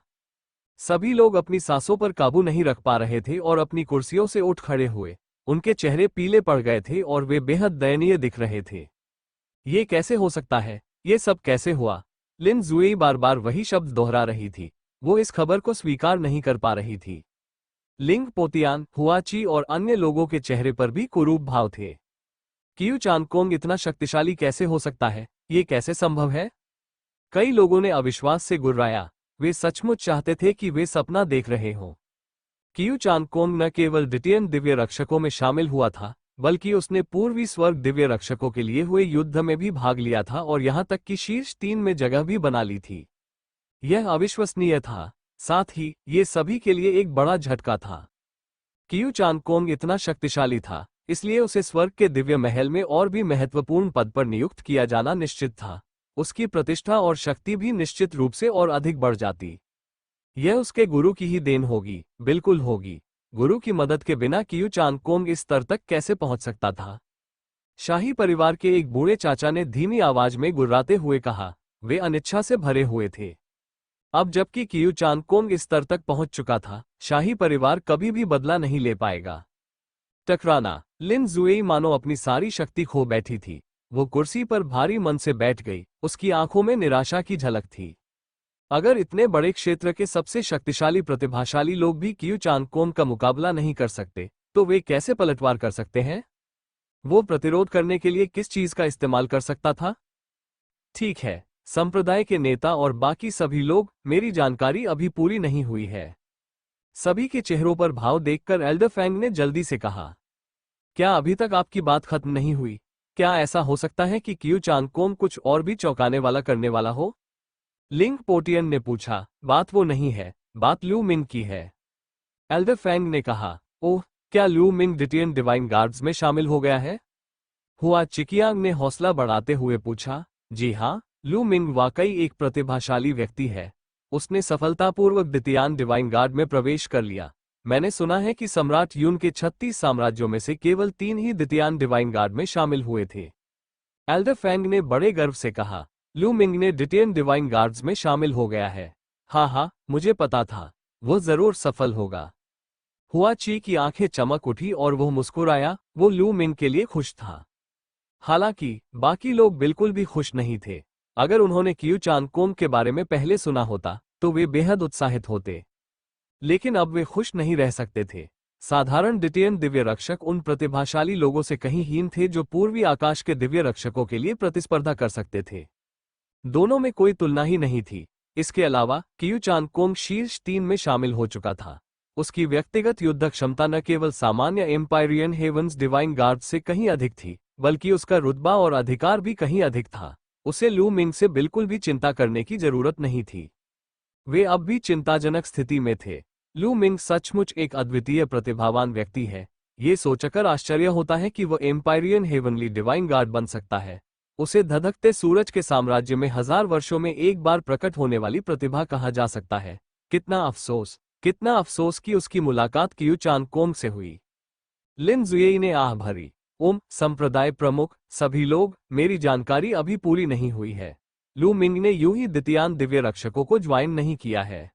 सभी लोग अपनी सांसों पर काबू नहीं रख पा रहे थे और अपनी कुर्सियों से उठ खड़े हुए। उनके चेहरे पीले पड़ गए थे और वे बेहद दयनीय दिख रहे थे। ये कैसे हो सकता है? ये सब कैसे हुआ? लिन जुएई बार बार वही शब्द दोहरा रही थी। वो इस खबर को स्वीकार नहीं कर पा रही थी। लिंग पोतियान, हुआची और अन्य लोगों के चेहरे पर भी कुरूप भाव थे। कियू चानकोंग इतना शक्तिशाली कैसे हो सकता है? ये कैसे संभव है? कई लोगों ने अविश्वास से गुर्राया। वे सचमुच चाहते थे कि वे सपना देख रहे हों। कियू चानकोंग न केवल द्वितीयन दिव्य रक्षकों में शामिल हुआ था, बल्कि उसने पूर्वी स्वर्ग दिव्य रक्षकों के लिए हुए युद्ध में भी भाग लिया था और यहां तक कि शीर्ष 3 में जगह भी बना ली थी। यह अविश्वसनीय था। साथ ही ये सभी के लिए एक बड़ा झटका था। कियू चानकोंग इतना शक्तिशाली था, इसलिए उसे स्वर्ग के दिव्य महल में और भी महत्वपूर्ण पद पर नियुक्त किया जाना निश्चित था। उसकी प्रतिष्ठा और शक्ति भी निश्चित रूप से और अधिक बढ़ जाती। यह उसके गुरु की ही देन होगी, बिल्कुल होगी। गुरु की मदद के बिना कियू चांगकोंग इस स्तर तक कैसे पहुंच सकता था? शाही परिवार के एक बूढ़े चाचा ने धीमी आवाज में गुर्राते हुए कहा। वे अनिच्छा से भरे हुए थे। अब जबकि कियू चांगकोंग इस स्तर तक पहुंच चुका था, शाही परिवार कभी भी बदला नहीं ले पाएगा। टकराना। लिन जुएई मानो अपनी सारी शक्ति खो बैठी थी। वो कुर्सी पर भारी मन से बैठ गई, उसकी आंखों में निराशा की झलक थी। अगर इतने बड़े क्षेत्र के सबसे शक्तिशाली प्रतिभाशाली लोग भी कियू चांगकोंग का मुकाबला नहीं कर सकते, तो वे कैसे पलटवार कर सकते हैं? वो प्रतिरोध करने के लिए किस चीज का इस्तेमाल कर सकता था? ठीक है, संप्रदाय के नेता और बाकी सभी लोग, मेरी जानकारी अभी पूरी नहीं हुई है। सभी के चेहरों पर भाव देखकर एल्डर फैंग ने जल्दी से कहा। क्या अभी तक आपकी बात खत्म नहीं हुई? क्या ऐसा हो सकता है कि कियू चांगकोंग कुछ और भी चौंकाने वाला करने वाला हो? लिंग पोटियन ने पूछा। बात वो नहीं है, बात लू मिंग की है। एल्डर फैंग ने कहा। ओह, क्या लू मिंग डिटियन डिवाइन गार्ड्स में शामिल हो गया है? हुआ चिकियांग ने हौसला बढ़ाते हुए पूछा। जी हाँ, लू मिंग वाकई एक प्रतिभाशाली व्यक्ति है। उसने सफलतापूर्वक द्वितीयान डिवाइन गार्ड में प्रवेश कर लिया। मैंने सुना है कि सम्राट यून के 36 साम्राज्यों में से केवल 3 ही द्वितीयान डिवाइन गार्ड में शामिल हुए थे। एल्डर फैंग ने बड़े गर्व से कहा। लू मिंग ने द्वितीयन डिवाइन गार्ड्स में शामिल हो गया है। हाँ, मुझे पता था, वो जरूर सफल होगा। हुआ ची की आंखें चमक उठी और वो मुस्कुराया। वो लू मिंग के लिए खुश था। हालांकि बाकी लोग बिल्कुल भी खुश नहीं थे। अगर उन्होंने कियू चांगकोंग के बारे में पहले सुना होता तो वे बेहद उत्साहित होते, लेकिन अब वे खुश नहीं रह सकते थे। साधारण द्वितीयन दिव्य रक्षक उन प्रतिभाशाली लोगों से कहीं हीन थे जो पूर्वी आकाश के दिव्य रक्षकों के लिए प्रतिस्पर्धा कर सकते थे। दोनों में कोई तुलना ही नहीं थी। इसके अलावा कियू चांगकोंग शीर्ष 3 में शामिल हो चुका था। उसकी व्यक्तिगत युद्ध क्षमता न केवल सामान्य एम्पायरियन हेवंस डिवाइन गार्ड से कहीं अधिक थी, बल्कि उसका रुतबा और अधिकार भी कहीं अधिक था। उसे लू मिंग से बिल्कुल भी चिंता करने की जरूरत नहीं थी। वे अब भी चिंताजनक स्थिति में थे। लू मिंग सचमुच एक अद्वितीय प्रतिभावान व्यक्ति है। ये सोचकर आश्चर्य होता है कि वह एम्पायरियन हेवनली डिवाइन गार्ड बन सकता है। उसे धधकते सूरज के साम्राज्य में 1000 वर्षों में एक बार प्रकट होने वाली प्रतिभा कहा जा सकता है। कितना अफसोस कि उसकी मुलाकात कियू चांगकोंग से हुई। लिन जुएई ने आह भरी। संप्रदाय प्रमुख, सभी लोग, मेरी जानकारी अभी पूरी नहीं हुई है। लू मिंग ने यूं ही द्वितीयान दिव्य रक्षकों को ज्वाइन नहीं किया है।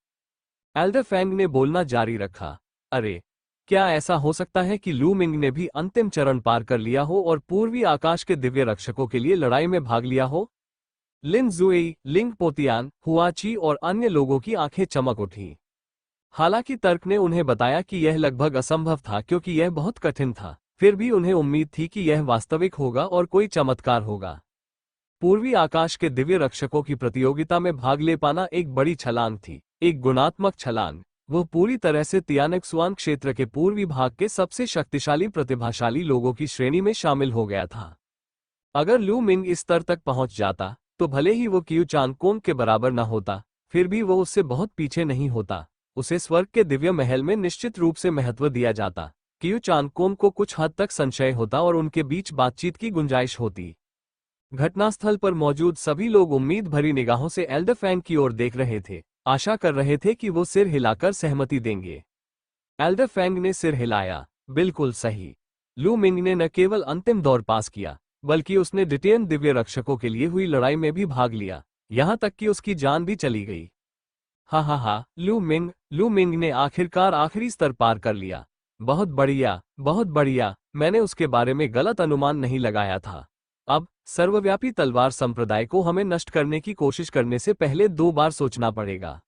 एल्डर फैंग ने बोलना जारी रखा। अरे, क्या ऐसा हो सकता है कि लू मिंग ने भी अंतिम चरण पार कर लिया हो और पूर्वी आकाश के दिव्य रक्षकों के लिए लड़ाई में भाग लिया हो? लिन जुएई, लिंग पोतियान, हुआची और अन्य लोगों की आंखें चमक उठी। हालांकि तर्क ने उन्हें बताया कि यह लगभग असंभव था क्योंकि यह बहुत कठिन था, फिर भी उन्हें उम्मीद थी कि यह वास्तविक होगा और कोई चमत्कार होगा। पूर्वी आकाश के दिव्य रक्षकों की प्रतियोगिता में भाग ले पाना एक बड़ी छलांग थी, एक गुणात्मक छलांग। वो पूरी तरह से तियानक्सुआन क्षेत्र के पूर्वी भाग के सबसे शक्तिशाली प्रतिभाशाली लोगों की श्रेणी में शामिल हो गया था। अगर लू मिंग इस स्तर तक पहुंच जाता, तो भले ही वो कियू चांगकोंग के बराबर न होता, फिर भी वो उससे बहुत पीछे नहीं होता। उसे स्वर्ग के दिव्य महल में निश्चित रूप से महत्व दिया जाता। कियू चांगकोंग को कुछ हद तक संशय होता और उनके बीच बातचीत की गुंजाइश होती। घटनास्थल पर मौजूद सभी लोग उम्मीद भरी निगाहों से एल्डर फैंग की ओर देख रहे थे, आशा कर रहे थे कि वो सिर हिलाकर सहमति देंगे। एल्डर फैंग ने सिर हिलाया। बिल्कुल सही। लू मिंग ने न केवल अंतिम दौर पास किया, बल्कि उसने द्वितीयन दिव्य रक्षकों के लिए हुई लड़ाई में भी भाग लिया, यहां तक कि उसकी जान भी चली गई। हा, लू मिंग ने आखिरकार आखिरी स्तर पार कर लिया। बहुत बढ़िया, मैंने उसके बारे में गलत अनुमान नहीं लगाया था। अब सर्वव्यापी तलवार संप्रदाय को हमें नष्ट करने की कोशिश करने से पहले 2 बार सोचना पड़ेगा।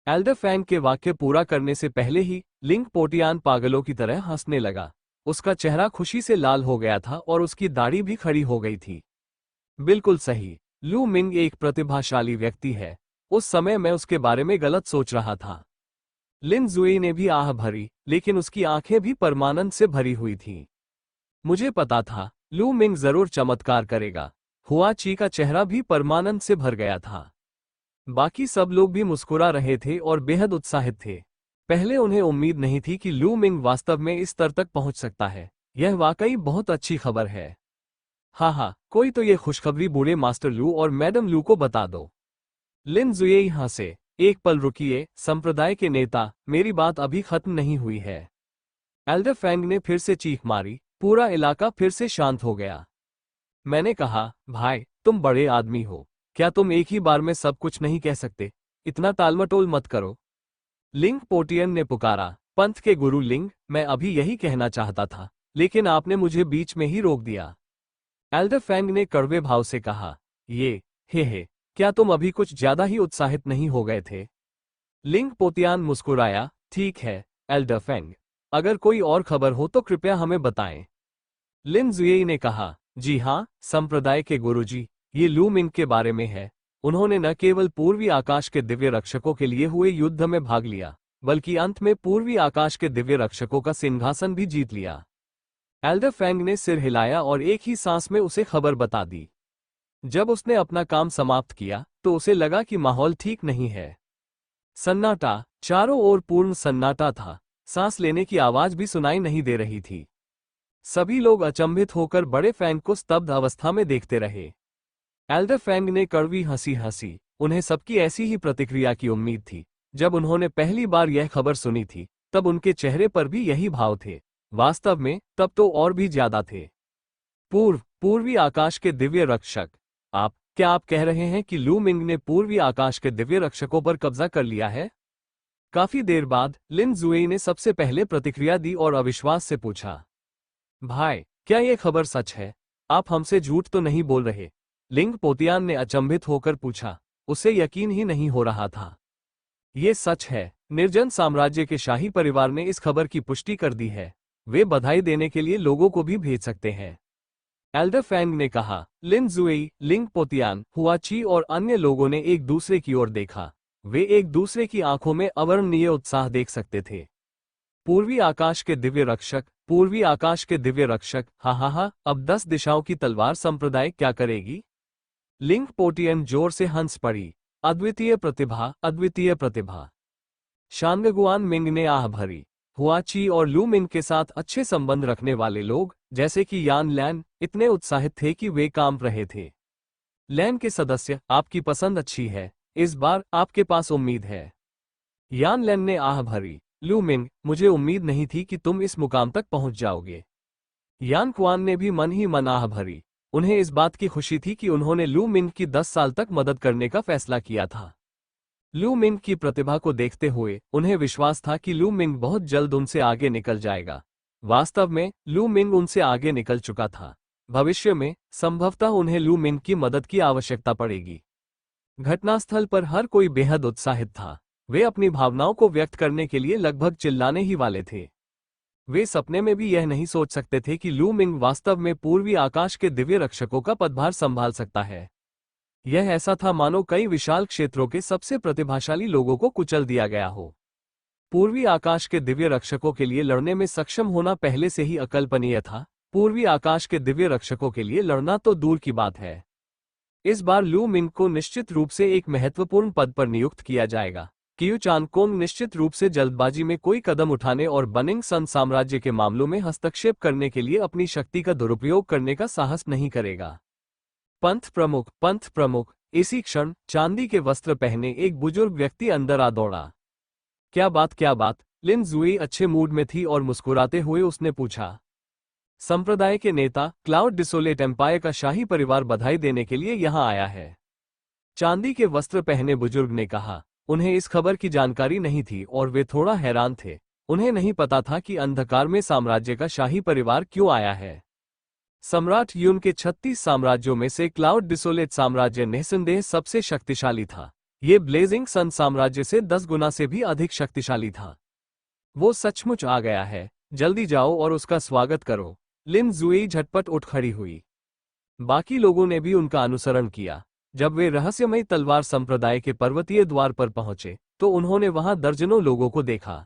एल्डर फैंग के वाक्य पूरा करने से पहले ही लिंग पोटियान पागलों की तरह हंसने लगा। उसका चेहरा खुशी से लाल हो गया था और उसकी दाढ़ी भी खड़ी हो गई थी। बिल्कुल सही, लू मिंग एक प्रतिभाशाली व्यक्ति है। उस समय मैं उसके बारे में गलत सोच रहा था। लिन जुई ने भी आह भरी, लेकिन उसकी आंखें भी परमानंद से भरी हुई थीं। मुझे पता था, लू मिंग जरूर चमत्कार करेगा। हुआ ची का चेहरा भी परमानंद से भर गया था। बाकी सब लोग भी मुस्कुरा रहे थे और बेहद उत्साहित थे। पहले उन्हें उम्मीद नहीं थी कि लू मिंग वास्तव में इस स्तर तक पहुंच सकता है। यह वाकई बहुत अच्छी खबर है। हाँ हाँ, कोई तो ये खुशखबरी बूढ़े मास्टर लू और मैडम लू को बता दो। लिन जुएई हंसे। एक पल रुकिए, संप्रदाय के नेता, मेरी बात अभी खत्म नहीं हुई है। एल्डर फैंग ने फिर से चीख मारी। पूरा इलाका फिर से शांत हो गया। मैंने कहा, भाई, तुम बड़े आदमी हो, क्या तुम एक ही बार में सब कुछ नहीं कह सकते? इतना टालमटोल मत करो। लिंग पोटियन ने पुकारा। पंथ के गुरु लिंग, मैं अभी यही कहना चाहता था, लेकिन आपने मुझे बीच में ही रोक दिया। एल्डर फैंग ने कड़वे भाव से कहा, हे, क्या तुम अभी कुछ ज्यादा ही उत्साहित नहीं हो गए थे? लिंग पोतियान मुस्कुराया। ठीक है, एल्डर फैंग, अगर कोई और खबर हो तो कृपया हमें बताएं। लिन जुएई ने कहा, जी हाँ, संप्रदाय के गुरुजी, ये लू मिंग के बारे में है। उन्होंने न केवल पूर्वी आकाश के दिव्य रक्षकों के लिए हुए युद्ध में भाग लिया, बल्कि अंत में पूर्वी आकाश के दिव्य रक्षकों का सिंहासन भी जीत लिया। एल्डर फैंग ने सिर हिलाया और एक ही सांस में उसे खबर बता दी। जब उसने अपना काम समाप्त किया तो उसे लगा कि माहौल ठीक नहीं है। सन्नाटा, चारों ओर पूर्ण सन्नाटा था। सांस लेने की आवाज भी सुनाई नहीं दे रही थी। सभी लोग अचंभित होकर बड़े फैंग को स्तब्ध अवस्था में देखते रहे। एल्डर फैंग ने कड़वी हंसी हंसी। उन्हें सबकी ऐसी ही प्रतिक्रिया की उम्मीद थी। जब उन्होंने पहली बार यह खबर सुनी थी, तब उनके चेहरे पर भी यही भाव थे। वास्तव में तब तो और भी ज्यादा थे। पूर्वी आकाश के दिव्य रक्षक। क्या आप कह रहे हैं कि लू मिंग ने पूर्वी आकाश के दिव्य रक्षकों पर कब्जा कर लिया है? काफी देर बाद लिन जुएई ने सबसे पहले प्रतिक्रिया दी और अविश्वास से पूछा, भाई, क्या यह खबर सच है? आप हमसे झूठ तो नहीं बोल रहे? लिंग पोतियान ने अचंभित होकर पूछा। उसे यकीन ही नहीं हो रहा था। ये सच है। निर्जन साम्राज्य के शाही परिवार ने इस खबर की पुष्टि कर दी है। वे बधाई देने के लिए लोगों को भी भेज सकते हैं। एल्डर फैंग ने कहा। लिन जुएई, लिंग पोतियान, हुआची और अन्य लोगों ने एक दूसरे की ओर देखा। वे एक दूसरे की आंखों में अवर्णनीय उत्साह देख सकते थे। पूर्वी आकाश के दिव्य रक्षक, पूर्वी आकाश के दिव्य रक्षक, हा, अब 10 दिशाओं की तलवार संप्रदाय क्या करेगी? लिंग पोटियन जोर से हंस पड़ी। अद्वितीय प्रतिभा, अद्वितीय प्रतिभा। शांगगुआन मिंग ने आह भरी। हुआची और लू मिंग के साथ अच्छे संबंध रखने वाले लोग, जैसे कि यान लैन, इतने उत्साहित थे कि वे कांप रहे थे। लैन के सदस्य, आपकी पसंद अच्छी है। इस बार आपके पास उम्मीद है। यान लैन ने आह भरी। लू मिंग, मुझे उम्मीद नहीं थी कि तुम इस मुकाम तक पहुंच जाओगे। यान क्वान ने भी मन ही मन आह भरी। उन्हें इस बात की खुशी थी कि उन्होंने लू मिंग की 10 साल तक मदद करने का फैसला किया था। लू मिंग की प्रतिभा को देखते हुए उन्हें विश्वास था कि लू मिंग बहुत जल्द उनसे आगे निकल जाएगा। वास्तव में लू मिंग उनसे आगे निकल चुका था। भविष्य में संभवतः उन्हें लू मिंग की मदद की आवश्यकता पड़ेगी। घटनास्थल पर हर कोई बेहद उत्साहित था। वे अपनी भावनाओं को व्यक्त करने के लिए लगभग चिल्लाने ही वाले थे। वे सपने में भी यह नहीं सोच सकते थे कि लू मिंग वास्तव में पूर्वी आकाश के दिव्य रक्षकों का पदभार संभाल सकता है। यह ऐसा था मानो कई विशाल क्षेत्रों के सबसे प्रतिभाशाली लोगों को कुचल दिया गया हो। पूर्वी आकाश के दिव्य रक्षकों के लिए लड़ने में सक्षम होना पहले से ही अकल्पनीय था। पूर्वी आकाश के दिव्य रक्षकों के लिए लड़ना तो दूर की बात है। इस बार लू मिंग को निश्चित रूप से एक महत्वपूर्ण पद पर नियुक्त किया जाएगा। कियू चानकोंग निश्चित रूप से जल्दबाजी में कोई कदम उठाने और बनिंग सन साम्राज्य के मामलों में हस्तक्षेप करने के लिए अपनी शक्ति का दुरुपयोग करने का साहस नहीं करेगा। पंथ प्रमुख। इसी क्षण चांदी के वस्त्र पहने एक बुजुर्ग व्यक्ति अंदर आ दौड़ा। क्या बात? लिन जुएई अच्छे मूड में थी और मुस्कुराते हुए उसने पूछा। संप्रदाय के नेता, क्लाउड डिसोलेट एम्पायर का शाही परिवार बधाई देने के लिए यहां आया है। चांदी के वस्त्र पहने बुजुर्ग ने कहा। उन्हें इस खबर की जानकारी नहीं थी और वे थोड़ा हैरान थे। उन्हें नहीं पता था कि अंधकार में साम्राज्य का शाही परिवार क्यों आया है। सम्राट यून के 36 साम्राज्यों में से क्लाउड डिसोलेट साम्राज्य निस्संदेह सबसे शक्तिशाली था। ये ब्लेजिंग सन साम्राज्य से 10 गुना से भी अधिक शक्तिशाली था। वो सचमुच आ गया है। जल्दी जाओ और उसका स्वागत करो। लिन जुएई झटपट उठ खड़ी हुई। बाकी लोगों ने भी उनका अनुसरण किया। जब वे रहस्यमयी तलवार संप्रदाय के पर्वतीय द्वार पर पहुंचे, तो उन्होंने वहां दर्जनों लोगों को देखा।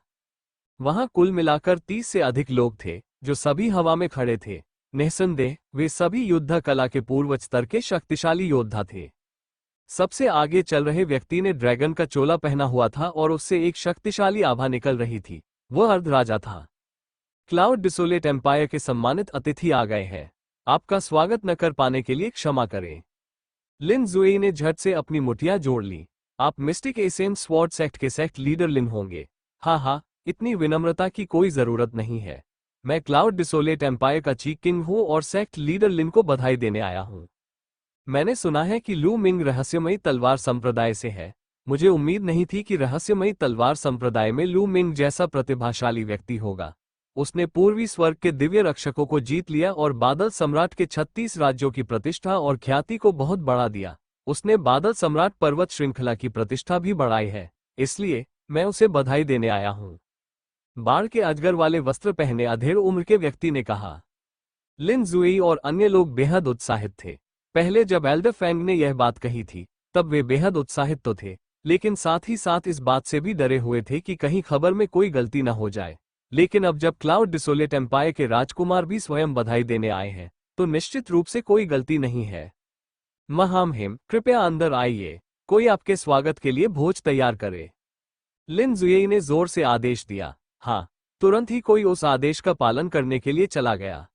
वहां कुल मिलाकर 30 से अधिक लोग थे, जो सभी हवा में खड़े थे। निस्संदेह वे सभी युद्ध कला के पूर्व स्तर के शक्तिशाली योद्धा थे। सबसे आगे चल रहे व्यक्ति ने ड्रैगन का चोला पहना हुआ था और उससे एक शक्तिशाली आभा निकल रही थी। वह अर्धराजा था। क्लाउड डिसोलेट एम्पायर के सम्मानित अतिथि आ गए हैं। आपका स्वागत न कर पाने के लिए क्षमा करें। लिन जुएई ने झट से अपनी मुठियां जोड़ ली। आप मिस्टिक एसेंस स्वॉर्ड सेक्ट के सेक्ट लीडर लिन होंगे। हाँ, इतनी विनम्रता की कोई जरूरत नहीं है। मैं क्लाउड डिसोलेट एम्पायर का चीफ किंग हूँ और सेक्ट लीडर लिन को बधाई देने आया हूँ। मैंने सुना है कि लू मिंग रहस्यमयी तलवार संप्रदाय से है। मुझे उम्मीद नहीं थी कि रहस्यमयी तलवार संप्रदाय में लू मिंग जैसा प्रतिभाशाली व्यक्ति होगा। उसने पूर्वी स्वर्ग के दिव्य रक्षकों को जीत लिया और बादल सम्राट के 36 राज्यों की प्रतिष्ठा और ख्याति को बहुत बढ़ा दिया। उसने बादल सम्राट पर्वत श्रृंखला की प्रतिष्ठा भी बढ़ाई है, इसलिए मैं उसे बधाई देने आया हूँ। बाढ़ के अजगर वाले वस्त्र पहने अधेड़ उम्र के व्यक्ति ने कहा। लिन जुएई और अन्य लोग बेहद उत्साहित थे। पहले जब एल्डर फैंग ने यह बात कही थी तब वे बेहद उत्साहित तो थे, लेकिन साथ ही साथ इस बात से भी डरे हुए थे कि कहीं खबर में कोई गलती न हो जाए। लेकिन अब जब क्लाउड डिसोलेट एम्पायर के राजकुमार भी स्वयं बधाई देने आए हैं, तो निश्चित रूप से कोई गलती नहीं है। महामहिम, कृपया अंदर आइए। कोई आपके स्वागत के लिए भोज तैयार करे। लिन जुएई ने जोर से आदेश दिया। हाँ, तुरंत ही कोई उस आदेश का पालन करने के लिए चला गया।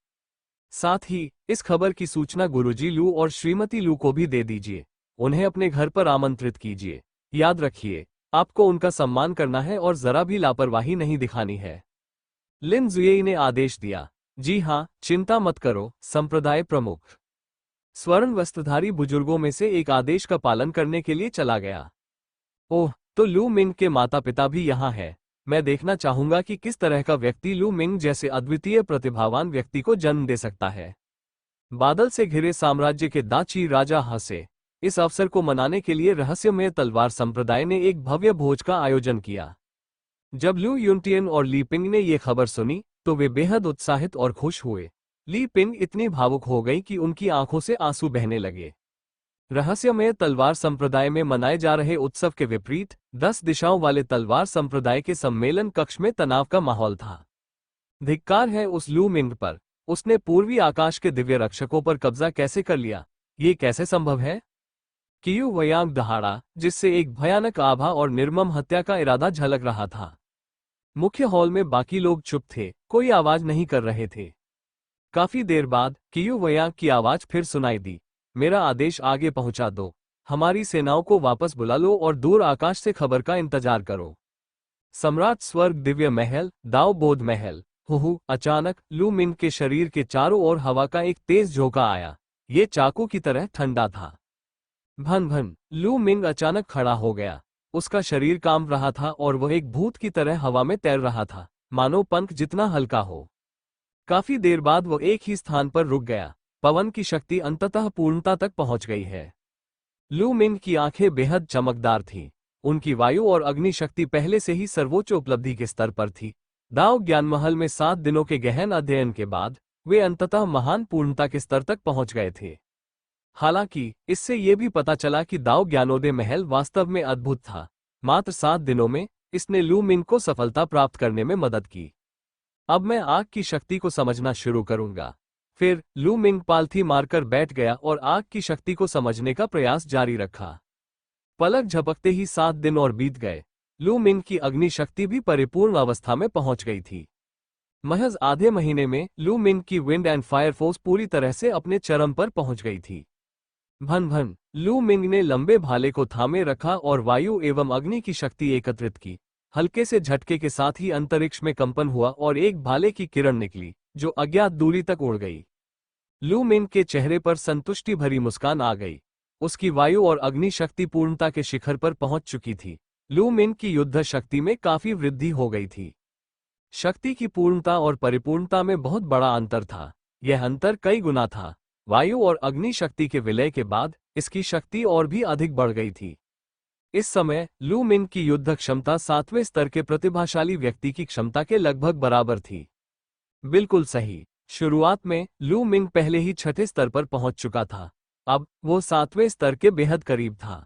साथ ही इस खबर की सूचना गुरुजी लू और श्रीमती लू को भी दे दीजिए। उन्हें अपने घर पर आमंत्रित कीजिए। याद रखिए, आपको उनका सम्मान करना है और जरा भी लापरवाही नहीं दिखानी है। लिन जुएई ने आदेश दिया। जी हाँ, चिंता मत करो, संप्रदाय प्रमुख। स्वर्ण वस्त्रधारी बुजुर्गों में से एक आदेश का पालन करने के लिए चला गया। ओह, तो लू मिंग के माता पिता भी यहाँ हैं। मैं देखना चाहूंगा कि किस तरह का व्यक्ति लू मिंग जैसे अद्वितीय प्रतिभावान व्यक्ति को जन्म दे सकता है। बादल से घिरे साम्राज्य के दाची राजा हंसे। इस अवसर को मनाने के लिए रहस्यमय तलवार संप्रदाय ने एक भव्य भोज का आयोजन किया। जब लू युनटियन और ली पिंग ने यह खबर सुनी तो वे बेहद उत्साहित और खुश हुए। ली पिंग इतनी भावुक हो गई कि उनकी आंखों से आंसू बहने लगे। रहस्यमय तलवार संप्रदाय में मनाए जा रहे उत्सव के विपरीत 10 दिशाओं वाले तलवार संप्रदाय के सम्मेलन कक्ष में तनाव का माहौल था। धिक्कार है उस लू मिंग पर। उसने पूर्वी आकाश के दिव्य रक्षकों पर कब्जा कैसे कर लिया? ये कैसे संभव है? कियू वयांग दहाड़ा, जिससे एक भयानक आभा और निर्मम हत्या का इरादा झलक रहा था। मुख्य हॉल में बाकी लोग चुप थे, कोई आवाज नहीं कर रहे थे। काफी देर बाद कियू वयांग की आवाज फिर सुनाई दी। मेरा आदेश आगे पहुंचा दो। हमारी सेनाओं को वापस बुला लो और दूर आकाश से खबर का इंतजार करो। सम्राट स्वर्ग दिव्य महल, दाओ बोध महल। हुहु, अचानक लू मिंग के शरीर के चारों ओर हवा का एक तेज झोंका आया। ये चाकू की तरह ठंडा था। भन भन, लू मिंग अचानक खड़ा हो गया। उसका शरीर कांप रहा था और वह एक भूत की तरह हवा में तैर रहा था, मानो पंख जितना हल्का हो। काफी देर बाद वह एक ही स्थान पर रुक गया। पवन की शक्ति अंततः पूर्णता तक पहुंच गई है। लू मिंग की आंखें बेहद चमकदार थीं। उनकी वायु और अग्नि शक्ति पहले से ही सर्वोच्च उपलब्धि के स्तर पर थी। दाओ ज्ञानमहल में 7 दिनों के गहन अध्ययन के बाद वे अंततः महान पूर्णता के स्तर तक पहुंच गए थे। हालांकि इससे यह भी पता चला कि दाओ ज्ञानोदय महल वास्तव में अद्भुत था। मात्र 7 दिनों में इसने लू मिंग को सफलता प्राप्त करने में मदद की। अब मैं आग की शक्ति को समझना शुरू करूंगा। फिर लू मिंग पालथी मारकर बैठ गया और आग की शक्ति को समझने का प्रयास जारी रखा। पलक झपकते ही 7 दिन और बीत गए। लू मिंग की अग्नि शक्ति भी परिपूर्ण अवस्था में पहुंच गई थी। महज आधे महीने में लू मिंग की विंड एंड फायर फोर्स पूरी तरह से अपने चरम पर पहुंच गई थी। भन भन, लू मिंग ने लंबे भाले को थामे रखा और वायु एवं अग्नि की शक्ति एकत्रित की। हल्के से झटके के साथ ही अंतरिक्ष में कंपन हुआ और एक भाले की किरण निकली, जो अज्ञात दूरी तक उड़ गई। लू मिंग के चेहरे पर संतुष्टि भरी मुस्कान आ गई। उसकी वायु और अग्नि शक्ति पूर्णता के शिखर पर पहुंच चुकी थी। लू मिंग की युद्ध शक्ति में काफी वृद्धि हो गई थी। शक्ति की पूर्णता और परिपूर्णता में बहुत बड़ा अंतर था। यह अंतर कई गुना था। वायु और अग्नि शक्ति के विलय के बाद इसकी शक्ति और भी अधिक बढ़ गई थी। इस समय लू मिंग की युद्ध क्षमता 7वें स्तर के प्रतिभाशाली व्यक्ति की क्षमता के लगभग बराबर थी। बिल्कुल सही। शुरुआत में लू मिंग पहले ही 6ठे स्तर पर पहुंच चुका था। अब वो 7वें स्तर के बेहद करीब था।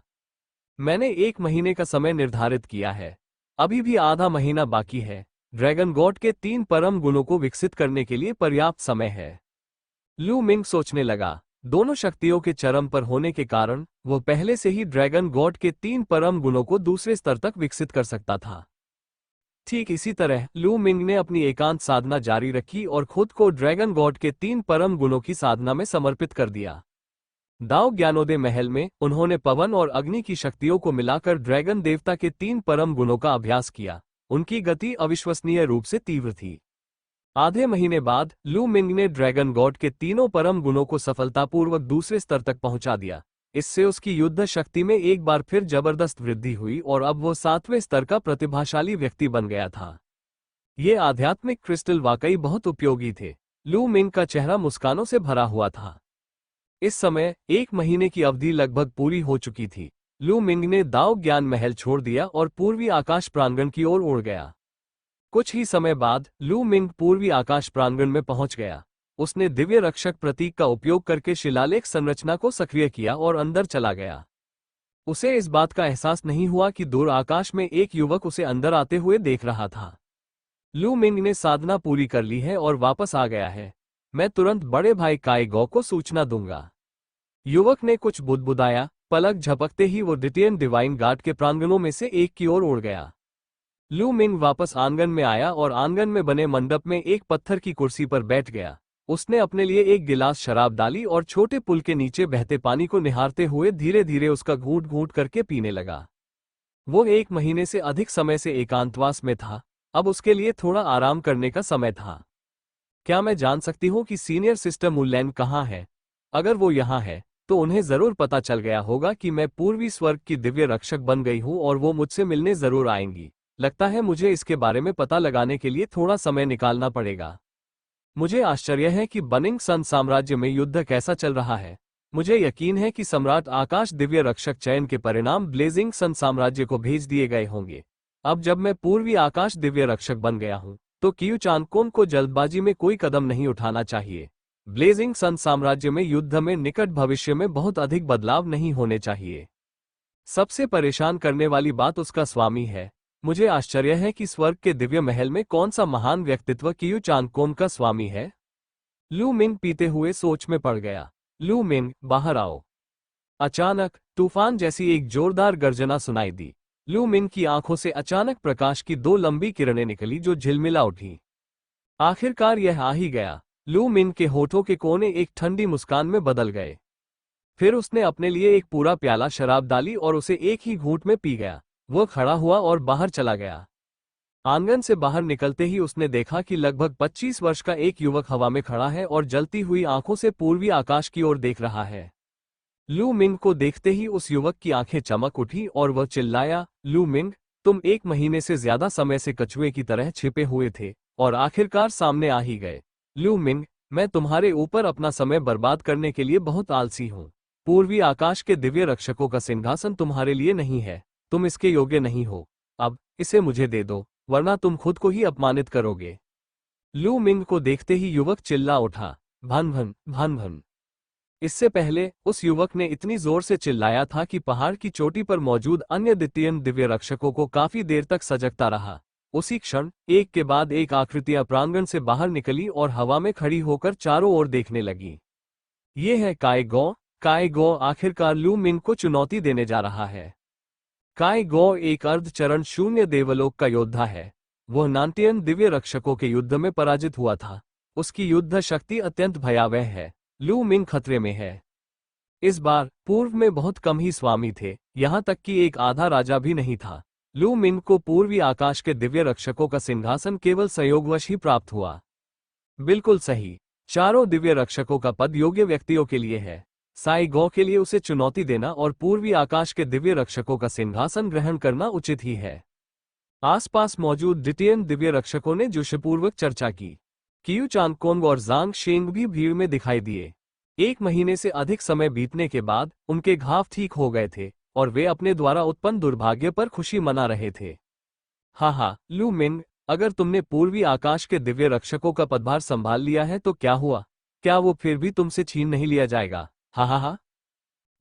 मैंने 1 महीने का समय निर्धारित किया है। अभी भी आधा महीना बाकी है। ड्रैगन गॉड के 3 परम गुणों को विकसित करने के लिए पर्याप्त समय है। लू मिंग सोचने लगा। दोनों शक्तियों के चरम पर होने के कारण वह पहले से ही ड्रैगन गॉड के 3 परम गुणों को दूसरे स्तर तक विकसित कर सकता था। ठीक इसी तरह लू मिंग ने अपनी एकांत साधना जारी रखी और खुद को ड्रैगन गॉड के 3 परम गुणों की साधना में समर्पित कर दिया। दाओ ज्ञानोदय महल में उन्होंने पवन और अग्नि की शक्तियों को मिलाकर ड्रैगन देवता के 3 परम गुणों का अभ्यास किया। उनकी गति अविश्वसनीय रूप से तीव्र थी। आधे महीने बाद लू मिंग ने ड्रैगन गॉड के तीनों परम गुणों को सफलतापूर्वक दूसरे स्तर तक पहुंचा दिया। इससे उसकी युद्ध शक्ति में एक बार फिर जबरदस्त वृद्धि हुई और अब वो 7वें स्तर का प्रतिभाशाली व्यक्ति बन गया था। ये आध्यात्मिक क्रिस्टल वाकई बहुत उपयोगी थे। लू मिंग का चेहरा मुस्कानों से भरा हुआ था। इस समय 1 महीने की अवधि लगभग पूरी हो चुकी थी। लू मिंग ने दाओ ज्ञान महल छोड़ दिया और पूर्वी आकाश प्रांगण की ओर उड़ गया। कुछ ही समय बाद लू मिंग पूर्वी आकाश प्रांगण में पहुंच गया। उसने दिव्य रक्षक प्रतीक का उपयोग करके शिलालेख संरचना को सक्रिय किया और अंदर चला गया। उसे इस बात का एहसास नहीं हुआ कि दूर आकाश में एक युवक उसे अंदर आते हुए देख रहा था। लू मिंग ने साधना पूरी कर ली है और वापस आ गया है। मैं तुरंत बड़े भाई काई गो को सूचना दूंगा। युवक ने कुछ बुदबुदाया। पलक झपकते ही वो डिटियन डिवाइन गार्ड के प्रांगणों में से एक की ओर उड़ गया। लू मिंग वापस आंगन में आया और आंगन में बने मंडप में एक पत्थर की कुर्सी पर बैठ गया। उसने अपने लिए एक गिलास शराब डाली और छोटे पुल के नीचे बहते पानी को निहारते हुए धीरे धीरे उसका घूंट घूंट करके पीने लगा। वो 1 महीने से अधिक समय से एकांतवास में था। अब उसके लिए थोड़ा आराम करने का समय था। क्या मैं जान सकती हूँ कि सीनियर सिस्टर मुल्लैन कहाँ है? अगर वो यहाँ है तो उन्हें जरूर पता चल गया होगा कि मैं पूर्वी स्वर्ग की दिव्य रक्षक बन गई हूँ और वो मुझसे मिलने जरूर आएंगी। लगता है मुझे इसके बारे में पता लगाने के लिए थोड़ा समय निकालना पड़ेगा। मुझे आश्चर्य है कि बनिंग सन साम्राज्य में युद्ध कैसा चल रहा है। मुझे यकीन है कि सम्राट आकाश दिव्य रक्षक चयन के परिणाम ब्लेजिंग सन साम्राज्य को भेज दिए गए होंगे। अब जब मैं पूर्वी आकाश दिव्य रक्षक बन गया हूं तो कियू चांगकोन को जल्दबाजी में कोई कदम नहीं उठाना चाहिए। ब्लेजिंग सन साम्राज्य में युद्ध में निकट भविष्य में बहुत अधिक बदलाव नहीं होने चाहिए। सबसे परेशान करने वाली बात उसका स्वामी है। मुझे आश्चर्य है कि स्वर्ग के दिव्य महल में कौन सा महान व्यक्तित्व कियू चांगकोन का स्वामी है। लू मिंग पीते हुए सोच में पड़ गया। लू मिंग, बाहर आओ। अचानक तूफान जैसी एक जोरदार गर्जना सुनाई दी। लू मिंग की आंखों से अचानक प्रकाश की 2 लंबी किरणें निकली जो झिलमिला उठी। आखिरकार यह आ ही गया। लू मिंग के होठों के कोने एक ठंडी मुस्कान में बदल गए। फिर उसने अपने लिए एक पूरा प्याला शराब डाली और उसे एक ही घूंट में पी गया। वो खड़ा हुआ और बाहर चला गया। आंगन से बाहर निकलते ही उसने देखा कि लगभग 25 वर्ष का एक युवक हवा में खड़ा है और जलती हुई आंखों से पूर्वी आकाश की ओर देख रहा है। लू मिंग को देखते ही उस युवक की आंखें चमक उठी और वह चिल्लाया, लू मिंग, तुम 1 महीने से ज्यादा समय से कछुए की तरह छिपे हुए थे और आखिरकार सामने आ ही गए। लू मिंग, मैं तुम्हारे ऊपर अपना समय बर्बाद करने के लिए बहुत आलसी हूँ। पूर्वी आकाश के दिव्य रक्षकों का सिंहासन तुम्हारे लिए नहीं है। तुम इसके योग्य नहीं हो। अब इसे मुझे दे दो, वरना तुम खुद को ही अपमानित करोगे। लू मिंग को देखते ही युवक चिल्ला उठा, भन भन भन भन। इससे पहले उस युवक ने इतनी जोर से चिल्लाया था कि पहाड़ की चोटी पर मौजूद अन्य द्वितीय दिव्य रक्षकों को काफी देर तक सजगता रहा। उसी क्षण एक के बाद एक आकृतियां प्रांगण से बाहर निकली और हवा में खड़ी होकर चारों ओर देखने लगी। ये है काई गो आखिरकार लू मिंग को चुनौती देने जा रहा है। काई गो एक अर्धचरण शून्य देवलोक का योद्धा है। वह नांटियन दिव्य रक्षकों के युद्ध में पराजित हुआ था। उसकी युद्ध शक्ति अत्यंत भयावह है। लू मिंग खतरे में है। इस बार पूर्व में बहुत कम ही स्वामी थे, यहां तक कि एक आधा राजा भी नहीं था। लू मिंग को पूर्वी आकाश के दिव्य रक्षकों का सिंहासन केवल संयोगवश ही प्राप्त हुआ। बिल्कुल सही, चारों दिव्य रक्षकों का पद योग्य व्यक्तियों के लिए है। साई गो के लिए उसे चुनौती देना और पूर्वी आकाश के दिव्य रक्षकों का सिंहासन ग्रहण करना उचित ही है। आसपास मौजूद द्वितीय दिव्य रक्षकों ने जोशपूर्वक चर्चा की। कियू चांगकोंग और जांग शेंग भी भीड़ में दिखाई दिए। 1 महीने से अधिक समय बीतने के बाद उनके घाव ठीक हो गए थे और वे अपने द्वारा उत्पन्न दुर्भाग्य पर खुशी मना रहे थे। हा, लू मिंग, अगर तुमने पूर्वी आकाश के दिव्य रक्षकों का पदभार संभाल लिया है तो क्या हुआ? क्या वो फिर भी तुमसे छीन नहीं लिया जाएगा? हा।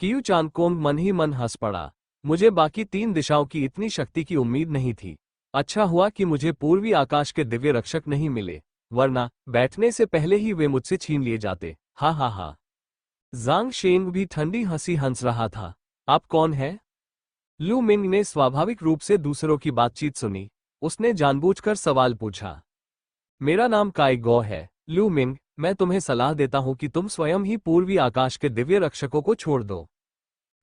कियू चांगकोंग मन ही मन हंस पड़ा। मुझे बाकी 3 दिशाओं की इतनी शक्ति की उम्मीद नहीं थी। अच्छा हुआ कि मुझे पूर्वी आकाश के दिव्य रक्षक नहीं मिले, वरना बैठने से पहले ही वे मुझसे छीन लिए जाते। हा। जांग शेंग भी ठंडी हंसी हंस रहा था। आप कौन है? लू मिंग ने स्वाभाविक रूप से दूसरों की बातचीत सुनी। उसने जानबूझकर सवाल पूछा। मेरा नाम काई गो है, लू मिंग। मैं तुम्हें सलाह देता हूं कि तुम स्वयं ही पूर्वी आकाश के दिव्य रक्षकों को छोड़ दो।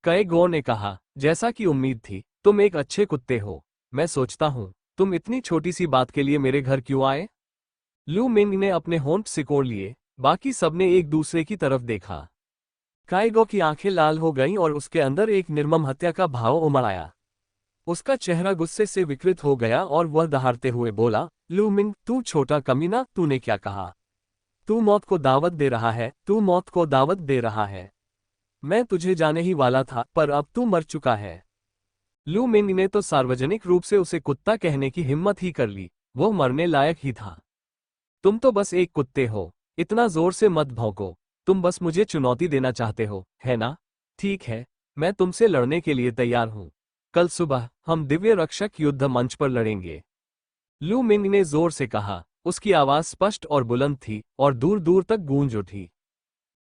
काई गो ने कहा, जैसा कि उम्मीद थी, तुम एक अच्छे कुत्ते हो। मैं सोचता हूं, तुम इतनी छोटी सी बात के लिए मेरे घर क्यों आए? लू मिंग ने अपने होंठ सिकोड़ लिए। बाकी सबने एक दूसरे की तरफ देखा। काइगो की आंखें लाल हो गईं और उसके अंदर एक निर्मम हत्या का भाव उमड़ आया। उसका चेहरा गुस्से से विकृत हो गया और वह दहाड़ते हुए बोला, लू मिंग, तू छोटा कमीना, तूने क्या कहा? तू मौत को दावत दे रहा है, तू मौत को दावत दे रहा है। मैं तुझे जाने ही वाला था, पर अब तू मर चुका है। लू मिंग ने तो सार्वजनिक रूप से उसे कुत्ता कहने की हिम्मत ही कर ली। वो मरने लायक ही था। तुम तो बस एक कुत्ते हो। इतना जोर से मत भौंको। तुम बस मुझे चुनौती देना चाहते हो, है ना? ठीक है, मैं तुमसे लड़ने के लिए तैयार हूं। कल सुबह हम दिव्य रक्षक युद्ध मंच पर लड़ेंगे। लू मिंग ने जोर से कहा। उसकी आवाज स्पष्ट और बुलंद थी और दूर दूर तक गूंज उठी।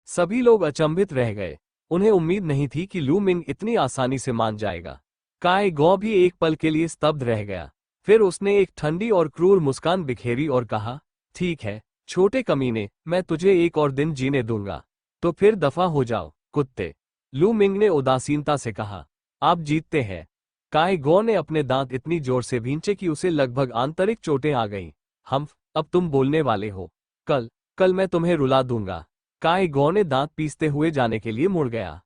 सभी लोग अचंभित रह गए। उन्हें उम्मीद नहीं थी कि लू मिंग इतनी आसानी से मान जाएगा। काय गौ भी एक पल के लिए स्तब्ध रह गया। फिर उसने एक ठंडी और क्रूर मुस्कान बिखेरी और कहा, ठीक है छोटे कमीने, मैं तुझे एक और दिन जीने दूंगा। तो फिर दफा हो जाओ, कुत्ते। लू मिंग ने उदासीनता से कहा। आप जीतते हैं। काय गौ ने अपने दांत इतनी जोर से भींचे कि उसे लगभग आंतरिक चोटें आ गईं। अब तुम बोलने वाले हो। कल कल मैं तुम्हें रुला दूंगा। काय गौ ने दांत पीसते हुए जाने के लिए मुड़ गया।